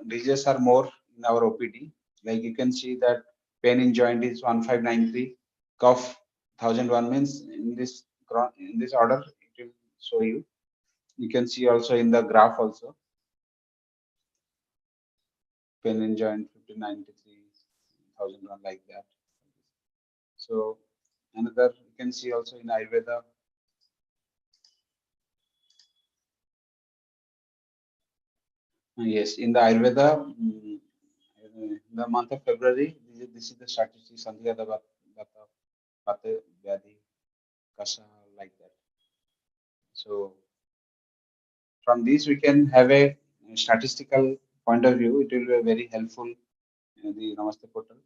G: diseases are more in our OPD. Like you can see that pain in joint is 1593, cough 1001 means in this order it will show you. You can see also in the graph also pain in joint 1593, 1001 like that. So another you can see also in Ayurveda. Yes, in the Ayurveda, in the month of February, this is the statistics Sandhya Vata, Vata, Vyadhi, Kasa, like that. So from this we can have a statistical point of view. It will be very helpful in the Namaste portal.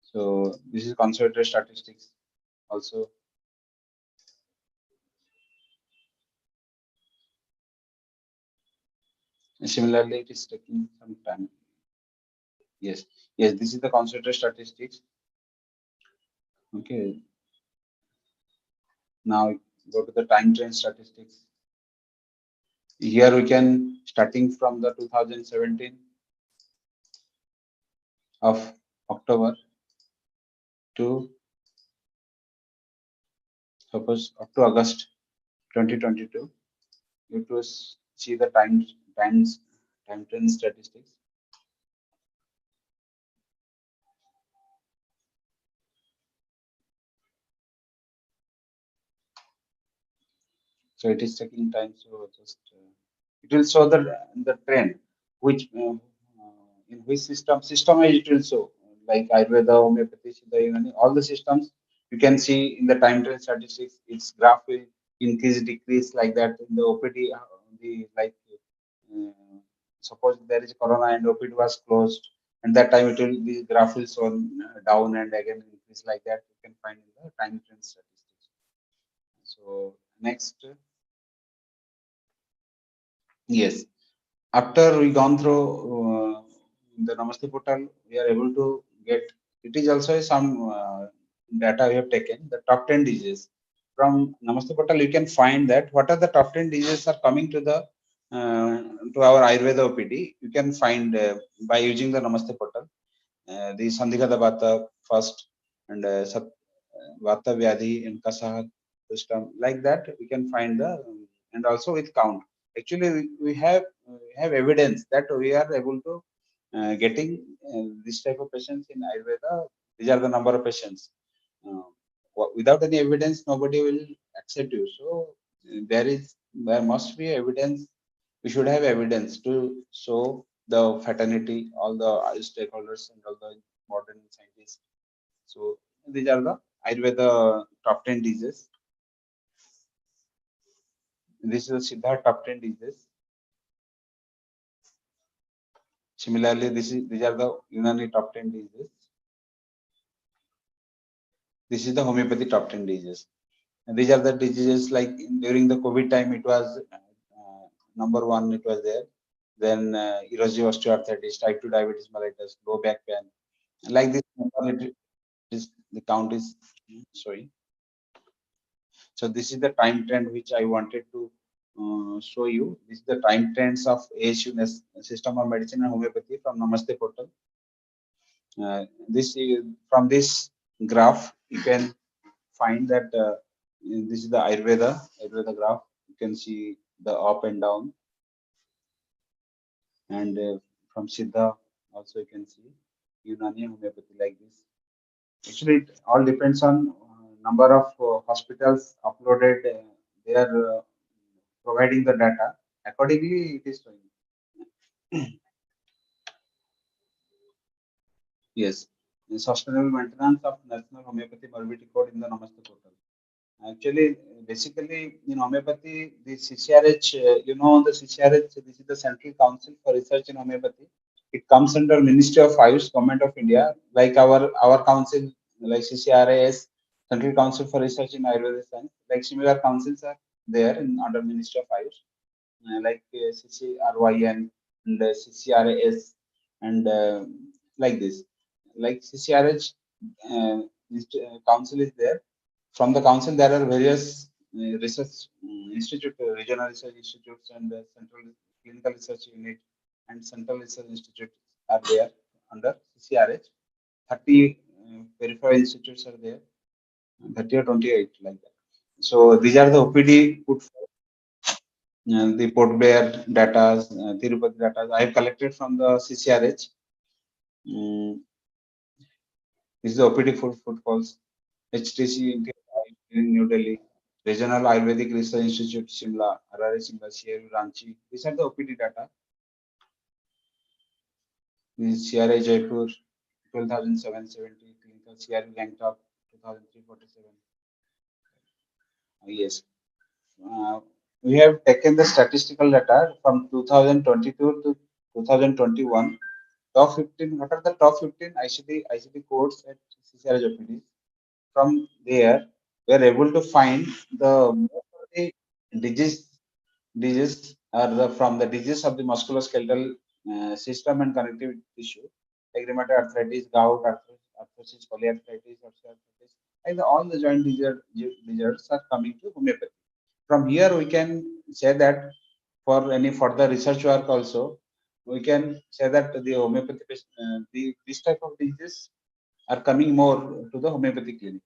G: So this is consolidated statistics also. Similarly, it is taking some time. Yes, yes, this is the consolidated statistics. Okay. Now go to the time trend statistics. Here we can starting from the 2017 of October to suppose up to August 2022. You to see the time trend statistics. So it is taking time. So just it will show the trend which in which system it will show like Ayurveda, homeopathy, Siddha, Unani, all the systems you can see in the time trend statistics. Its graph will increase, decrease like that. In the OPD, the like suppose there is corona and OPD was closed, and that time it will the graph will show down and again increase like that. You can find in the time trend statistics. So next. Yes, after we gone through the Namaste portal, we are able to get. It is also some data we have taken. The top 10 diseases from Namaste portal. You can find that what are the top 10 diseases are coming to the to our Ayurveda OPD. You can find by using the Namaste portal. The Sandhigata Vata first and Vata Vyadhi and Kasaha system like that. We can find the and also with count. Actually, we have evidence that we are able to getting this type of patients in Ayurveda. These are the number of patients. Without any evidence, nobody will accept you. So there must be evidence. We should have evidence to show the fraternity, all the stakeholders and all the modern scientists. So these are the Ayurveda top 10 diseases. This is the Siddha top 10 diseases. Similarly, these are the Unani top 10 diseases. This is the homeopathy top 10 diseases. And these are the diseases like during the COVID time, it was number one, it was there. Then erosive osteoarthritis, type 2 diabetes mellitus, low back pain. Like this, the count is showing. So this is the time trend which I wanted to show you. This is the time trends of ASU system of medicine and homeopathy from Namaste portal. From this graph, you can find that this is the Ayurveda graph. You can see the up and down, and from Siddha also you can see Unani homeopathy like this. Actually, it all depends on number of hospitals uploaded. They are providing the data accordingly. It is showing. Yes, the sustainable maintenance of national homeopathy morbidity code in the Namaste portal. Actually, basically in homeopathy, the CCRH, the CCRH, this is the Central Council for Research in Homeopathy. It comes under Ministry of Ayush, Government of India, like our council, like CCRAS, Central Council for Research in Ayurvedic Science. Like similar councils are there under Ministry of Ayush, like CCRYN and CCRAS, and like this. Like CCRH council is there. From the council, there are various research institute, regional research institutes, and central clinical research unit and central research institute are there under CCRH. 30 peripheral institutes are there, 30 or 28 like that. So these are the OPD put forth, the Port Blair data, Tirupati data. I have collected from the CCRH. This is the OPD footfalls. HTC in New Delhi, Regional Ayurvedic Research Institute, Shimla, RRA Shimla, CRU Ranchi. These are the OPD data. This is CRA Jaipur, 12,770, clinical CRU Gangtok, 2,347. Yes. We have taken the statistical data from 2022 to 2021. Top 15, what are the top 15 ICD codes at CCRH OPD? From there, we are able to find the disease are from the disease of the musculoskeletal system and connective tissue, like rheumatoid arthritis, gout, arthrosis, polyarthritis, osteoarthritis, and all the joint diseases are coming to homeopathy. From here, we can say that for any further research work also, we can say that the homeopathy, this type of diseases are coming more to the homeopathy clinic.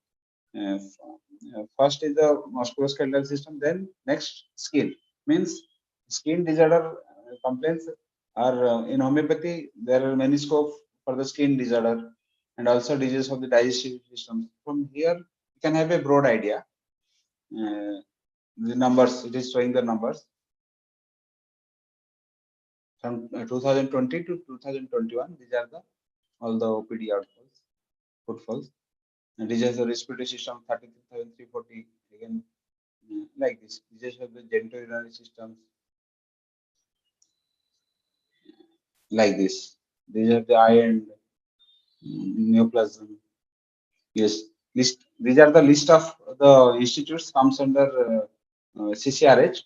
G: First is the musculoskeletal system, then next skin. Means skin disorder complaints are in homeopathy. There are many scope for the skin disorder and also disease of the digestive system. From here, you can have a broad idea. The numbers, it is showing the numbers from 2020 to 2021. These are the all the OPD outfalls, footfalls. And disease of the respiratory system 33,340 again. Like this, disease of the genitourinary systems, like this. These are the eye and neoplasm. Yes, these are the list of the institutes comes under CCRH,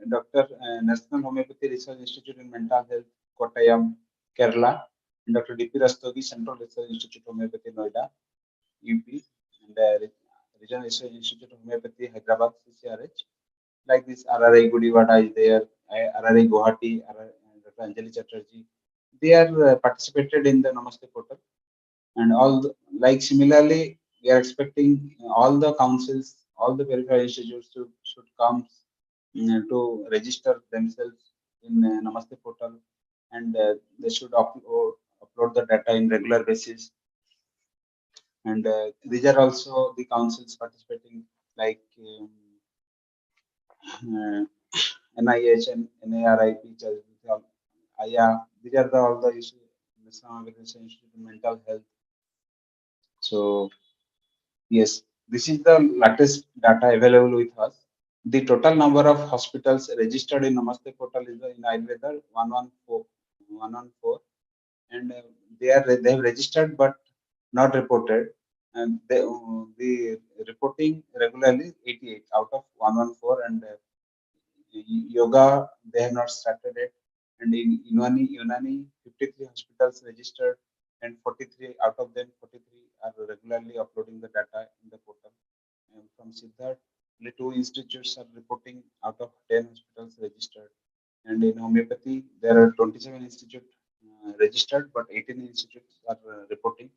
G: Dr. National Homeopathy Research Institute in Mental Health, Kottayam, Kerala, and Dr. D.P. Rastogi, Central Research Institute Homeopathy, Noida, UP, and Regional Research Institute of Homeopathy, Hyderabad, CCRH. Like this, RRI Gudivada is there, RRI Guwahati, Dr. Anjali Chatterjee. They are participated in the Namaste portal, and like similarly, we are expecting all the councils, all the peripheral institutes should come to register themselves in Namaste portal, and they should upload the data in regular basis. And these are also the councils participating, like NIH and NARIP, IIA. These are all the issues, National Organization Institute of Mental Health. So yes, this is the latest data available with us. The total number of hospitals registered in Namaste portal is in Ayurveda 114. and they have registered but not reported, and the reporting regularly 88 out of 114, and yoga they have not started it, and in Unani 53 hospitals registered, and 43 out of them 43 are regularly uploading the data in the portal. And from Siddharth, only 2 institutes are reporting out of 10 hospitals registered. And in homeopathy, there are 27 institutes registered, but 18 institutes are reporting.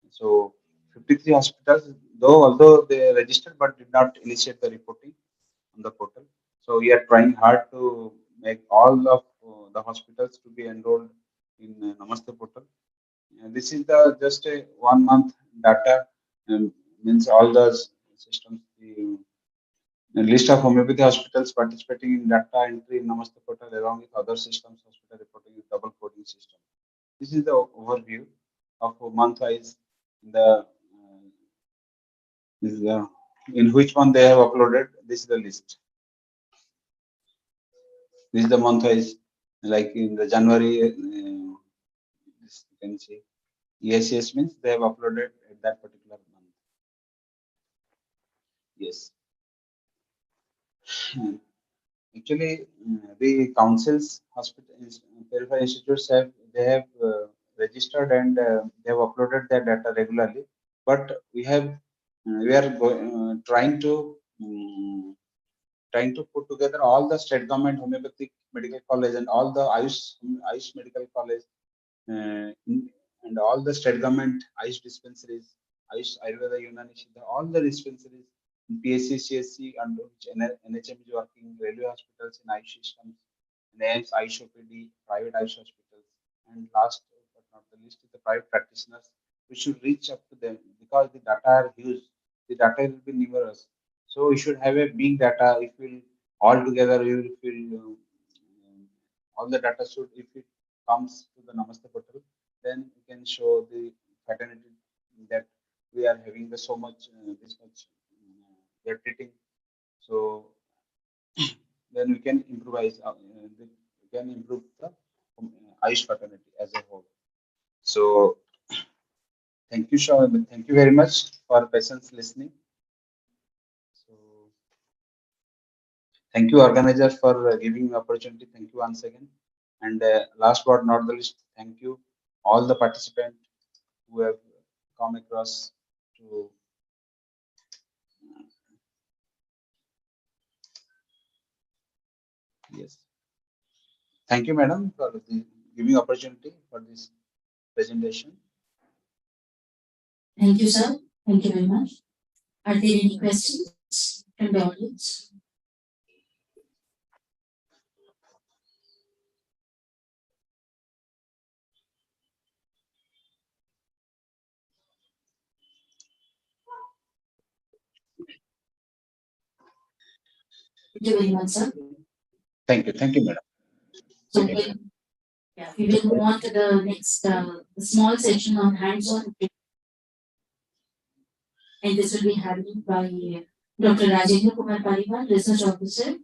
G: So 53 hospitals, although they registered but did not initiate the reporting on the portal. So we are trying hard to make all of the hospitals to be enrolled in Namaste portal. This is the just a 1 month data, means all the systems. The list of homeopathy hospitals participating in data entry in Namaste portal along with other systems hospital reporting with double coding system. This is the overview of month-wise. This is the in which one they have uploaded. This is the list. This is the month-wise, like in the January. This you can see. ESCS means they have uploaded at that particular month. Yes. Actually, the councils, hospitals, peripheral institutes have registered, and they have uploaded their data regularly. But we are trying to put together all the state government homeopathic medical college and all the Ayush medical college, and all the state government Ayush dispensaries, Ayush Ayurveda Unani Siddha, all the dispensaries, PSC, CSC, under which NHM is working, railway hospitals in Ayush systems, NAMS, Ayush OPD, private Ayush hospitals, and last but not the least is the private practitioners. We should reach up to them because the data are huge, the data will be numerous. So we should have a big data. If we all together, we will feel all the data should, if it comes to the Namaste portal, then we can show the fraternity that we are having the so much, this much we are treating. So then we can improvise, we can improve the Ayush fraternity as a whole. So thank you, Sean. Thank you very much for patience listening. So thank you, organizers, for giving me opportunity. Thank you once again. And last but not the least, thank you all the participants who have come across to. Yes. Thank you, madam, for giving opportunity for this presentation.
A: Thank you, sir. Thank you very much. Are there any questions from the audience? Thank you very much, sir.
G: Thank you, madam.
A: So we will move on to the next small session on hands-on. And this will be handled by Dr. Rajendra Kumar Pariwal, Research Officer.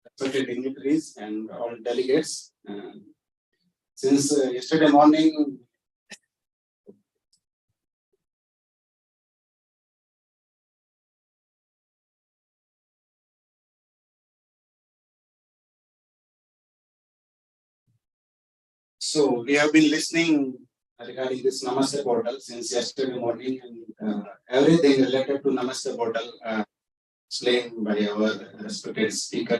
I: Respected dignitaries and all delegates. Since yesterday morning, so we have been listening regarding this Namaste portal since yesterday morning, and everything related to Namaste portal explained by our respected speaker.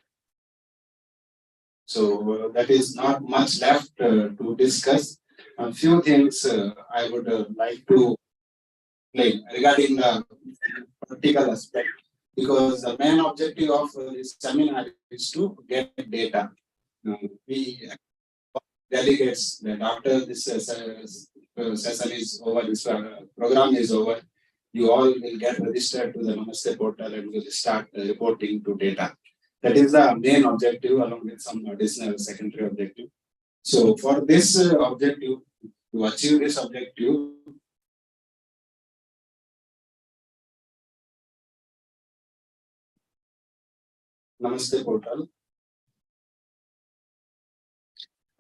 I: So that is not much left to discuss. A few things I would like to explain regarding the practical aspect, because the main objective of this seminar is to get data. We delegates that after this session is over, this program is over, you all will get registered to the Namaste portal and will start reporting to data. That is the main objective, along with some additional secondary objective. So for this objective, to achieve this objective, Namaste portal.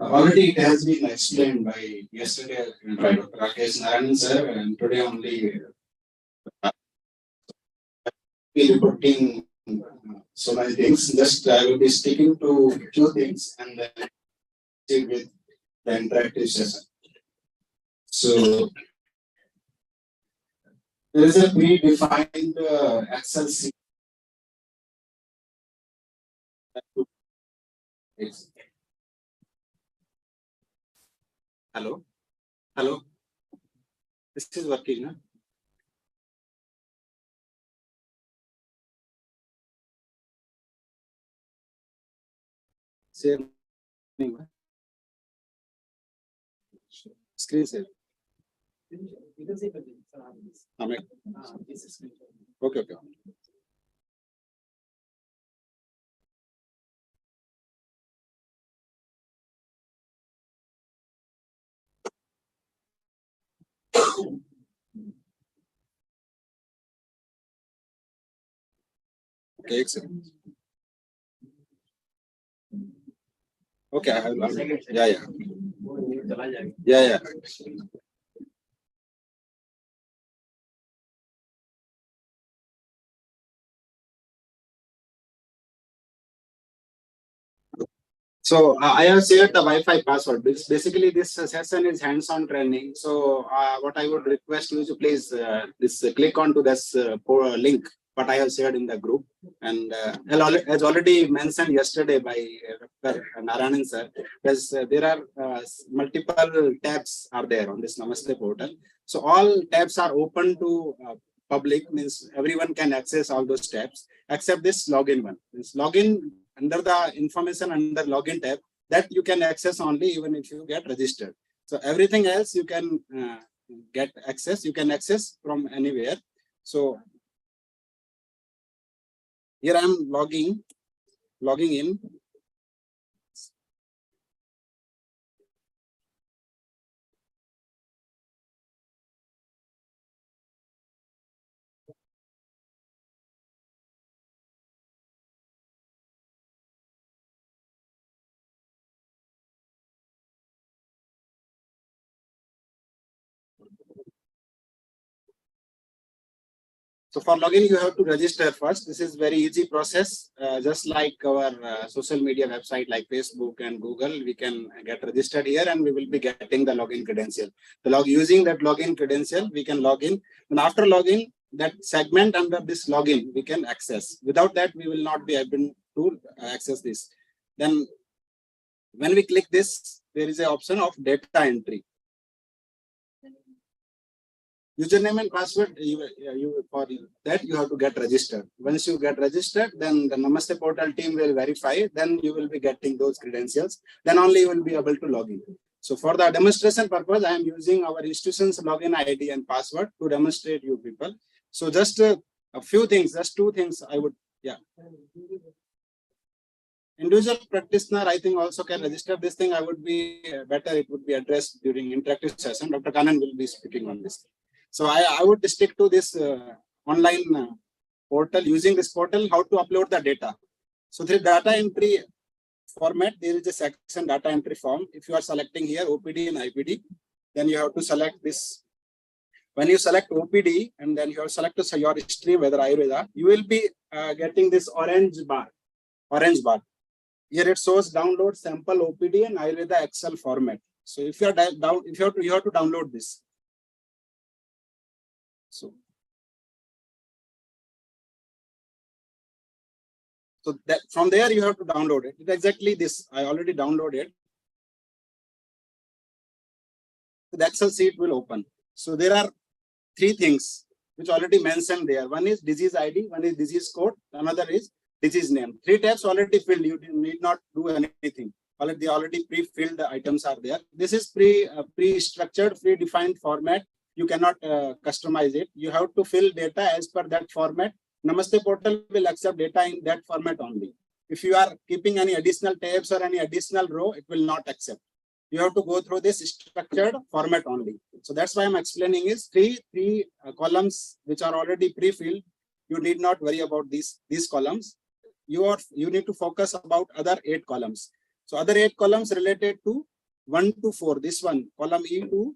I: Already it has been explained by yesterday by Dr. Rakesh Narayan sir, and today only be reporting so many things. Just I will be sticking to few things and then proceed with the interactive session. So there is a predefined Excel sheet. Hello, hello. This is working, no? Share. Screen share. Okay, okay. Okay, excellent. Okay, yeah. Yeah. So I have shared the Wi-Fi password. Basically, this session is hands-on training. So what I would request you to please click onto this link what I have shared in the group. And as already mentioned yesterday by Dr. Narayan sir, there are multiple tabs are there on this Namaste portal. So all tabs are open to public, means everyone can access all those tabs except this login one. This login under the information under login tab that you can access only even if you get registered. So everything else you can get access. You can access from anywhere. So here I am logging in. So for login, you have to register first. This is very easy process. Just like our social media website like Facebook and Google, we can get registered here and we will be getting the login credential. Using that login credential, we can log in. And after login, that segment under this login, we can access. Without that, we will not be able to access this. Then when we click this, there is an option of data entry. Username and password, for that you have to get registered. Once you get registered, then the Namaste portal team will verify. Then you will be getting those credentials. Then only you will be able to log in. So for the demonstration purpose, I am using our institution's login ID and password to demonstrate you people. So just a few things, just two things I would, yeah. Individual practitioner, I think also can register this thing. I would be better. It would be addressed during interactive session. Dr. Kanan will be speaking on this. So I would stick to this online portal. Using this portal, how to upload the data. So the data entry format, there is a section data entry form. If you are selecting here OPD and IPD, then you have to select this. When you select OPD and then you have selected your stream, whether Ayurveda, you will be getting this orange bar. Here it shows download sample OPD and Ayurveda Excel format. So if you are you have to download this. So that from there you have to download it. It's exactly this. I already downloaded. The Excel sheet will open. So there are three things which already mentioned there. One is disease ID, one is disease code, another is disease name. Three tabs already filled. You need not do anything. Already pre-filled the items are there. This is pre-structured, pre-defined format. You cannot customize it. You have to fill data as per that format. Namaste portal will accept data in that format only. If you are keeping any additional tabs or any additional row, it will not accept. You have to go through this structured format only. So that's why I'm explaining is three columns which are already pre-filled. You need not worry about these columns.
H: you need to focus about other 8 columns. So other 8 columns related to 1 to 4. This one, column E to,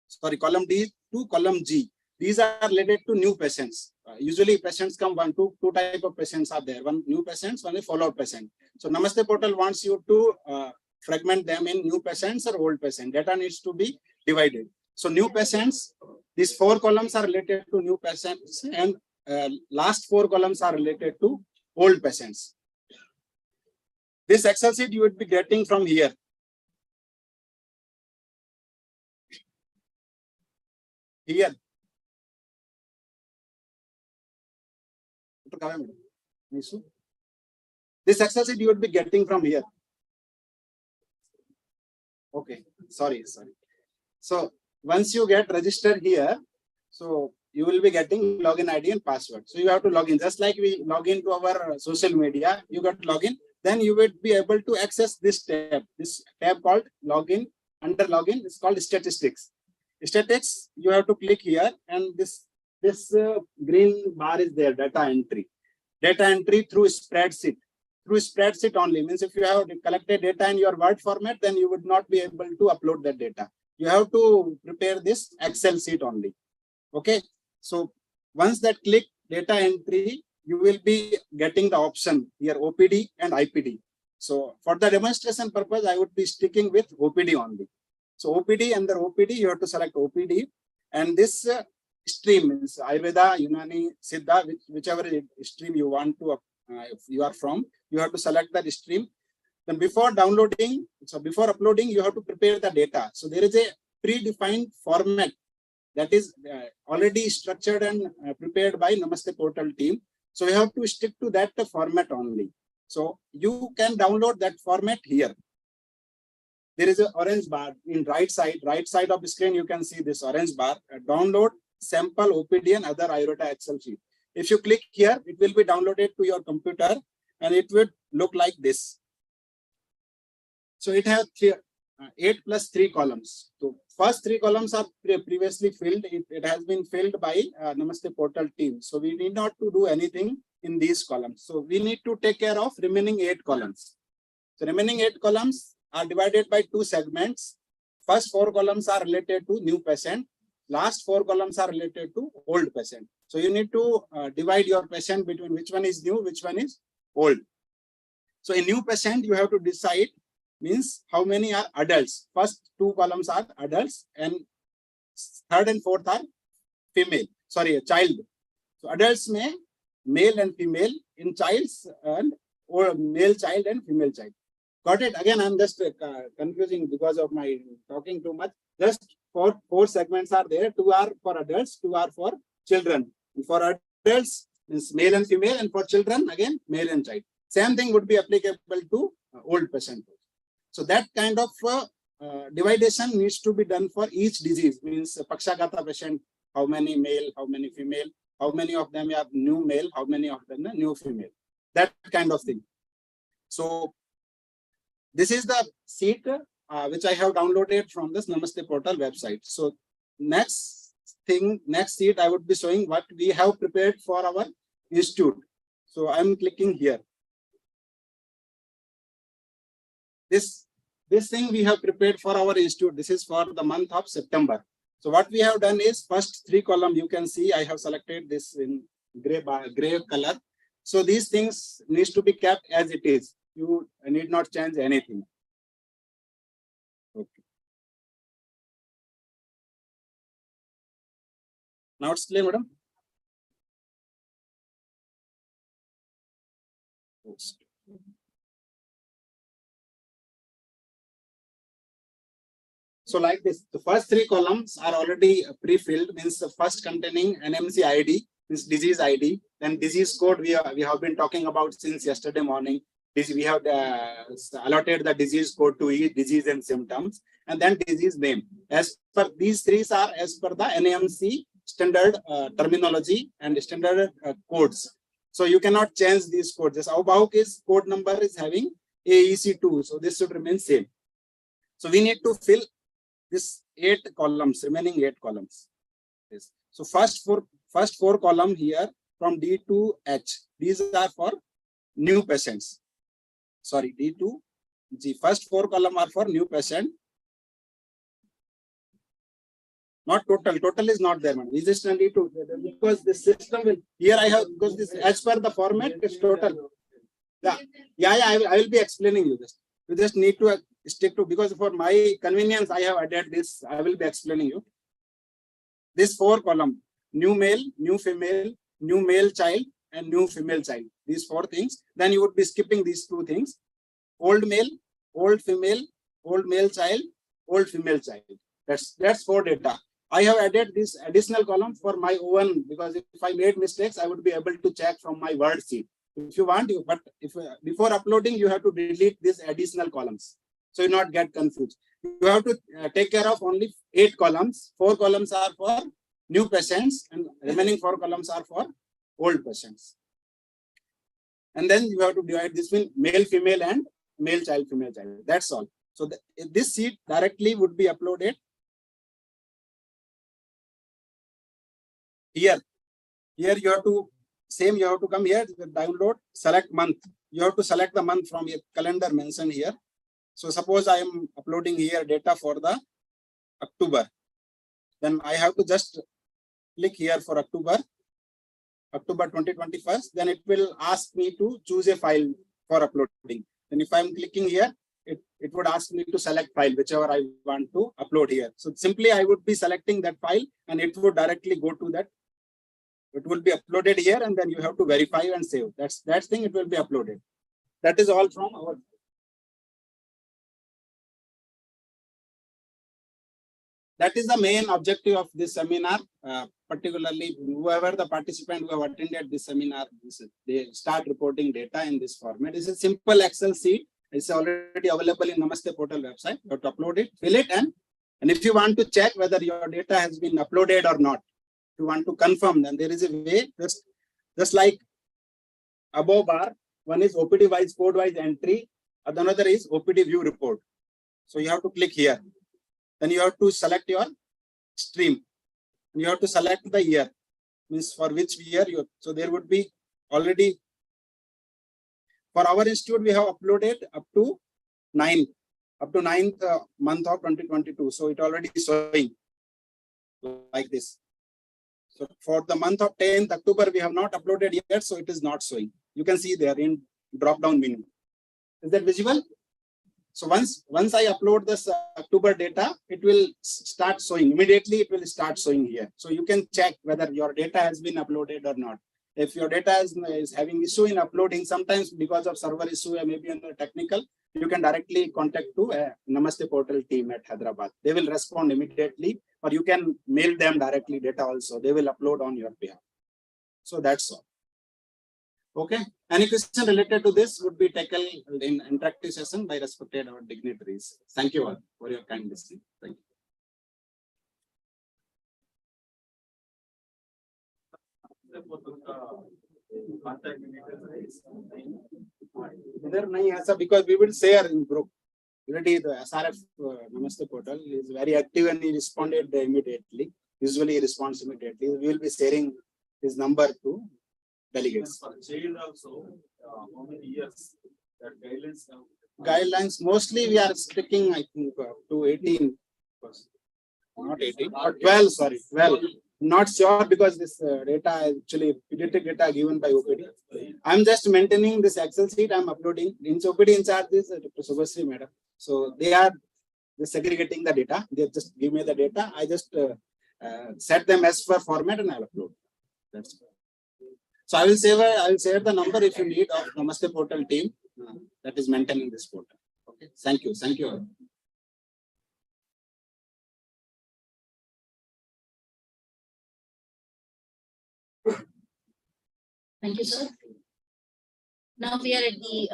H: sorry, column D to column G. These are related to new patients. Usually patients come two type of patients are there. One new patients, one a follow-up patient. So Namaste portal wants you to fragment them in new patients or old patients. Data needs to be divided. So new patients, these 4 columns are related to new patients, and last 4 columns are related to old patients. This Excel sheet you would be getting from here. Here. This Excel sheet you would be getting from here. Okay, sorry. So once you get registered here, so you will be getting login ID and password. So you have to log in, just like we log into our social media, you got login, then you will be able to access this tab called login. Under login, it's called statistics. Statistics, you have to click here, and this green bar is there, data entry. Data entry through spreadsheet. Through spreadsheet only, means if you have collected data in your Word format, then you would not be able to upload that data. You have to prepare this Excel sheet only. Okay. So once that click data entry, you will be getting the option here, OPD and IPD. So for the demonstration purpose, I would be sticking with OPD only. So OPD, under OPD, you have to select OPD, and this stream means Ayurveda, Unani, Siddha, whichever stream you want to, if you are from, you have to select that stream. Then before downloading, so before uploading, you have to prepare the data. So there is a predefined format that is already structured and prepared by Namaste portal team. So you have to stick to that format only. So you can download that format here. There is an orange bar in right side of the screen. You can see this orange bar. Download sample OPD and other Ayurveda Excel sheet. If you click here, it will be downloaded to your computer, and it will look like this. So it has 8 plus 3 columns. So first 3 columns are previously filled. It has been filled by Namaste portal team. So we need not to do anything in these columns. So we need to take care of remaining 8 columns. So remaining 8 columns are divided by 2 segments. First 4 columns are related to new patient. Last 4 columns are related to old patient. So you need to divide your patient between which one is new, which one is old. So in new patient, you have to decide, means how many are adults. First 2 columns are adults, and third and fourth are female. Sorry, a child. So adults may male and female, in childs and or male child and female child. Got it? Again, I'm just confusing because of my talking too much. Just 4 segments are there. 2 are for adults, 2 are for children. For adults, means male and female, and for children, again, male and child. Same thing would be applicable to old patient. So that kind of dividation needs to be done for each disease. Means Pakshagata patient, how many male, how many female, how many of them are new male, how many of them are new female. That kind of thing. So this is the sheet which I have downloaded from this Namaste portal website. So next sheet, I would be showing what we have prepared for our institute. So I'm clicking here. This thing we have prepared for our institute. This is for the month of September. So what we have done is first 3 columns. You can see I have selected this in gray color. So these things needs to be kept as it is. You need not change anything. Okay. Now it's clear, madam. So like this, the first 3 columns are already pre-filled, means the first containing NMC ID, means disease ID, then disease code we have been talking about since yesterday morning. We have allotted the disease code to each disease and symptoms, and then disease name. As per these 3 are as per the NAMC standard terminology and standard codes. So you cannot change these codes. This Aubauch is code number is having AEC2, so this should remain same. So we need to fill this 8 columns, remaining 8 columns. Yes. So first four column here, from D to H. These are for new patients. Sorry, D to G. First 4 column are for new patient. Not total. Total is not there, man. We just need to, because this system will, here I have, because this, as per the format, is total. Yeah, I will be explaining you this. You just need to stick to, because for my convenience, I have added this. I will be explaining you. This 4 column, new male, new female, new male child, and new female child. These 4 things. Then you would be skipping these 2 things. Old male, old female, old male child, old female child. That's 4 data. I have added this additional column for my own, because if I made mistakes, I would be able to check from my word sheet. If you want, but if before uploading, you have to delete these additional columns, so you not get confused. You have to take care of only 8 columns. 4 columns are for new patients, and remaining 4 columns are for old patients. And then you have to divide this in male, female, and male child, female child. That's all. So this sheet directly would be uploaded here. Here you have to, same, you have to come here, download, select month. You have to select the month from your calendar mentioned here. So suppose I am uploading here data for the October. Then I have to just click here for October 2021. Then it will ask me to choose a file for uploading. Then if I'm clicking here, it would ask me to select file, whichever I want to upload here. So simply I would be selecting that file, and it would directly go to that. It will be uploaded here, and then you have to verify and save. That thing, it will be uploaded. That is all from our. That is the main objective of this seminar, particularly whoever the participant who have attended this seminar, they start reporting data in this format. It's a simple Excel sheet. It's already available in NAMASTE portal website. You have to upload it, fill it, and if you want to check whether your data has been uploaded or not, if you want to confirm, then there is a way, just like above bar, one is OPD wise, code wise entry, another is OPD view report. So you have to click here. Then you have to select your stream. You have to select the year, means for which year you. So there would be already, for our institute, we have uploaded up to 9th month of 2022. So it already is showing like this. So for the month of 10th October, we have not uploaded yet, so it is not showing. You can see there in drop down menu. Is that visible? So once I upload this October data, it will start showing immediately. It will start showing here. So you can check whether your data has been uploaded or not. If your data is having issue in uploading, sometimes because of server issue or maybe on the technical, you can directly contact to NAMASTE portal team at Hyderabad. They will respond immediately, or you can mail them directly data also. They will upload on your behalf. So that's all. Okay. Any question related to this would be taken in interactive session by respected our dignitaries. Thank you all for your kind listening. Thank you. Because we will share in group. Already the SRF NAMASTE portal is very active and he responded immediately. Usually he responds immediately. We will be sharing his number to delegates.
B: For child also, how many years that guidelines?
H: Guidelines, mostly we are sticking, I think, to 18. Not 18, but 12, sorry, 12. Not sure because this data actually pediatric data given by OPD. I'm just maintaining this Excel sheet. I'm uploading. In OPD in charge is Dr. Subhasri madam. So they are segregating the data. They just give me the data. I just set them as per format and I'll upload. That's it. So I will share the number if you need of NAMASTE portal team that is maintaining this portal. Okay. Thank you. Thank you all.
A: Thank you, sir. Now we are at the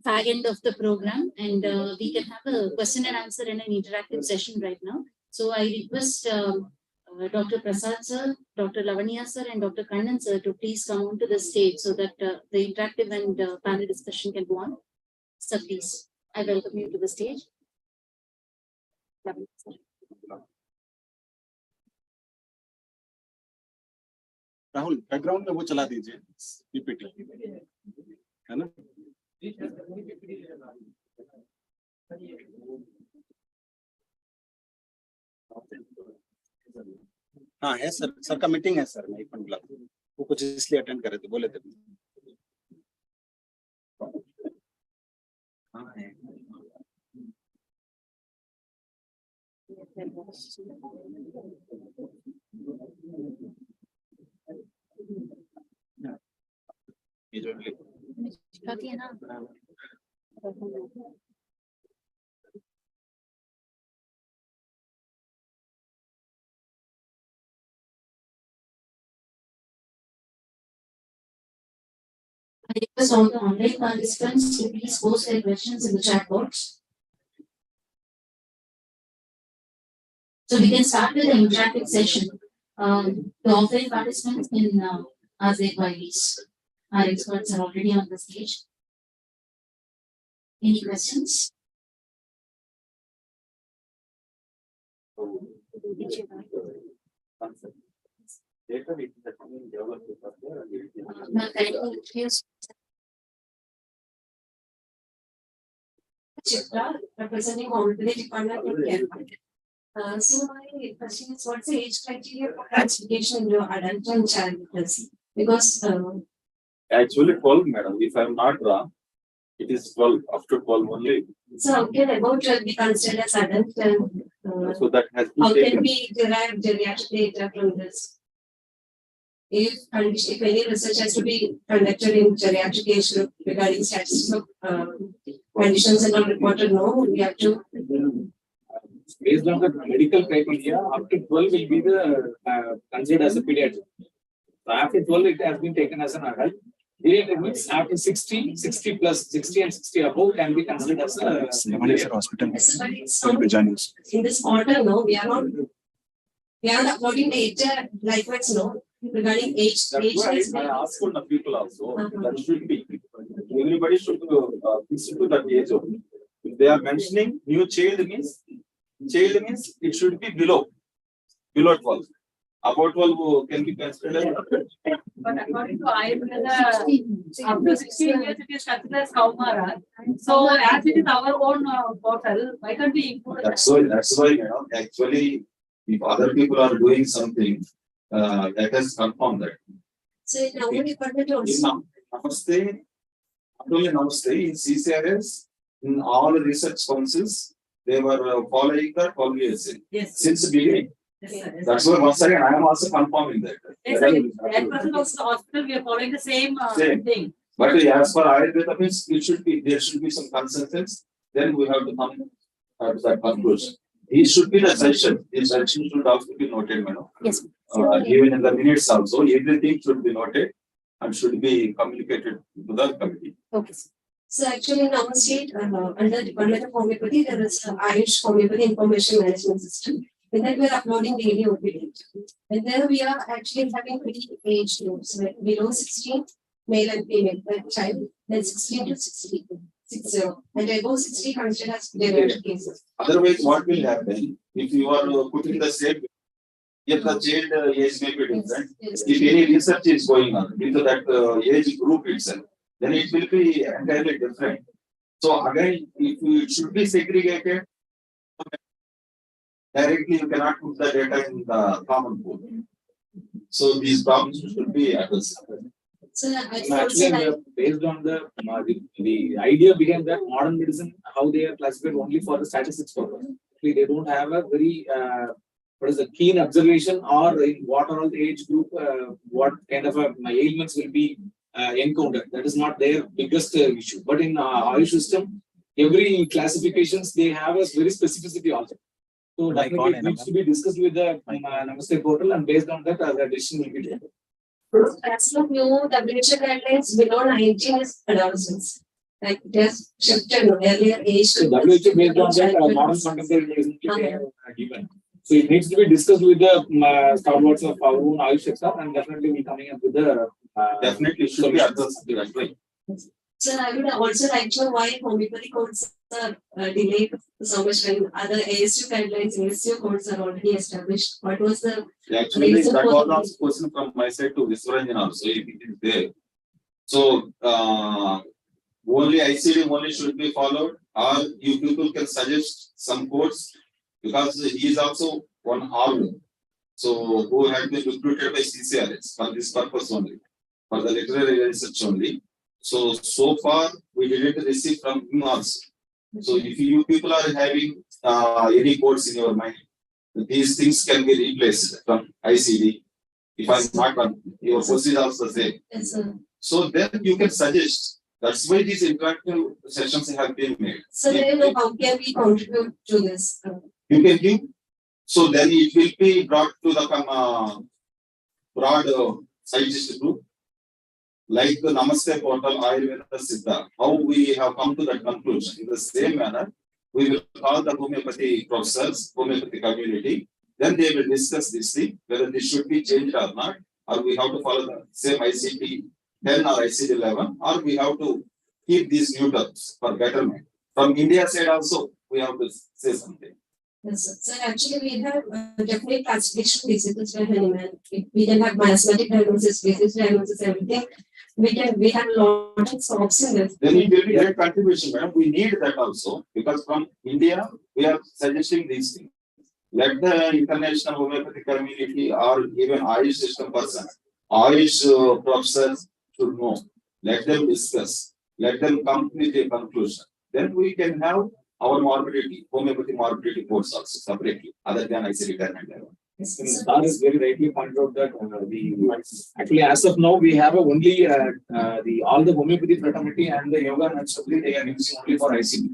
A: fag end of the program, and we can have a question and answer and an interactive session right now. So I request Dr. Prasad sir, Dr. Lavanya sir, and Dr. Kannan sir to please come onto the stage so that the interactive and panel discussion can go on. Sir, please, I welcome you to the stage. Lavanya, sir.
H: Rahul background में वो चला दीजिए PPT है ना। हाँ है sir, sir का meeting है सर, मैं एक मिनट बुला वो कुछ इसलिए अटेंड कर रहे थे, बोले थे। हाँ है। ये जो
A: है ना। I request all the online participants to please post their questions in the chat box. So we can start with the interactive session. The offline participants can ask their queries. Our experts are already on the stage. Any questions? Chitra, representing Honorable Department of Care. So my question is, what's the age criteria for classification into adult and child literacy? Because
B: Actually 12, madam. If I'm not wrong, it is 12, after 12 only.
A: so how can about be considered as adult and
B: So that has
A: how
B: been
A: can
B: taken.
A: we derive geriatric data from this? If any research has to be conducted in geriatric age group regarding statistics of conditions and not reported, no, we have to.
D: Based on the medical criteria, up to 12 will be the considered as a pediatric. So after 12, it has been taken as an adult. Pediatric means after 60, 60 plus 60 and 60 above can be considered as a
H: hospital.
A: But it's in this order, no, we are not uploading the data likewise, no, regarding age.
B: That's
A: Age
B: why
A: is
B: I asked for the people also. That should be. Everybody should fix to that age only. If they are mentioning new child means it should be below 12. About 12 can be considered.
F: But according to Ayurveda, up to 16 years it is considered as Kaumara. So as it is our own portal, why can't we include that?
I: That's why, you know, actually, if other people are doing something, let us confirm that.
A: So in our department
I: In
A: also.
I: Namaste, not only Namaste, in CCRS, in all research councils, they were following the policy
F: Yes.
I: since the beginning.
F: Yes, sir. Yes,
I: That's
F: sir.
I: why once again, I am also confirming that.
F: Yes, sir. At present also the hospital, we are following the same
I: Same.
F: thing.
I: But as for Ayurveda means, there should be some consensus, then we have to come to that conclusion. It should be the session, this session should also be noted, madam.
A: Yes.
I: Even in the minutes also, everything should be noted and should be communicated to the committee.
A: Okay. So actually in our state, under Department of Homeopathy, there is a Irish Homeopathy Information Management System. In that we are uploading daily OPD. And there we are actually having pretty age groups, like below 16, male and female, like child, then 16 to 60. 60. And above 60 considered as geriatric cases.
I: Otherwise, what will happen if you are putting the same, if the child age may be different,
A: Yes.
I: if any research is going on into that age group itself, then it will be entirely different. So again, if it should be segregated, directly you cannot put the data in the common pool. So these problems should be addressed.
A: So I
D: Actually,
A: also like.
D: based on the idea began that modern medicine, how they are classified only for the statistics purpose. Actually, they don't have a very what is the keen observation or in what are all the age group, what kind of ailments will be encountered. That is not their biggest issue. But in Ayush system, every classifications they have a very specificity also. So definitely it needs to be discussed with the Namaste portal, and based on that, the decision will be taken.
A: As of new WHO guidelines, below 19 is adolescence. Like there's shifted earlier age.
D: So WHO based on that modern contemporary medicine given. So it needs to be discussed with the stalwarts of our own Ayush sector, and definitely we coming up with the
I: Definitely should be addressed directly.
A: So I would also like to know why homeopathy codes
J: are delayed so much when other ASU guidelines, ASU codes are already established? What was the
B: Actually,
J: reason
B: that
J: for
B: was
J: the-
B: also question from my side to Viswaranjan also, if it is there. So, only ICD only should be followed, or you people can suggest some codes, because he is also one arm. So, who had been recruited by CCRS for this purpose only, for the literary research only. So far, we didn't receive from him also. So, if you people are having any codes in your mind, these things can be replaced from ICD. If I'm not wrong, your post is also the same.
J: Yes, sir.
B: So then you can suggest. That's why these interactive sessions have been made.
J: So then how can we contribute to this?
B: You can give. So then it will be brought to the broad scientist group, like the Namaste portal, Ayurveda Siddha. How we have come to that conclusion. In the same manner, we will call the homeopathy professors, homeopathy community. Then they will discuss this thing, whether this should be changed or not, or we have to follow the same ICT 10 or ICT 11, or we have to keep these new terms for betterment. From India side also, we have to say something.
J: Yes, sir. So actually we have definite classification basis for Honeyman. We can have miasmatic diagnosis, basis diagnosis, everything. We have a lot of stops in this.
B: Then it will be great contribution, madam. We need that also, because from India, we are suggesting these things. Let the international homeopathy community or even Ayush system person, Ayush professors should know. Let them discuss. Let them come with a conclusion. Then we can have our morbidity, homeopathy morbidity course also separately, other than ICD 10 and 11.
D: Star is very rightly pointed out that actually as of now we have only all the homeopathy fraternity and the yoga and actually they are using only for ICD.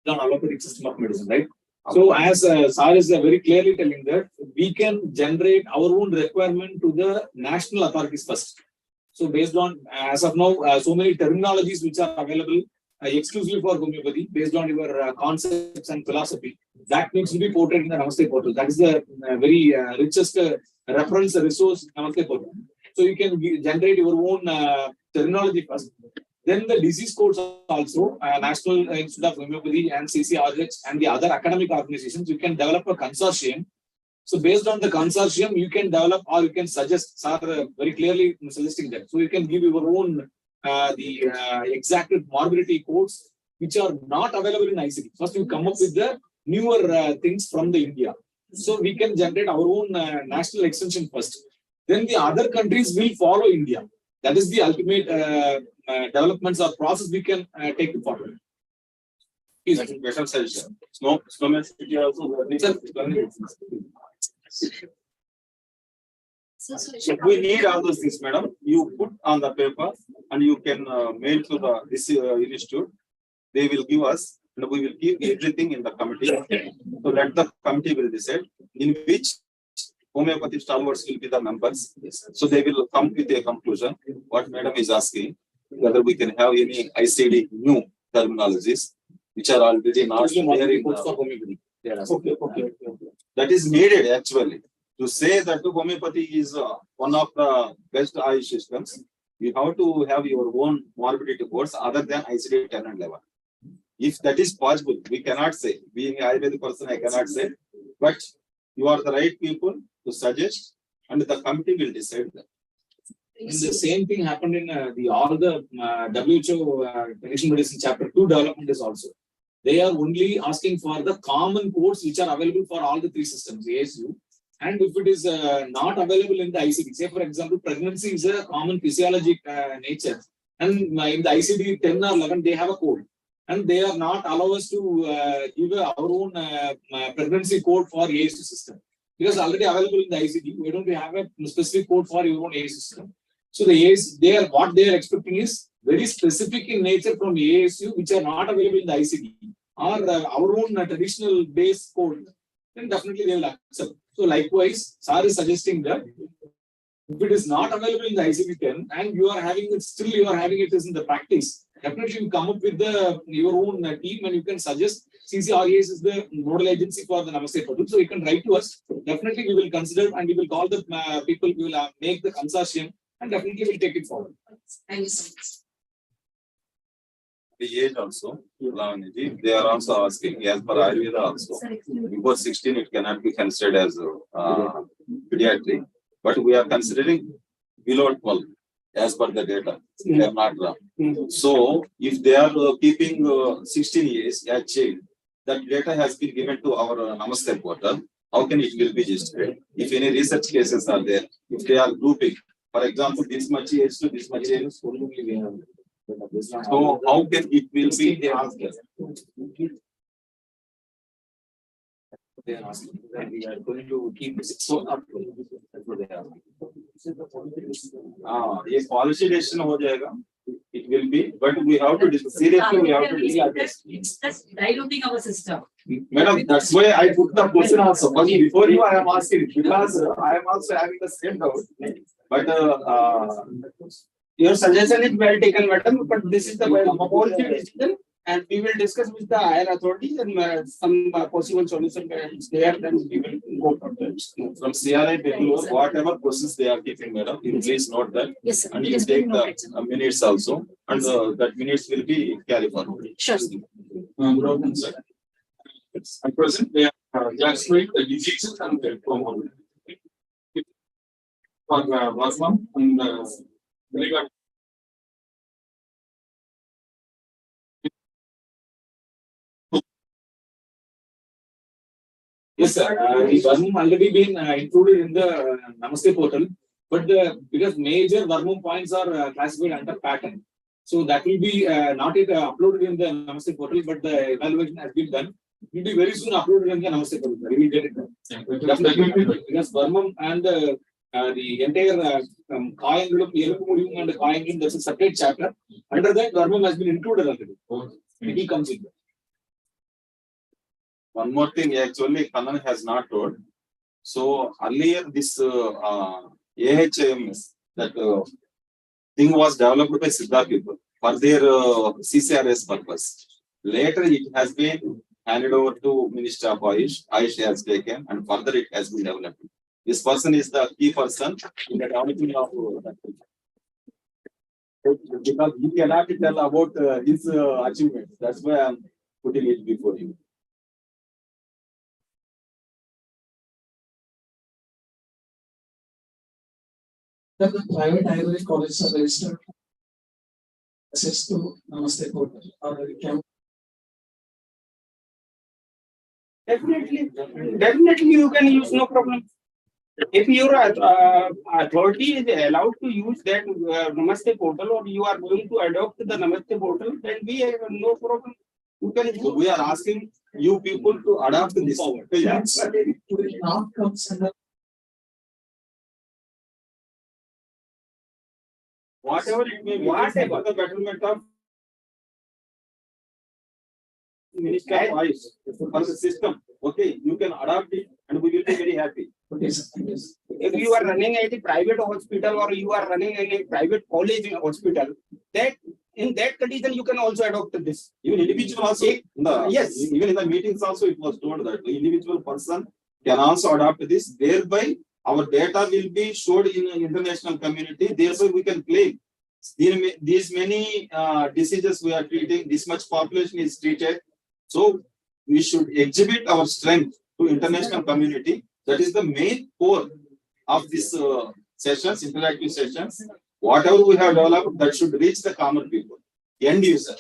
D: Non-allopathic system of medicine, right? So as Sir is very clearly telling that we can generate our own requirement to the national authorities first. So based on as of now, so many terminologies which are available exclusively for homeopathy based on your concepts and philosophy, that needs to be ported in the Namaste portal. That is the very richest reference resource Namaste portal. So you can generate your own terminology first. Then the disease codes also, National Institute of Homeopathy and CCRH and the other academic organizations, you can develop a consortium. So based on the consortium, you can develop or you can suggest, Sir very clearly suggesting that. So you can give your own exacted morbidity codes which are not available in ICD. First you come up with the newer things from the India. So we can generate our own national extension first. Then the other countries will follow India. That is the ultimate developments or process we can take it forward.
B: Is better suggestion. Snowman city also. So we need all those things, madam. You put on the paper and you can mail to the this institute. They will give us, and we will give everything in the committee. So let the committee will decide in which homeopathy stalwarts will be the members. So they will come with a conclusion. What madam is asking, whether we can have any ICD new terminologies which are already not there in
D: homeopathy.
B: Okay. That is needed actually. To say that homeopathy is one of the best Ayush systems, you have to have your own morbidity course other than ICD 10 and 11. If that is possible, we cannot say. Being an Ayurvedic person, I cannot say. But you are the right people to suggest, and the committee will decide that.
D: And the same thing happened in all the WHO traditional medicine chapter 2 development is also. They are only asking for the common codes which are available for all the three systems, ASU. And if it is not available in the ICD, say for example, pregnancy is a common physiologic nature. And in the ICD 10 or 11, they have a code. And they are not allow us to give our own pregnancy code for ASU system. Because already available in the ICD, why don't we have a specific code for your own ASU system? So the ASU, what they are expecting is very specific in nature from ASU, which are not available in the ICD, or our own traditional base code, then definitely they will accept. So likewise, Sir is suggesting that if it is not available in the ICD 10 and you are having it, still you are having it as in the practice, definitely you come up with your own team and you can suggest. CCRAS is the nodal agency for the Namaste portal. So you can write to us. Definitely we will consider and we will call the people, we will make the consortium and definitely we will take it forward.
J: Thank you so much.
B: the age also, they are also asking, as per Ayurveda also, before 16 it cannot be considered as pediatric, but we are considering below 12 as per the data. They are not wrong. So if they are keeping 16 years as child, that data has been given to our Namaste portal. How can it will be registered? If any research cases are there, if they are grouping, for example, this much age to this much age, so how can it will be asked? They are asking that we are going to keep it so up. That's what they are asking. Yes, policy decision हो जाएगा. It will be, but we have to seriously we have to discuss.
F: It's just diluting our system.
B: Madam, that's why I put the question also. But before you, I am asking because I am also having the same doubt. But your suggestion is well taken, madam. But this is the policy decision, and we will discuss with the higher authorities and some possible solution is there. Then we will go from there. From CRI, whatever process they are keeping, madam, you please note that.
A: Yes, sir.
B: And
A: It
B: you
A: has been
B: take the
A: noted.
B: minutes also, and that minutes will be carried forward.
A: Sure.
E: Good afternoon, sir. At present, they are just doing the diseases and the promotion. For Vaslam and regard. Yes, sir. The Varmum already been included in the Namaste portal, but because major Varmum points are classified under pattern, so that will be not yet uploaded in the Namaste portal, but the evaluation has been done. It will be very soon uploaded in the Namaste portal. We will get it done. Definitely, because Varmum and the entire Kayangalum and Kayangalum, that's a separate chapter. Under that, Varmum has been included already. He comes in.
B: One more thing, actually, Kannan has not told. So earlier, this AHMS, that thing was developed by Siddha people for their CCRS purpose. Later, it has been handed over to Minister of Ayush. Ayush has taken, and further it has been developed. This person is the key person in the development of that. Because he cannot tell about his achievements. That's why I'm putting it before you.
K: The private Ayurvedic colleges are registered access to Namaste portal or can.
L: Definitely you can use, no problem. If your authority is allowed to use that Namaste portal, or you are going to adopt the Namaste portal, then we have no problem. You can.
B: So we are asking you people to adopt this.
K: It will not come under.
B: Whatever it may be, whatever the betterment of Minister of Ayush for the system. Okay, you can adopt it and we will be very happy.
K: Okay, sir.
L: If you are running at a private hospital or you are running in a private college hospital, that in that condition you can also adopt this.
B: Even individual also.
L: Yes.
B: Even in the meetings also it was told that the individual person can also adopt this. Thereby our data will be showed in the international community. Thereby we can claim these many diseases we are treating. This much population is treated. So we should exhibit our strength to international community. That is the main core of this sessions, interactive sessions. Whatever we have developed, that should reach the common people, end user.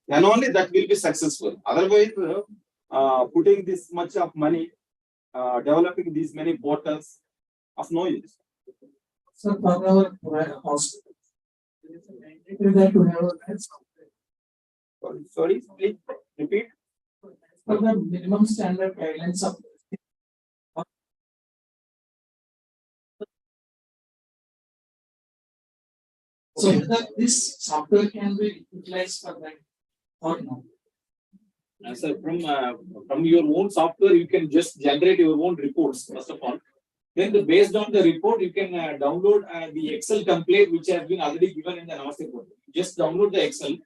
B: And only that will be successful. Otherwise, putting this much of money, developing these many portals, of no use.
K: So for our hospital, that to have
L: Sorry, please repeat.
K: for the minimum standard guidelines of. So whether this software can be utilized for that or not?
D: Sir, from your own software, you can just generate your own reports, first of all. Then based on the report, you can download the Excel template, which has been already given in the Namaste portal. Just download the Excel.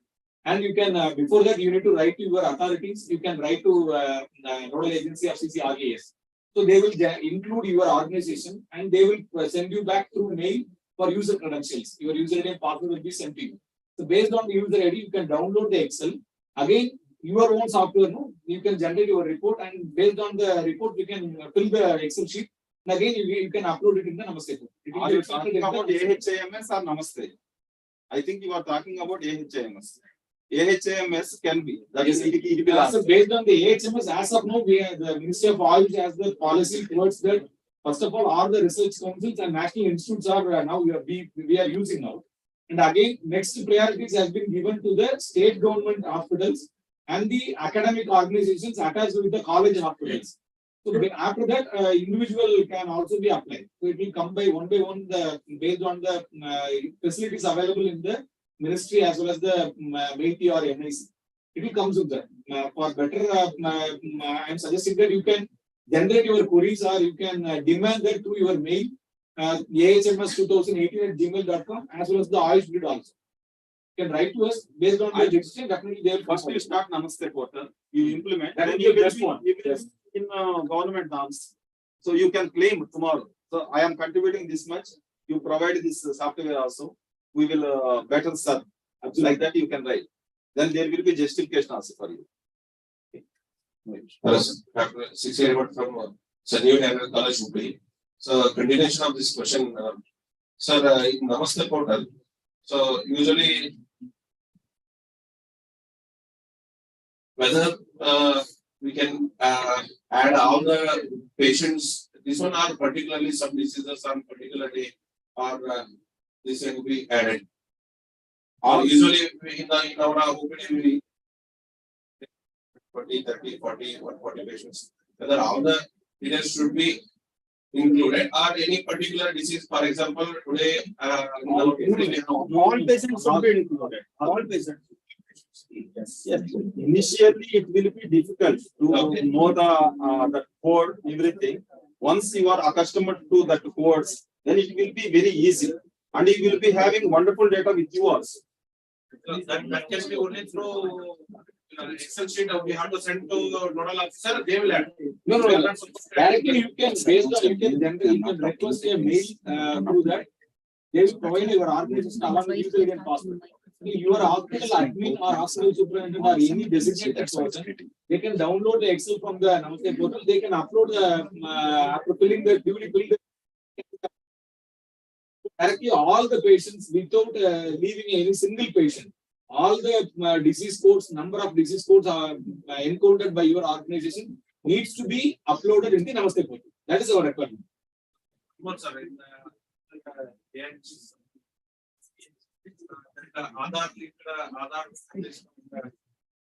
D: And you can, before that, you need to write to your authorities. You can write to nodal agency of CCRAS. So they will include your organization and they will send you back through mail for user credentials. Your username password will be sent to you.
E: So based on the user ID, you can download the Excel. Again, your own software, no? You can generate your report, and based on the report, you can fill the Excel sheet. And again, you can upload it in the Namaste.
B: Are you talking about AHIMS or Namaste? I think you are talking about AHIMS. AHIMS can be. That is, it will
E: So based on the AHMS, as of now, the Ministry of Oil has the policy towards that. First of all the research councils and national institutes are now we are using now. And again, next priorities has been given to the state government hospitals and the academic organizations attached with the college hospitals. So after that, individual can also be applied. So it will come by one, based on the facilities available in the ministry as well as the MAIT or NIC. It will come with that. For better, I am suggesting that you can generate your queries or you can demand that through your mail, ahms2018@gmail.com, as well as the Ayush grid also. You can write to us based on the decision. Definitely, they will
B: first you start Namaste portal, you implement,
E: that
B: and
E: is
B: you
E: the
B: will
E: best one.
B: in government norms. So you can claim tomorrow. So I am contributing this much. You provide this software also. We will better serve. Like that you can write. Then there will be justification also for you.
M: Hello, sir. Dr. Sixty-eight from Sanjeev National College, Hubli. So, continuation of this question, sir, in Namaste portal. So, usually, whether we can add all the patients. This one are particularly some diseases on particular day, or this can be added. Or usually in our OPD, 20, 30, 40, 140 patients. Whether all the details should be included or any particular disease, for example, today
B: all patients should be included. All patients. Yes. Initially, it will be difficult to know the code, everything. Once you are accustomed to that codes, then it will be very easy, and you will be having wonderful data with you also.
M: That can be only through Excel sheet. We have to send to nodal officer. They will add.
E: No. Directly you can you can request a mail through that. They will provide your organization along with user ID and password. Your hospital admin or hospital superintendent or any designated person, they can download the Excel from the Namaste portal. They can upload the after filling the directly all the patients without leaving any single patient. All the disease codes, number of disease codes are encountered by your organization needs to be uploaded in the Namaste portal. That is our requirement.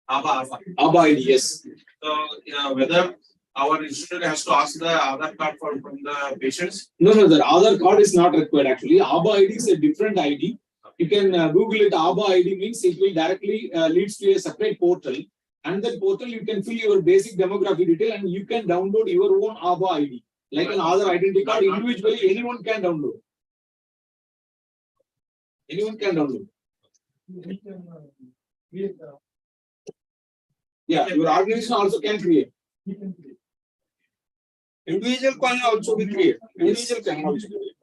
E: ABA ID, yes.
M: So whether our institute has to ask the Aadhaar card from the patients?
E: No, the Aadhaar card is not required actually. ABA ID is a different ID. You can Google it. ABA ID means it will directly leads to a separate portal. And that portal you can fill your basic demographic detail and you can download your own ABA ID. Like an Aadhaar identity card, individually anyone can download. Anyone can download. Yeah, your organization also can create.
B: Individual can also be created. Individual can also be created.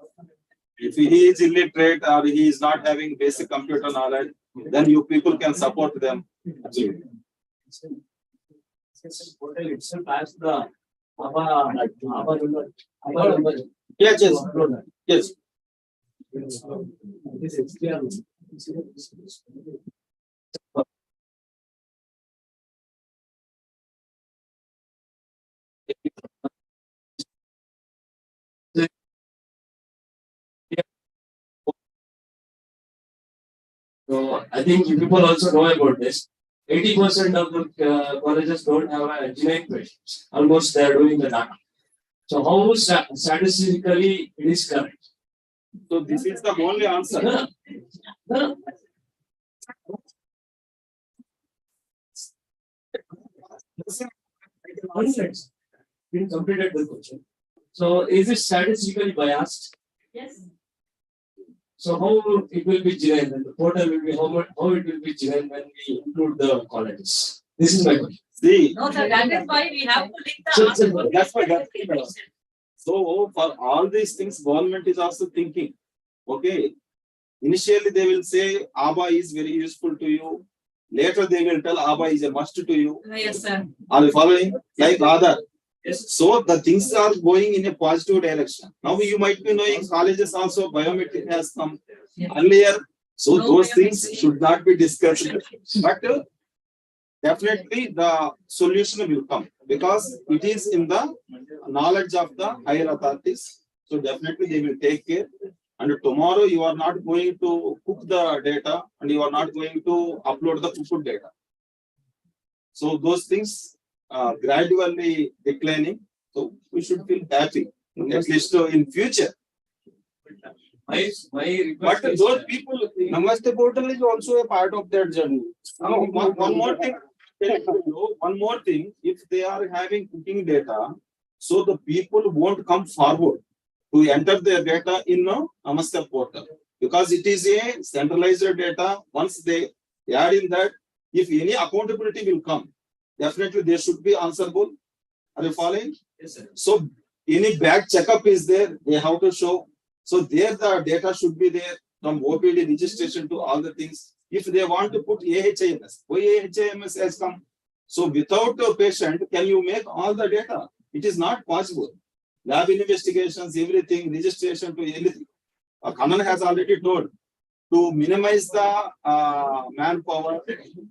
B: If he is illiterate or he is not having basic computer knowledge, then you people can support them. Absolutely. Yes.
N: So I think you people also know about this. 80% of the colleges don't have a engineering patients. Almost they are doing the data. So how statistically it is correct?
B: So this is the only answer.
N: No. Been completed the question. So is it statistically biased?
A: Yes.
N: So how it will be given? The portal will be how it will be given when we include the colleges? This is my question.
B: See.
A: No, sir, that is why we have to link the
B: That's why. So for all these things, government is also thinking. Okay, Initially, they will say ABA is very useful to you. Later, they will tell ABA is a must to you.
F: Yes, sir.
B: Are you following? Like Aadhaar.
N: Yes.
B: So the things are going in a positive direction. Now you might be knowing colleges also biometric has come earlier. So
F: No
B: those things
F: biometric.
B: should not be discussed. But definitely the solution will come because it is in the knowledge of the higher authorities. So definitely they will take care. And tomorrow you are not going to cook the data and you are not going to upload the cooked data. So those things gradually declining. So we should feel happy, at least in future.
N: My request
B: But
N: is,
B: those people, Namaste portal is also a part of their journey. Now, one more thing. One more thing, if they are having cooking data, so the people won't come forward to enter their data in Namaste portal because it is a centralized data. Once they add in that, if any accountability will come, definitely they should be answerable. Are you following?
N: yes, sir.
B: So any bad checkup is there, they have to show. So there the data should be there from OPD registration to all the things. If they want to put AHIMS, why AHIMS has come? So without a patient, can you make all the data? It is not possible. Lab investigations, everything, registration to anything. Kanan has already told to minimize the manpower,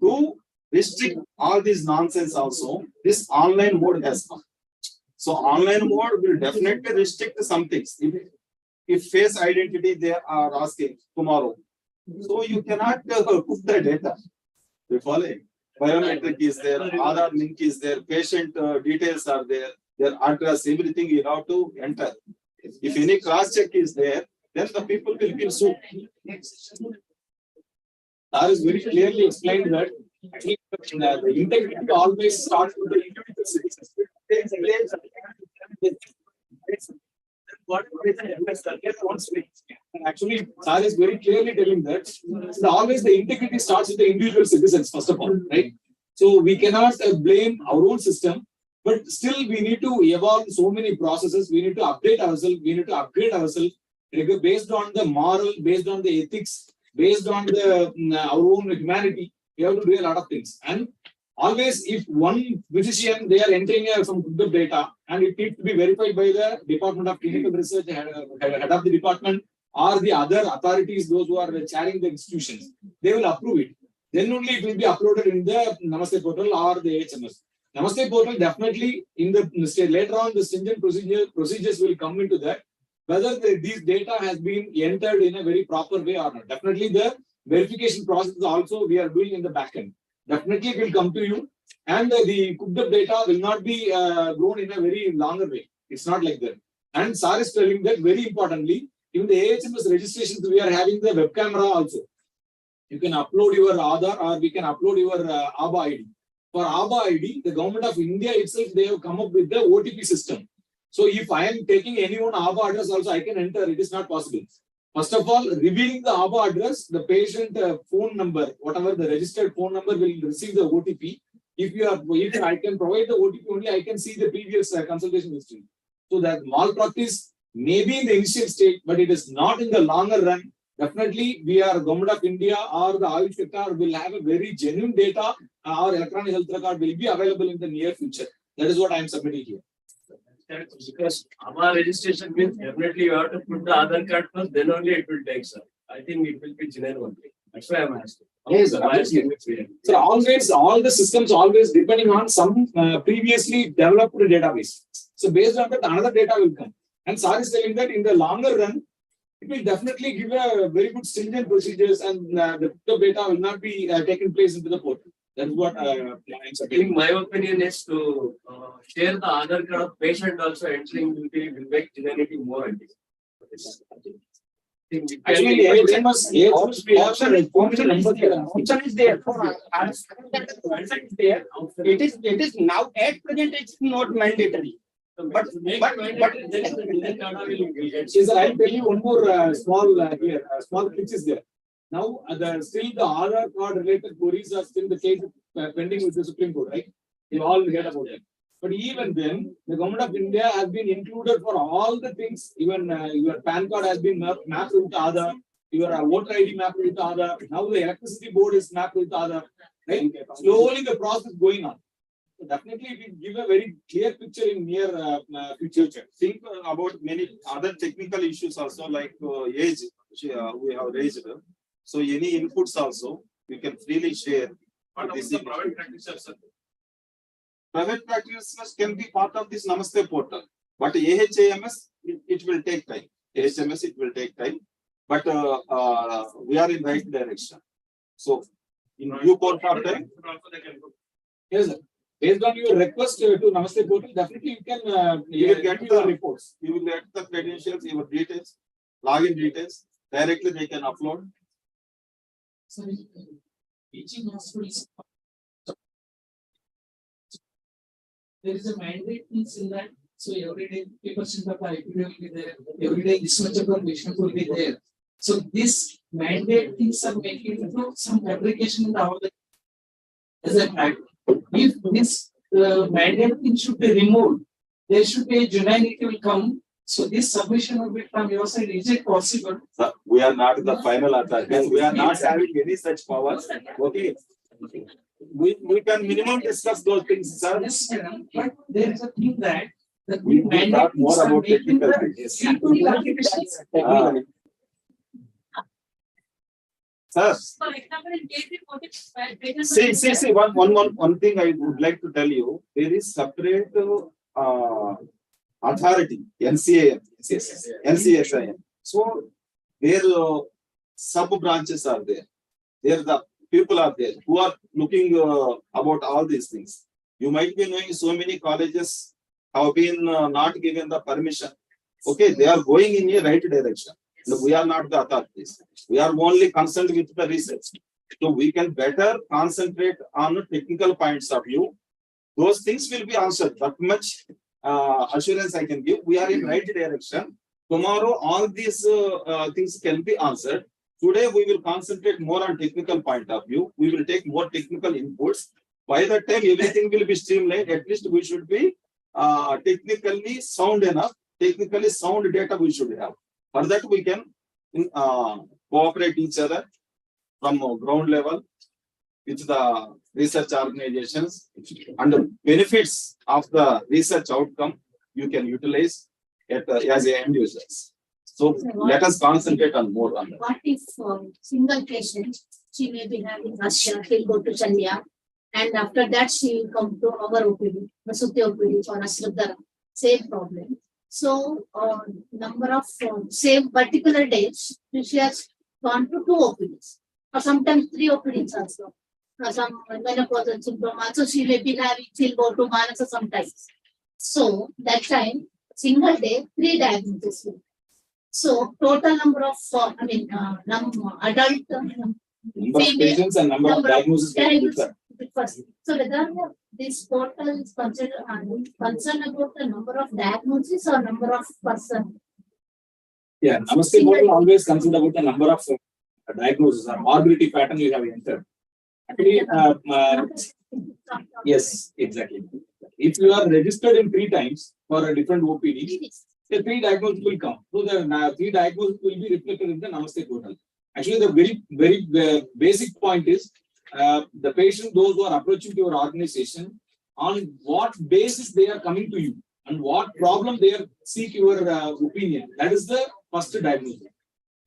B: to restrict all this nonsense also. This online mode has come. So online mode will definitely restrict some things. If face identity they are asking tomorrow, so you cannot put the data. You follow? Biometric is there, Aadhaar link is there, patient details are there, their address, everything you have to enter. If any cross check is there, then the people will be sued. That is very clearly explained that the integrity always starts with the individual citizens. Actually, Sir is very clearly telling that always the integrity starts with the individual citizens, first of all, right? So we cannot blame our own system, but still we need to evolve so many processes. We need to update ourselves. We need to upgrade ourselves based on the moral, based on the ethics, based on the our own humanity. We have to do a lot of things. And always, if one physician they are entering some good data and it needs to be verified by the Department of Clinical Research, head of the department, or the other authorities, those who are chairing the institutions, they will approve it. Then only it will be uploaded in the Namaste portal or the HMS. Namaste portal definitely in the state later on the stringent procedures will come into that. Whether these data has been entered in a very proper way or not. Definitely the verification process also we are doing in the back end. Definitely it will come to you, and the cooked up data will not be grown in a very longer way. It's not like that. And Sir is telling that very importantly, even the AHMS registrations, we are having the web camera also. You can upload your Aadhaar or we can upload your ABA ID. For ABA ID, the government of India itself, they have come up with the OTP system. So if I am taking anyone ABA address also, I can enter. It is not possible. First of all, revealing the ABA address, the patient phone number, whatever the registered phone number will receive the OTP. If I can provide the OTP only, I can see the previous consultation history. So that malpractice may be in the initial stage, but it is not in the longer run. Definitely, we are government of India or the Ayush sector will have a very genuine data. Our electronic health record will be available in the near future. That is what I am submitting here.
N: Because ABA registration means definitely you have to put the Aadhaar card first, then only it will take, sir. I think it will be genuine only. That's why I'm asking.
D: Yes, so always, all the systems always depending on some previously developed database. So based on that, another data will come. And Sir is telling that in the longer run, it will definitely give a very good stringent procedures, and the data will not be taken place into the portal. That's what I'm
N: saying. My opinion is to share the Aadhaar card of patient also entering will make genuinity more.
D: Actually, option
L: is there. It is now at present it's not mandatory. But
D: I'll tell you one more small pitch is there. Now, still the Aadhaar card related queries are still the case pending with the Supreme Court, right? You all heard about it. But even then, the government of India has been included for all the things. Even your PAN card has been mapped with Aadhaar.
E: your voter ID mapped with Aadhaar. Now the electricity board is mapped with Aadhaar. Right? Slowly the process is going on. So definitely it will give a very clear picture in near future.
B: Think about many other technical issues also like age we have raised. So any inputs also you can freely share.
M: What about the private practitioners, sir?
B: Private practitioners can be part of this Namaste portal, but AHAMS it will take time. AHMS it will take time, but we are in right direction. So in due course of time,
E: Yes, sir. Based on your request to Namaste portal, definitely you can
B: you will get
E: your
B: the
E: reports.
B: You will get the credentials, your details, login details. Directly they can upload.
K: So, teaching hospitals. There is a mandate means in that. So every day 50% of the IPD will be there. Every day this much of the patient will be there. So this mandate things are making some fabrication in the hour. As a fact, if this mandate thing should be removed, there should be a genuinity will come. So this submission will be from your side. Is it possible?
B: We are not the final authority. We are not having any such powers. Okay. We can minimum discuss those things, sir.
K: Yes, madam. But there is a thing that
B: We will talk more about technical things. Sir, see, one thing I would like to tell you, there is separate authority, NCSI. So their sub branches are there. There the people are there who are looking about all these things. You might be knowing so many colleges have been not given the permission. Okay, they are going in a right direction. No, we are not the authorities. We are only concerned with the research. So we can better concentrate on technical points of view. Those things will be answered. That much assurance I can give. We are in right direction. Tomorrow, all these things can be answered. Today, we will concentrate more on technical point of view. We will take more technical inputs. By the time everything will be streamlined, at least we should be technically sound enough. Technically sound data we should have. For that, we can cooperate each other from ground level with the research organizations, and the benefits of the research outcome you can utilize as a end users. So let us concentrate on more on that.
O: What if single patient, she may be having Russia, she'll go to Chandia, and after that she will come to our OPD, Masuti OPD for Ashrabdara, same problem. So number of same particular days, she has gone to 2 OPDs, or sometimes 3 OPDs also. Some menopausal syndrome also she may be having, she'll go to Manasa sometimes. So that time, single day, 3 diagnoses. So total number of, adult
B: Number of patients and number of diagnoses.
O: So whether this portal is concerned about the number of diagnoses or number of person?
E: Yeah, Namaste portal always concerned about the number of diagnoses or morbidity pattern you have entered. Actually, yes, exactly. If you are registered in 3 times for a different OPD, the 3 diagnoses will come. So the 3 diagnoses will be reflected in the Namaste portal. Actually, the very basic point is the patient, those who are approaching your organization, on what basis they are coming to you and what problem they are seek your opinion. That is the first diagnosis.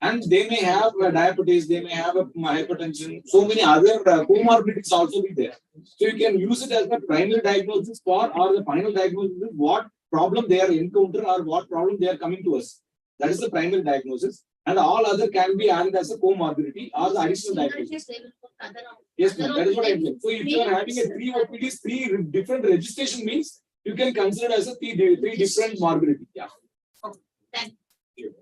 E: And they may have diabetes, they may have hypertension, so many other comorbidities also be there. So you can use it as the primary diagnosis for, or the final diagnosis, what problem they are encountering or what problem they are coming to us. That is the primary diagnosis. And all other can be added as a comorbidity or the additional diagnosis. Yes, ma'am, that is what I mean. So if you are having a 3 OPDs, 3 different registration means you can consider as a 3 different morbidity. Yeah.
O: Thank you.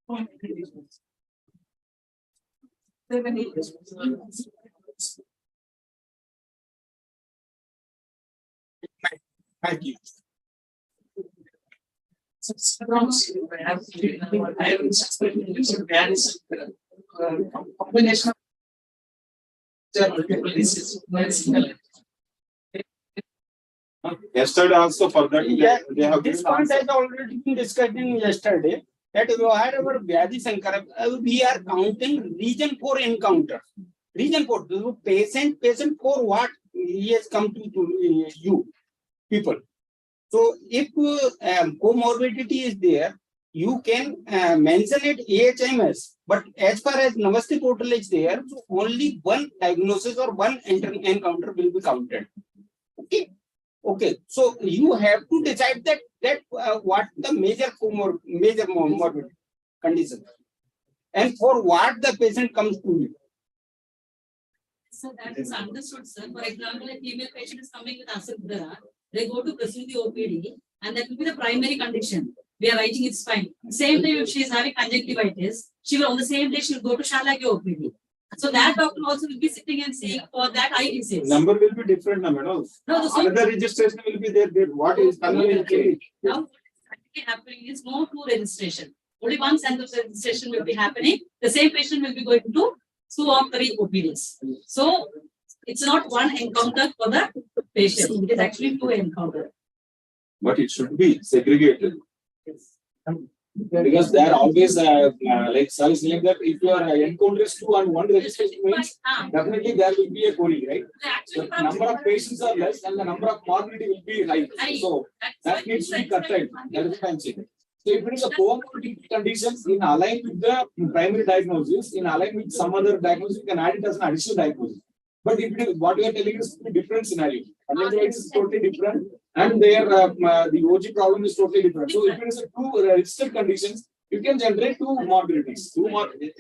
E: Thank you.
K: Combination of multiple diseases.
B: Yesterday also for that,
L: Yeah,
B: they have
L: this
B: given
L: point
B: answer.
L: has already been discussed in yesterday. That wherever Vyadi Sankara, we are counting region 4 encounter. Region 4, the patient for what he has come to you people. So if comorbidity is there, you can mention it AHMS. But as far as Namaste portal is there, so only one diagnosis or one encounter will be counted. Okay. Okay. So you have to decide that what the major morbid condition and for what the patient comes to you.
P: So that is understood, sir. For example, a female patient is coming with Asakdara, they go to Prasuti OPD, and that will be the primary condition. We are writing it's fine. Same time, if she is having conjunctivitis, she will on the same day she will go to Shalagya OPD. So that doctor also will be sitting and saying for that eye disease.
B: Number will be different, madam.
P: No, the
B: Another registration will be there. What is convenient?
P: Now, what is actually happening is no two registration. Only one center registration will be happening. The same patient will be going to 2 or 3 OPDs. So it's not one encounter for the patient. It is actually 2 encounters.
B: But it should be segregated.
D: Because they are always like sir is saying that if you are encounters 2 and 1 registration means definitely there will be a query, right? The number of patients are less and the number of morbidity will be high. So that needs to be curtailed. That is what I'm saying. So if it is a comorbidity conditions in align with the primary diagnosis, in align with some other diagnosis, you can add it as an additional diagnosis. But if it is what you are telling is a different scenario. Conjunctivitis is totally different, and their the OG problem is totally different. So if it is a 2 registered conditions, you can generate 2 morbidities.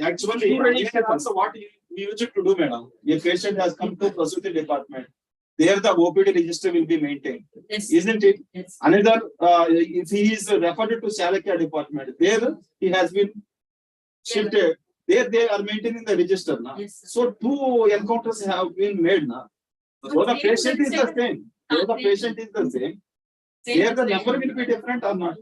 B: Actually, also what we used to do, madam. A patient has come to Prasuti department. There the OPD register will be maintained, isn't it?
P: Yes.
B: Another, if he is referred to Shalakya department, there he has been shifted. There they are maintaining the register now.
P: Yes,
B: So 2 encounters have been made now. So the patient is the same. So the patient is the same. There the number will be different or not.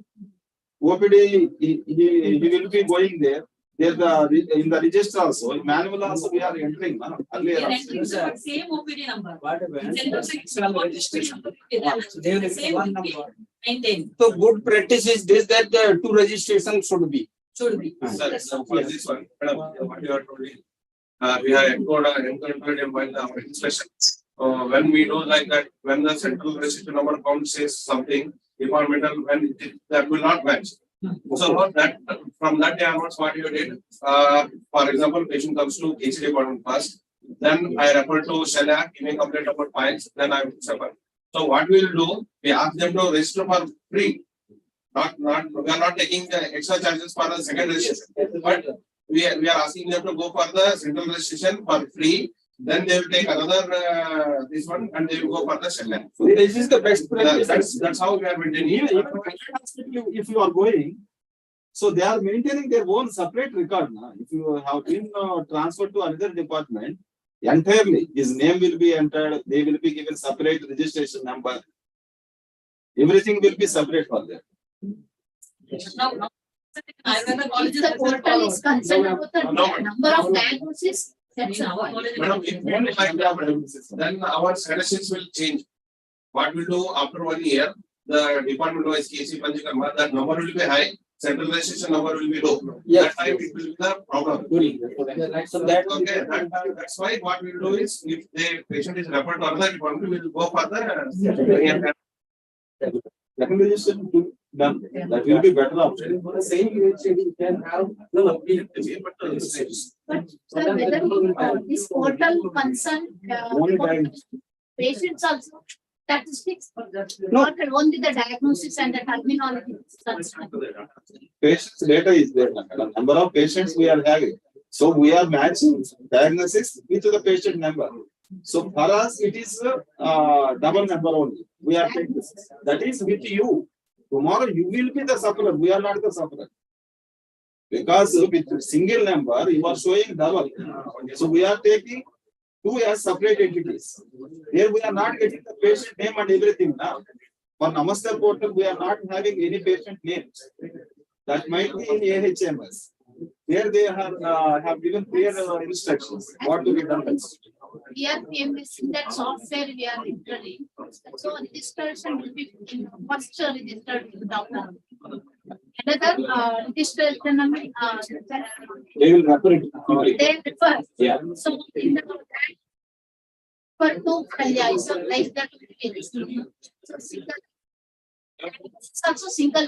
B: OPD, he will be going there. There the in the register also, in manual also we are entering.
P: We are entering the same OPD number.
L: They will
P: Same
L: one
P: OPD
L: number.
P: maintained.
L: So good practice is this that 2 registrations should be.
P: Should be.
M: Sir, so for this one, madam, what you are told, we have encountered in our registration. When we do like that, when the central registration number count says something, departmental, when that will not match. So that from that day onwards, what you did, for example, patient comes to HC department first, then I refer to Shalya, giving complaint about files, then I will suffer. So what we will do, we ask them to register for free. We are not taking the extra charges for the second registration, but we are asking them to go for the central registration for free. Then they will take another this one and they will go for the Shalya.
L: So this is the best practice.
M: That's how we are maintaining.
B: Even if you are going, so they are maintaining their own separate record now. If you have been transferred to another department, entirely his name will be entered. They will be given separate registration number. Everything will be separate for them.
O: If the portal is concerned about the number of diagnoses, that's all.
M: Madam, if we only like that, then our statistics will change. What we'll do after 1 year, the department wise KC Panchakarma, that number will be high, central registration number will be low.
L: Yes.
M: That time it will be the problem.
L: So that
M: Okay, that's why what we'll do is, if the patient is referred to another department, we will go for the
B: Second registration to done. That will be better option.
K: For the same you can have no
O: But sir, whether this portal concern patients also statistics, not only the diagnosis and the terminology is concerned.
B: Patients data is there. Number of patients we are having. So we are matching diagnosis with the patient number. So for us, it is double number only. We are taking this. That is with you. Tomorrow you will be the sufferer. We are not the sufferer. Because with single number, you are showing double. So we are taking 2 as separate entities. Here we are not getting the patient name and everything now. For Namaste portal, we are not having any patient names. That might be in AHMS. Here they have given clear instructions what to be done.
O: in that software we are entering. So registration will be first registered with the doctor. Another registration,
D: They will refer it.
O: they refer.
D: Yeah.
O: So in the for two Kalya, so like that will be registered. So single. It's also single.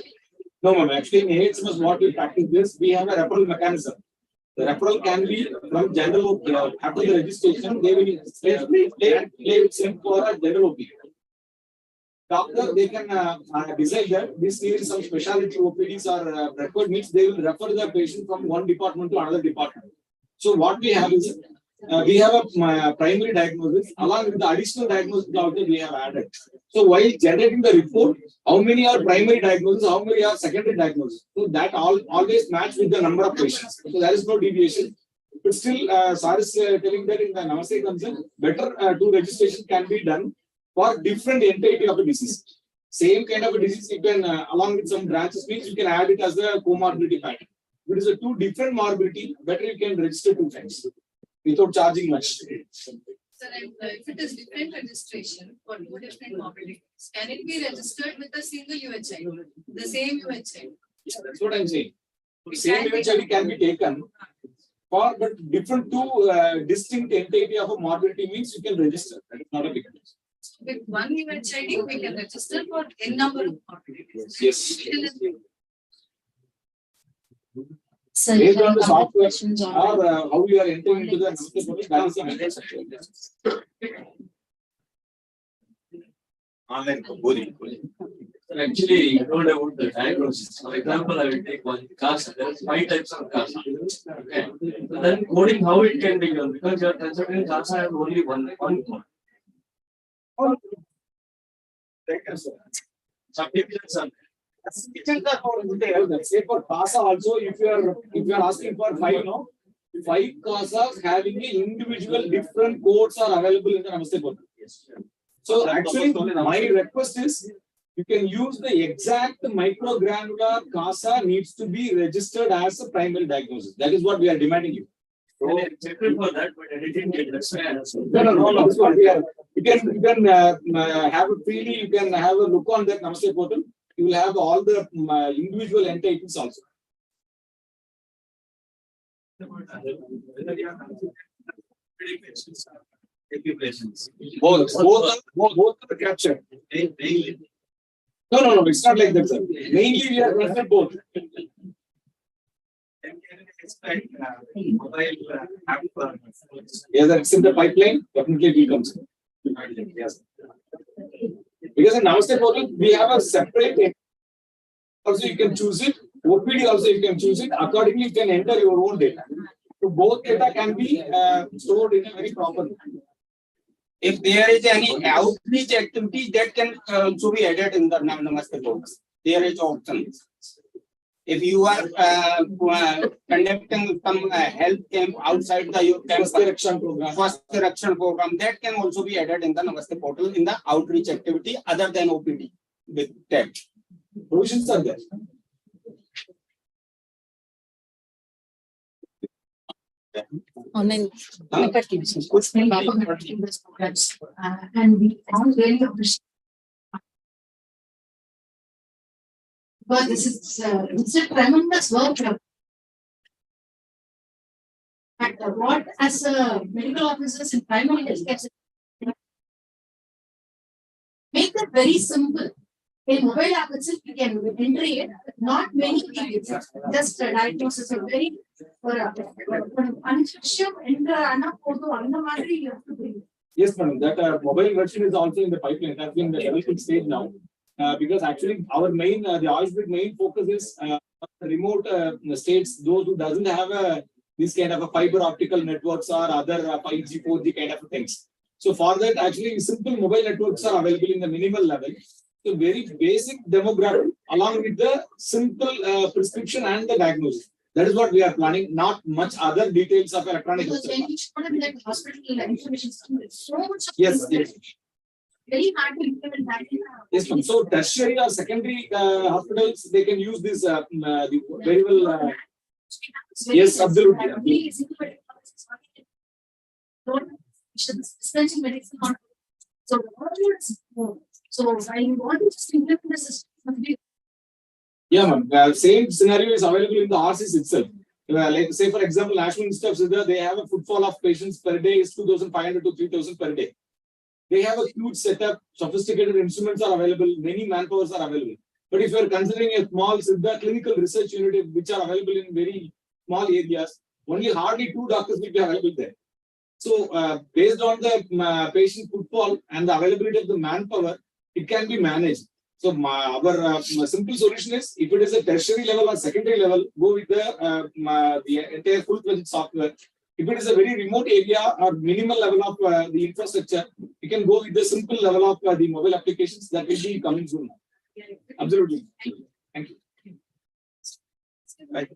D: No, ma'am. Actually, in AHMS, what we practice this, we have a referral mechanism. The referral can be from general after the registration, they will play with SIM for a general OP. Doctor, they can decide that this needs some specialty OPDs or record means they will refer the patient from one department to another department. So what we have is we have a primary diagnosis along with the additional diagnosis doctor we have added. So while generating the report, how many are primary diagnosis, how many are secondary diagnosis? So that always match with the number of patients. So there is no deviation. But still, SAR is telling that in the NAMASTE concern, better two registration can be done for different entity of the disease. Same kind of a disease, you can along with some branches means you can add it as a comorbidity pattern. If it is a two different morbidity, better you can register two times without charging much.
F: Sir, if it is different registration for two different morbidities, can it be registered with a single UHI, the same UHI?
D: That's what I'm saying. Same UHI can be taken for but different two distinct entity of a morbidity means you can register. That is not a big deal.
F: With one UHID, we can register for n number of morbidities.
D: Yes.
A: Sir,
D: Based on the
A: couple of
D: software
A: questions on
D: or how you are entering into the
B: Online coding.
N: Actually, you told about the diagnosis. For example, I will take one CASA. There is 5 types of CASA. Okay. So then coding how it can be done because you are considering CASA has only one code. Some divisions are
D: say for CASA also, if you are asking for 5, no, 5 CASAs having individual different codes are available in the NAMASTE portal. So actually, my request is you can use the exact microgranular CASA needs to be registered as a primary diagnosis. That is what we are demanding you.
N: So I checked for that, but I didn't get that.
D: No. That's what we are. You can have it freely. You can have a look on that NAMASTE portal. You will have all the individual entities also. Both are captured. No. It's not like that, sir. Mainly we are considered both. Yes, that's in the pipeline. Definitely will come. Yes. Because in NAMASTE portal, we have a separate. Also, you can choose it. OPD also you can choose it. Accordingly, you can enter your own data. So both data can be stored in a very proper way.
L: If there is any outreach activity that can also be added in the NAMASTE portal, there is option. If you are conducting some health camp outside your
D: First direction
L: program, that can also be added in the NAMASTE portal in the outreach activity other than OPD with that.
D: Provisions are there.
A: online programs, and we all really appreciate. But this is it's a tremendous work. And what as a medical officers in primary healthcare, make it very simple. In mobile app itself, you can enter it, not many things, just a diagnosis of very unsure enter you have to bring.
D: Yes, madam. That mobile version is also in the pipeline. That's in the developing stage now. Because actually our main, the Ayushbid main focus is remote states, those who doesn't have this kind of a fiber optical networks or other 5G, 4G kind of things. So for that, actually simple mobile networks are available in the minimal level. So very basic demographic along with the simple prescription and the diagnosis. That is what we are planning, not much other details of electronic.
A: Because when you show them that hospital information system, it's so much.
D: Yes.
A: Very hard to implement that.
D: Yes, ma'am. So tertiary or secondary hospitals, they can use this very well. Yes, absolutely.
A: dispensing medicine. So I want to just implement the system.
E: Yeah, ma'am. Same scenario is available in the RCs itself. Like say for example, National Institute of Siddha, they have a footfall of patients per day is 2,500 to 3,000 per day. They have a huge setup, sophisticated instruments are available, many manpowers are available. But if you are considering a small Siddha clinical research unit, which are available in very small areas, only hardly 2 doctors will be available there. So based on the patient footfall and the availability of the manpower, it can be managed. So our simple solution is, if it is a tertiary level or secondary level, go with the entire full-fledged software. If it is a very remote area or minimal level of the infrastructure, you can go with the simple level of the mobile applications that will be coming soon. Absolutely. Thank you. Right.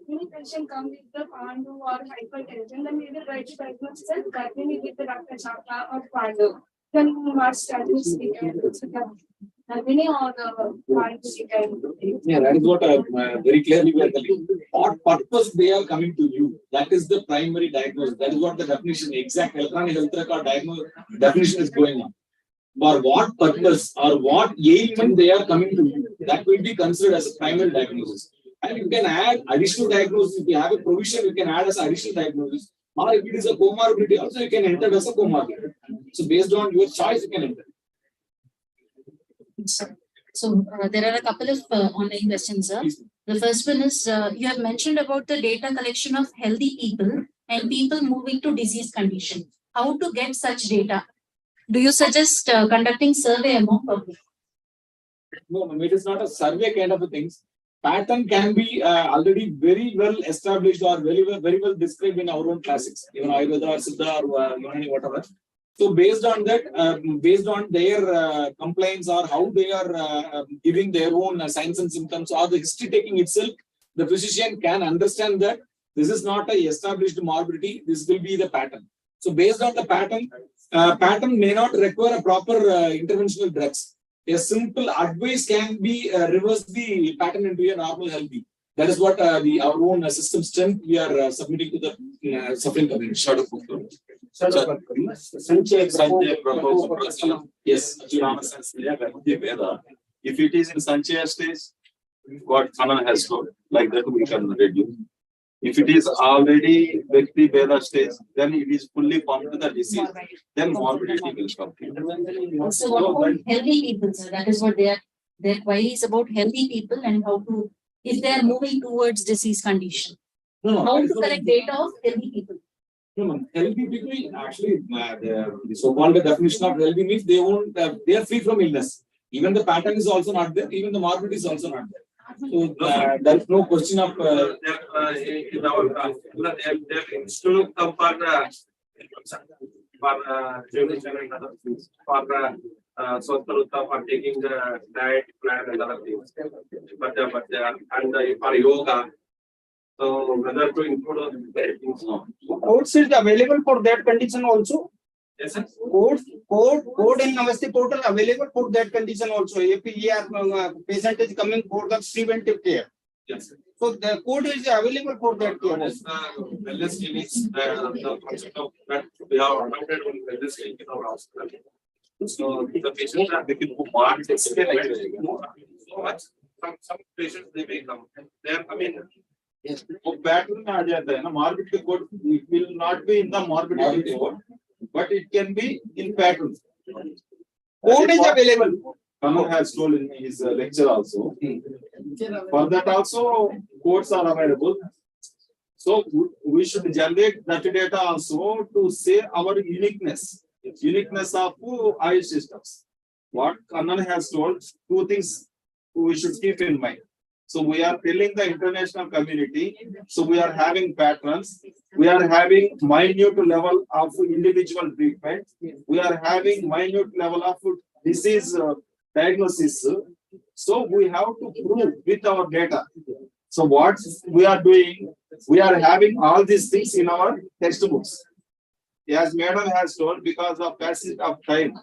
Q: Any patient come with the Pandu or hypertension, then we will try to diagnose and continue with the Dr. Chapa or Pandu. Then what strategies we can do. Any or the Pandu we can do.
E: Yeah, that is what very clearly we are telling. What purpose they are coming to you? That is the primary diagnosis. That is what the definition, exact electronic health record definition is going on. For what purpose or what ailment they are coming to you? That will be considered as a primary diagnosis. And you can add additional diagnosis. If you have a provision, you can add as additional diagnosis. Or if it is a comorbidity, also you can enter as a comorbidity. So based on your choice, you can enter.
A: So there are a couple of online questions, sir. The first one is, you have mentioned about the data collection of healthy people and people moving to disease condition. How to get such data? Do you suggest conducting survey among public?
E: No, it is not a survey kind of a thing. Pattern can be already very well established or very well described in our own classics, even Ayurveda or Siddha or Unani, whatever. So based on that, based on their complaints or how they are giving their own signs and symptoms or the history taking itself, the physician can understand that this is not a established morbidity. This will be the pattern. So based on the pattern, pattern may not require a proper interventional drugs. A simple advice can be reverse the pattern into a normal healthy. That is what our own system strength we are submitting to the suffering community. Yes.
B: If it is in Sanchaya stage, what Anand has told, like that we can reduce. If it is already Vyakti Veda stage, then it is fully formed to the disease. Then morbidity will come.
A: So what about healthy people, sir? That is what their query is about, healthy people and how to, if they are moving towards disease condition.
E: No,
A: how to collect data of healthy people?
E: No, healthy people actually the so-called definition of healthy means they won't they are free from illness. Even the pattern is also not there. Even the morbidity is also not there. So there is no question of
M: in our they used to come for for taking the diet plan and other things. But and for yoga. So whether to include things now.
L: Codes is available for that condition also.
M: Yes, sir.
L: Code in Namaste portal available for that condition also. If patient is coming for the preventive care.
M: Yes, sir.
L: So the code is available for that care.
M: Wellness clinics, the concept of that we have adopted on wellness clinic in our hospital. So the patients are making more so much. Some patients they may come. They are coming.
B: Yes. Pattern आ जाता है ना morbidity code. It will not be in the morbidity code, but it can be in pattern.
L: Code is available.
B: Kamal has told in his lecture also. For that also codes are available. So we should generate that data also to say our uniqueness of Ayush systems. What Kamal has told, 2 things we should keep in mind. So we are telling the international community. So we are having patterns. We are having minute level of individual treatment. We are having minute level of disease diagnosis. So we have to prove with our data. So what we are doing, we are having all these things in our textbooks. As Madam has told, because of passage of time,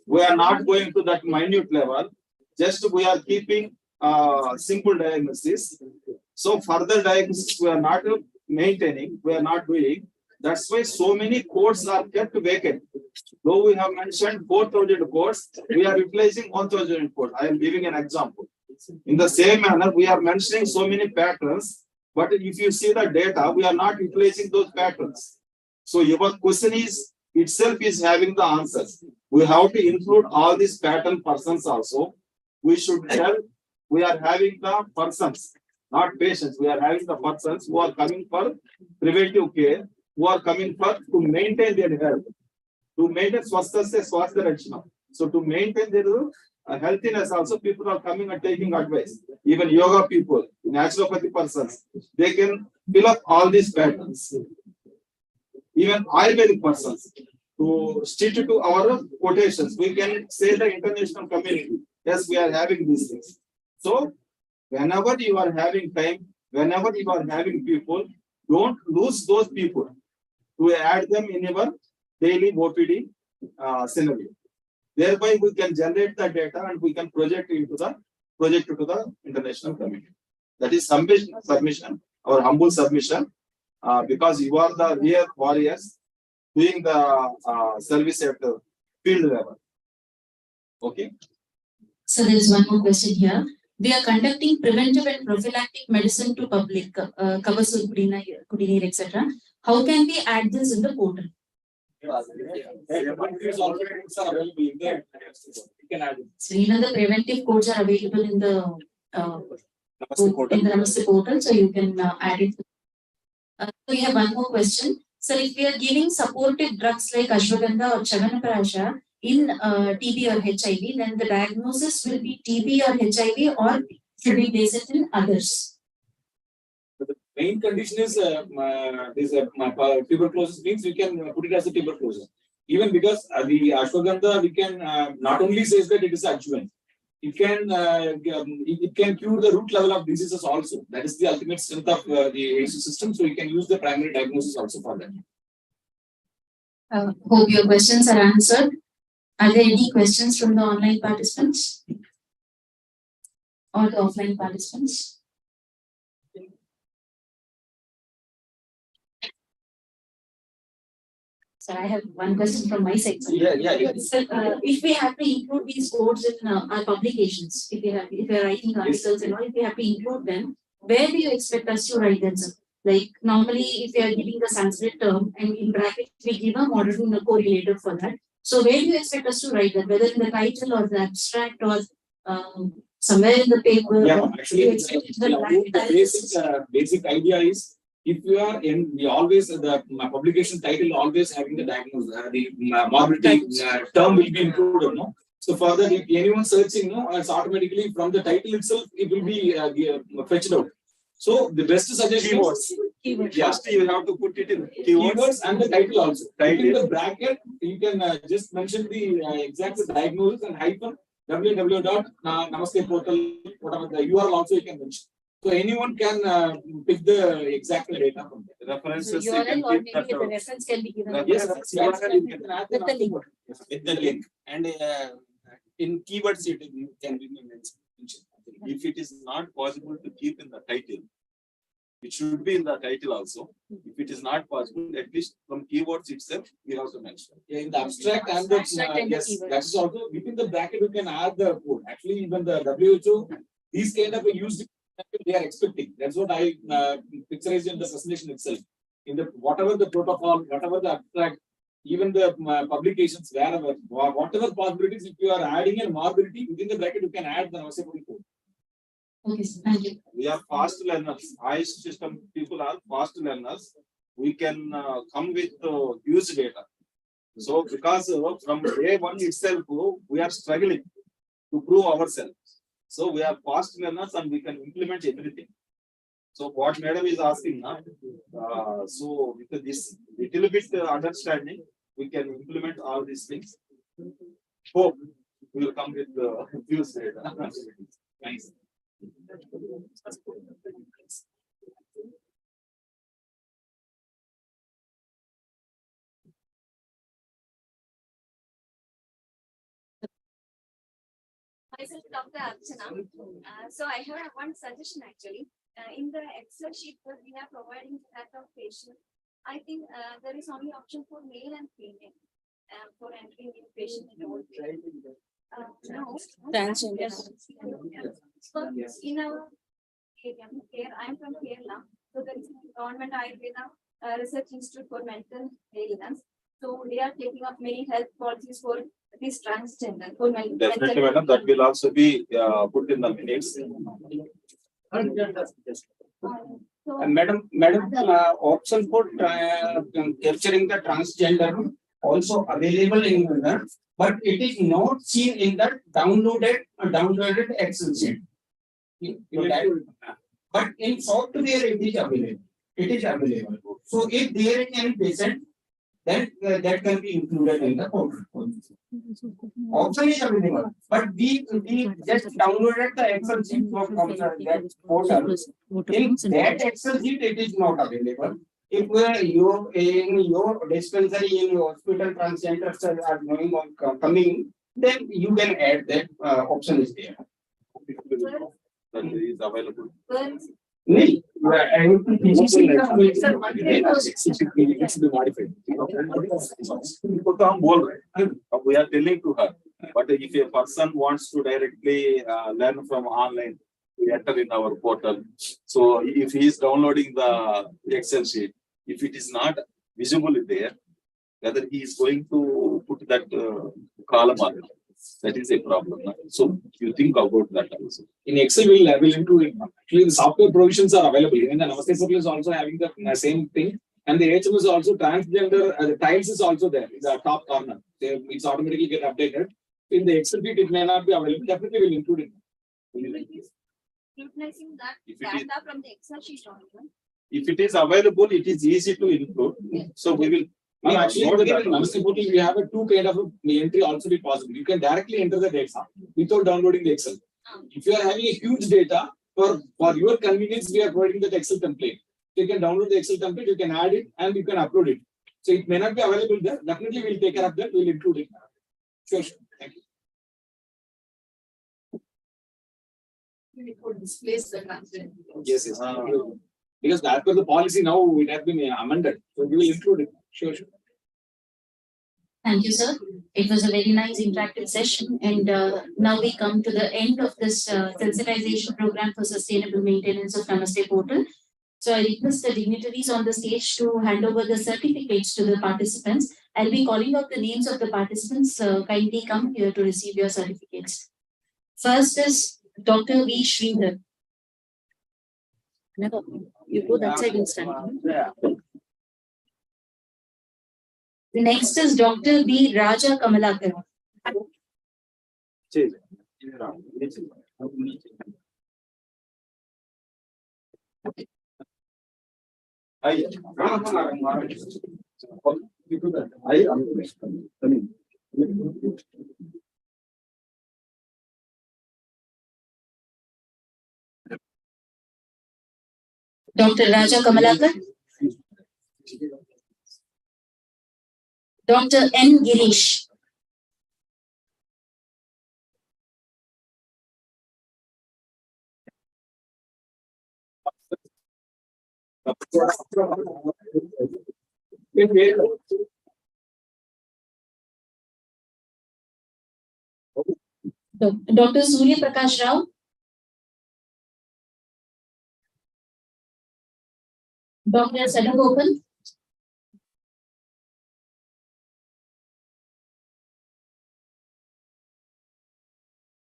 B: we are not going to that minute level. Just we are keeping simple diagnosis. So further diagnosis we are not maintaining, we are not doing. That's why so many codes are kept vacant. Though we have mentioned 4,000 codes, we are replacing 1,000 codes. I am giving an example. In the same manner, we are mentioning so many patterns, but if you see the data, we are not replacing those patterns. So your question is itself is having the answers. We have to include all these pattern persons also. We should tell we are having the persons, not patients. We are having the persons who are coming for preventive care, who are coming for to maintain their health, to maintain swasthya rakshana. So to maintain their healthiness also, people are coming and taking advice. Even yoga people, naturopathy persons, they can fill up all these patterns. Even Ayurvedic persons, to stick to our quotations, we can say the international community, yes, we are having these things. So whenever you are having time, whenever you are having people, don't lose those people to add them in your daily OPD scenario. Thereby, we can generate the data and we can project into the international community. That is submission, our humble submission, because you are the real warriors doing the service at the field level. Okay.
A: So there is one more question here. We are conducting preventive and prophylactic medicine to public, Kavasul, Kudineer, etc. How can we add this in the portal? So even the preventive codes are available in the NAMASTE portal, so you can add it. So we have one more question. So if we are giving supportive drugs like ashwagandha or Chavanaprasha in TB or HIV, then the diagnosis will be TB or HIV, or should we base it in others?
D: The main condition is tuberculosis means we can put it as a tuberculosis. Even because the ashwagandha, we can not only says that it is adjuvant, it can cure the root level of diseases also. That is the ultimate strength of the ACE system. So you can use the primary diagnosis also for that.
A: Hope your questions are answered. Are there any questions from the online participants or the offline participants? So I have one question from my side.
D: Yeah.
A: So, if we have to include these codes in our publications, if we are writing articles and all, if we have to include them, where do you expect us to write them, sir? Like normally, if we are giving the Sanskrit term and in brackets we give a modern correlator for that. So where do you expect us to write that? Whether in the title or the abstract or somewhere in the paper?
D: Yeah, actually, the basic idea is, if you are in the publication title always having the diagnosis, the morbidity term will be included, no? So further, if anyone searching, no, it's automatically from the title itself, it will be fetched out. So the best suggestion is
B: Just you have to put it in
D: keywords and the title also. In the bracket, you can just mention the exact diagnosis and hyphen www.namaste portal, whatever the URL also you can mention. So anyone can pick the exact data from there.
B: References.
A: So URL or maybe the reference can be given.
D: Yes, you can add
A: with the link.
B: With the link. And in keywords, it can be mentioned. If it is not possible to keep in the title, it should be in the title also. If it is not possible, at least from keywords itself, we have to mention.
D: Yeah, in the abstract and the yes, that is also within the bracket. You can add the code. Actually, even the WHO, these kind of used they are expecting. That's what I picturized in the presentation itself. In the whatever the protocol, whatever the abstract, even the publications, wherever, whatever possibilities, if you are adding a morbidity within the bracket, you can add the NAMASTE code.
A: Okay, sir. Thank you.
B: We are fast learners. AYUSH system people are fast learners. We can come with huge data. So because from day one itself, we are struggling to prove ourselves. So we are fast learners and we can implement everything. So what madam is asking now, so with this little bit understanding, we can implement all these things. Hope we will come with huge data. Thanks.
R: Myself, Dr. Archana. So I have one suggestion actually.
Q: in the Excel sheet that we are providing that of patient, I think there is only option for male and female for entering in patient enrollment. No.
J: Transgender.
Q: So in our area, I am from Kerala, so there is a government Ayurveda Research Institute for Mental Illness. So they are taking up many health policies for this transgender. For
B: Definitely, madam, that will also be put in the minutes.
L: And madam, option for capturing the transgender also available in the, but it is not seen in the downloaded Excel sheet. But in software it is available. It is available. So if there is any patient, then that can be included in the portal. Option is available, but we just downloaded the Excel sheet from that portal. In that Excel sheet, it is not available. If you in your dispensary in your hospital transgenders are going on coming, then you can add that option is there.
B: That is available.
L: नहीं,
B: इनको तो हम बोल रहे हैं, अब we are telling to her. But if a person wants to directly learn from online, we enter in our portal. So if he is downloading the Excel sheet, if it is not visible there, whether he is going to put that column on it, that is a problem. So you think about that also.
D: In Excel, we'll include it. Actually, the software provisions are available. Even the Namaste portal is also having the same thing. And the HM is also transgender, the tiles is also there in the top corner. It's automatically get updated. In the Excel sheet, it may not be available. Definitely we'll include it.
Q: Utilizing that data from the Excel sheet only.
B: If it is available, it is easy to include. So we will.
D: Actually, in Namaste portal, we have a two kind of entry also be possible. You can directly enter the data without downloading the Excel. If you are having a huge data, for your convenience, we are providing that Excel template. You can download the Excel template, you can add it, and you can upload it. So it may not be available there. Definitely, we'll take care of that. We'll include it. Sure. Thank you.
F: We could displace the transgender.
D: Yes. Because as per the policy now, it has been amended. So we will include it. Sure.
A: Thank you, sir. It was a very nice interactive session. And now we come to the end of this sensitization program for sustainable maintenance of Namaste portal. So I request the dignitaries on the stage to hand over the certificates to the participants. I'll be calling out the names of the participants. Kindly come here to receive your certificates. First is Dr. V. Sridhar. You go that side and stand. Next is Dr. B. Raja Kamalakar. Dr. Raja Kamalakar. Dr. N. Girish. Dr. Surya Prakash Rao. Dr. Sadagopan.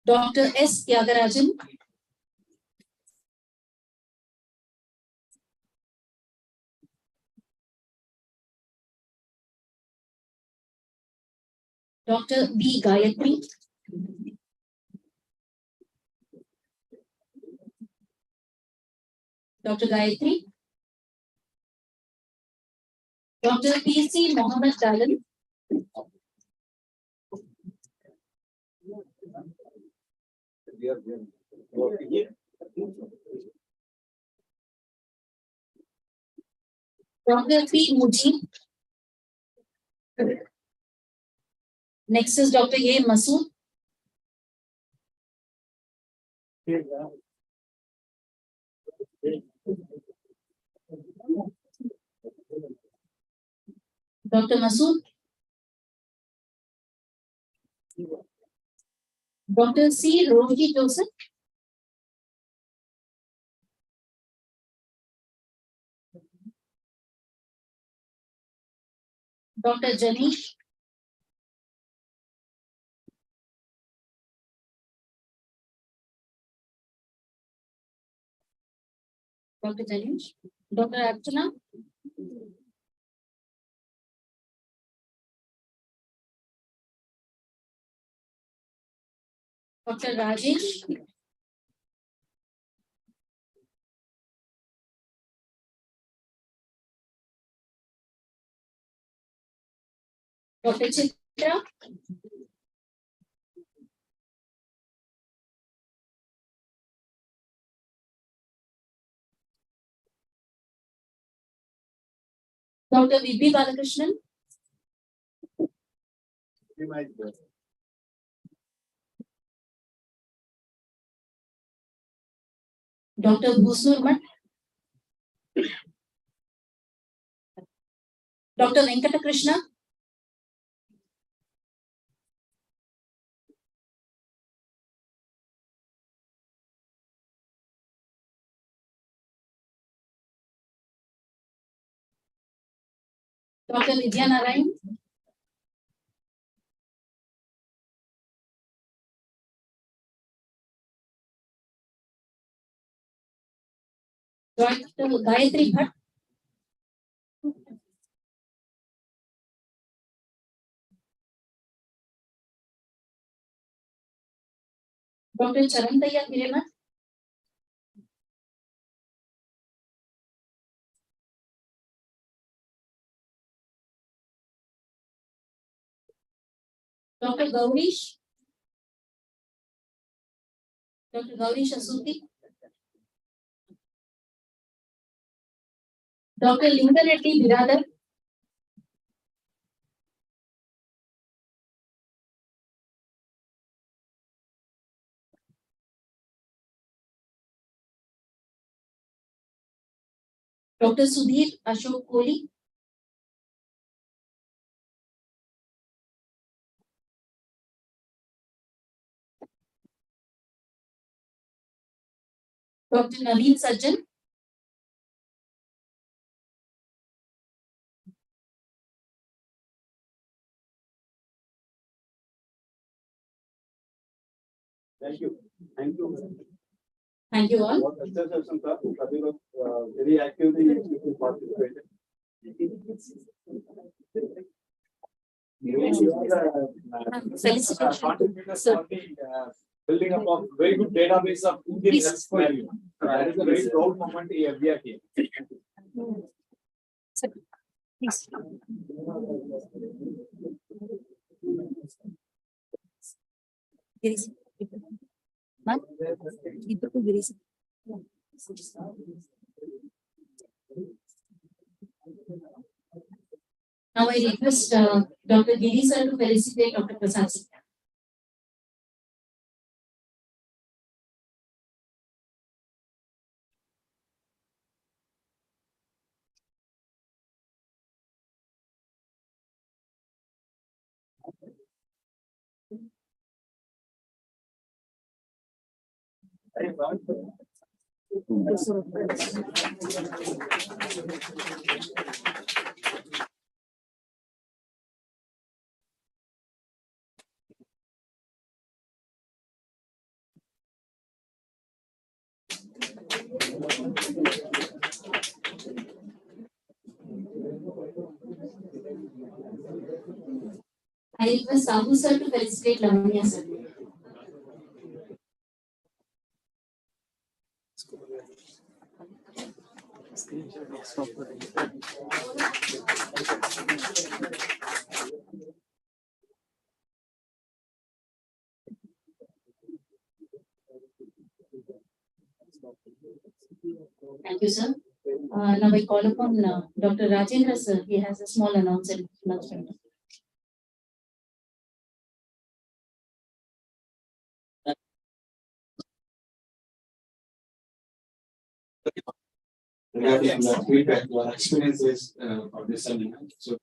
A: Dr. S. Tyagarajan. Dr. B. Gayatri. Dr. Gayatri. Dr. P.C. Mohammed Dalan. Dr. P. Muji. Next is Dr. A. Masood. Dr. Masood. Dr. C. Rohit Joseph. Dr. Janish. Dr. Janish. Dr. Archana. Dr. Rajesh. Dr. Chitra. Dr. V.B. Balakrishnan. Dr. Busnurman. Dr. Venkata Krishna. Dr. Vidya Narayan. Dr. Gayatri Bhatt. Dr. Charantaya Hireman. Dr. Gaurish. Dr. Gaurish Asuti. Dr. Lingareddy Biradar. Dr. Sudhir Ashok Kohli. Dr. Naveen Sajjan.
B: Thank you. Thank you.
A: Thank you all.
B: Very actively participated. Building up a very good database of Indian health value. That is a very proud moment we are here.
A: Please. Ma'am, now I request Dr. Giri sir to felicitate Dr. Prasad Singh. I request Sahu sir to felicitate Lavanya sir. Thank you, sir. Now I call upon Dr. Rajendra sir. He has a small announcement.
M: Regarding the feedback, your experiences of this seminar. So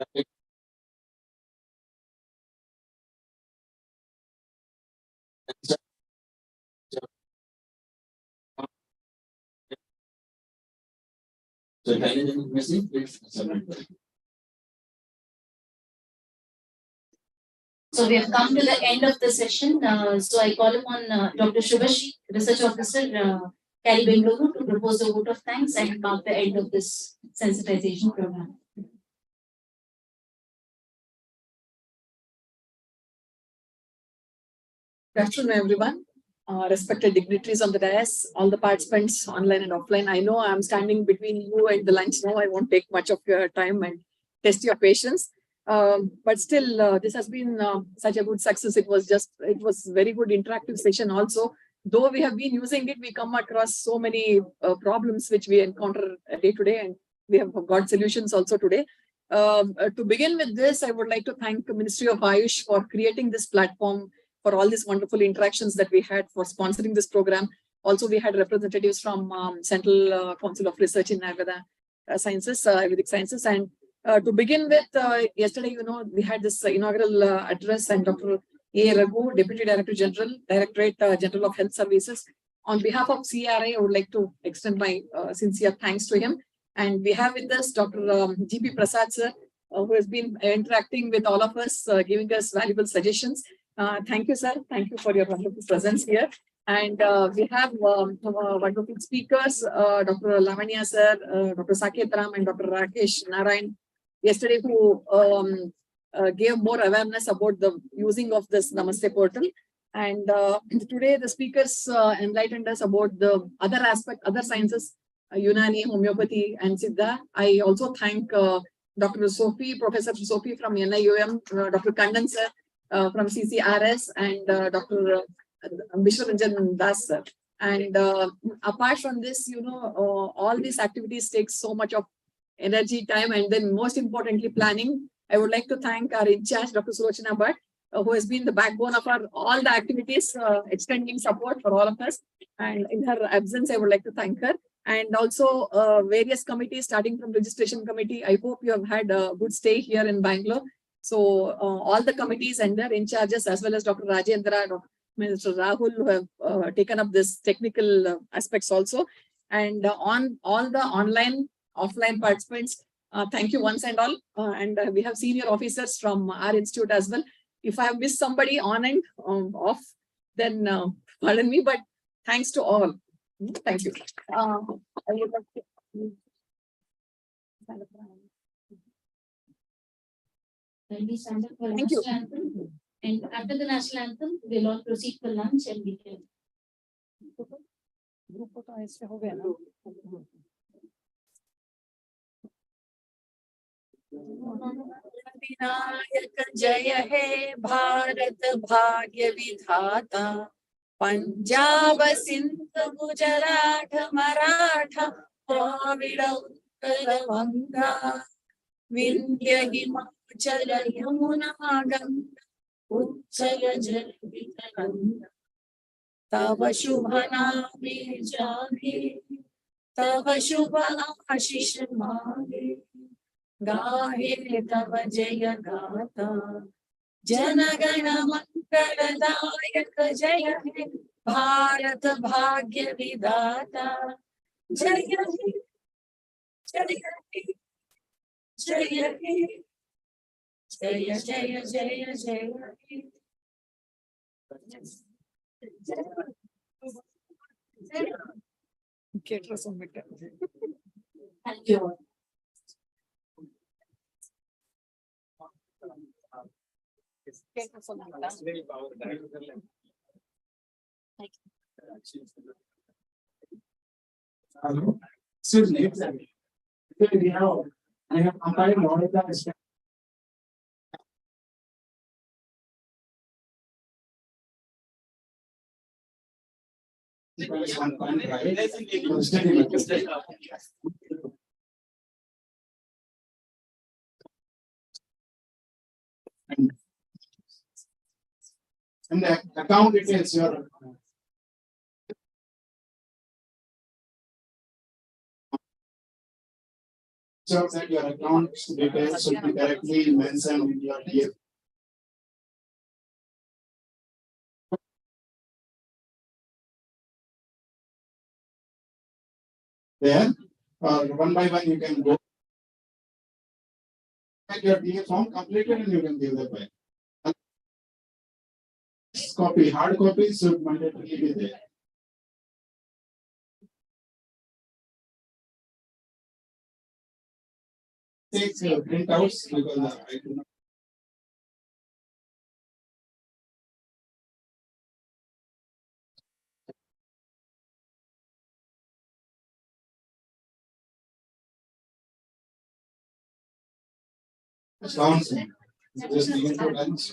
N: So can you message please submit.
A: So we have come to the end of the session. So I call upon Dr. Shubhashi, Research Officer, Cali Bengaluru, to propose a vote of thanks and mark the end of this sensitization program.
R: Good afternoon, everyone. Respected dignitaries on the dais, all the participants online and offline. I know I'm standing between you and the lunch now. I won't take much of your time and test your patience. But still, this has been such a good success. It was very good interactive session also. Though we have been using it, we come across so many problems which we encounter day to day, and we have got solutions also today. To begin with this, I would like to thank the Ministry of Ayush for creating this platform, for all these wonderful interactions that we had, for sponsoring this program. Also, we had representatives from Central Council of Research in Ayurvedic Sciences. And to begin with, yesterday, we had this inaugural address, and Dr. A. Raghu, Deputy Director General, Directorate General of Health Services. On behalf of CRA, I would like to extend my sincere thanks to him. And we have with us Dr. G.P. Prasad, sir, who has been interacting with all of us, giving us valuable suggestions. Thank you, sir. Thank you for your wonderful presence here. And we have wonderful speakers, Dr. Lavanya, sir, Dr. Saket Ram, and Dr. Rakesh Narayan, yesterday, who gave more awareness about the using of this Namaste portal. And today, the speakers enlightened us about the other aspect, other sciences, Unani, homeopathy, and Siddha. I also thank Dr. Sophie, Professor Sophie from NIUM, Dr. Kandan, sir, from CCRS, and Dr. Vishwaranjan Das, sir. And apart from this, all these activities take so much of energy, time, and then most importantly, planning. I would like to thank our in charge, Dr. Sulochana Bhatt, who has been the backbone of all the activities, extending support for all of us. And in her absence, I would like to thank her. And also various committees, starting from registration committee. I hope you have had a good stay here in Bangalore. So all the committees and their in charges, as well as Dr. Rajendra, Dr. Mr. Rahul, who have taken up this technical aspects also. And on all the online, offline participants, thank you once and all. And we have senior officers from our institute as well. If I have missed somebody on and off, then pardon me, but thanks to all. Thank you. I would like to...
A: When we stand up for
R: Thank you.
A: national anthem, and after the national anthem, we'll all proceed for lunch and we can.
R: Vinayak जय हे भारत भाग्य विधाता, पंजाब सिंध गुजरात मराठा द्राविड़ उत्कल गंगा, विंध्य हिमाचल यमुना गंगा उच्चल जलधितरंगा, तव शुभ नामे जागे, तव शुभ आशीष मागे, गाहे तव जय गाथा, जनगण मंगलदायक जय हे भारत भाग्य विधाता, जय हे जय हे जय हे जय जय जय जय
A: Thank you.
I: Excuse me. I have compiled all of that. And the account details, your
H: sure that your account details should be correctly mentioned in your DF. There, one by one you can go. Get your DF form completed and you can give that back. Copy, hard copy should mandatorily be there. Take printouts because I do not. Sounds just begin to lunch.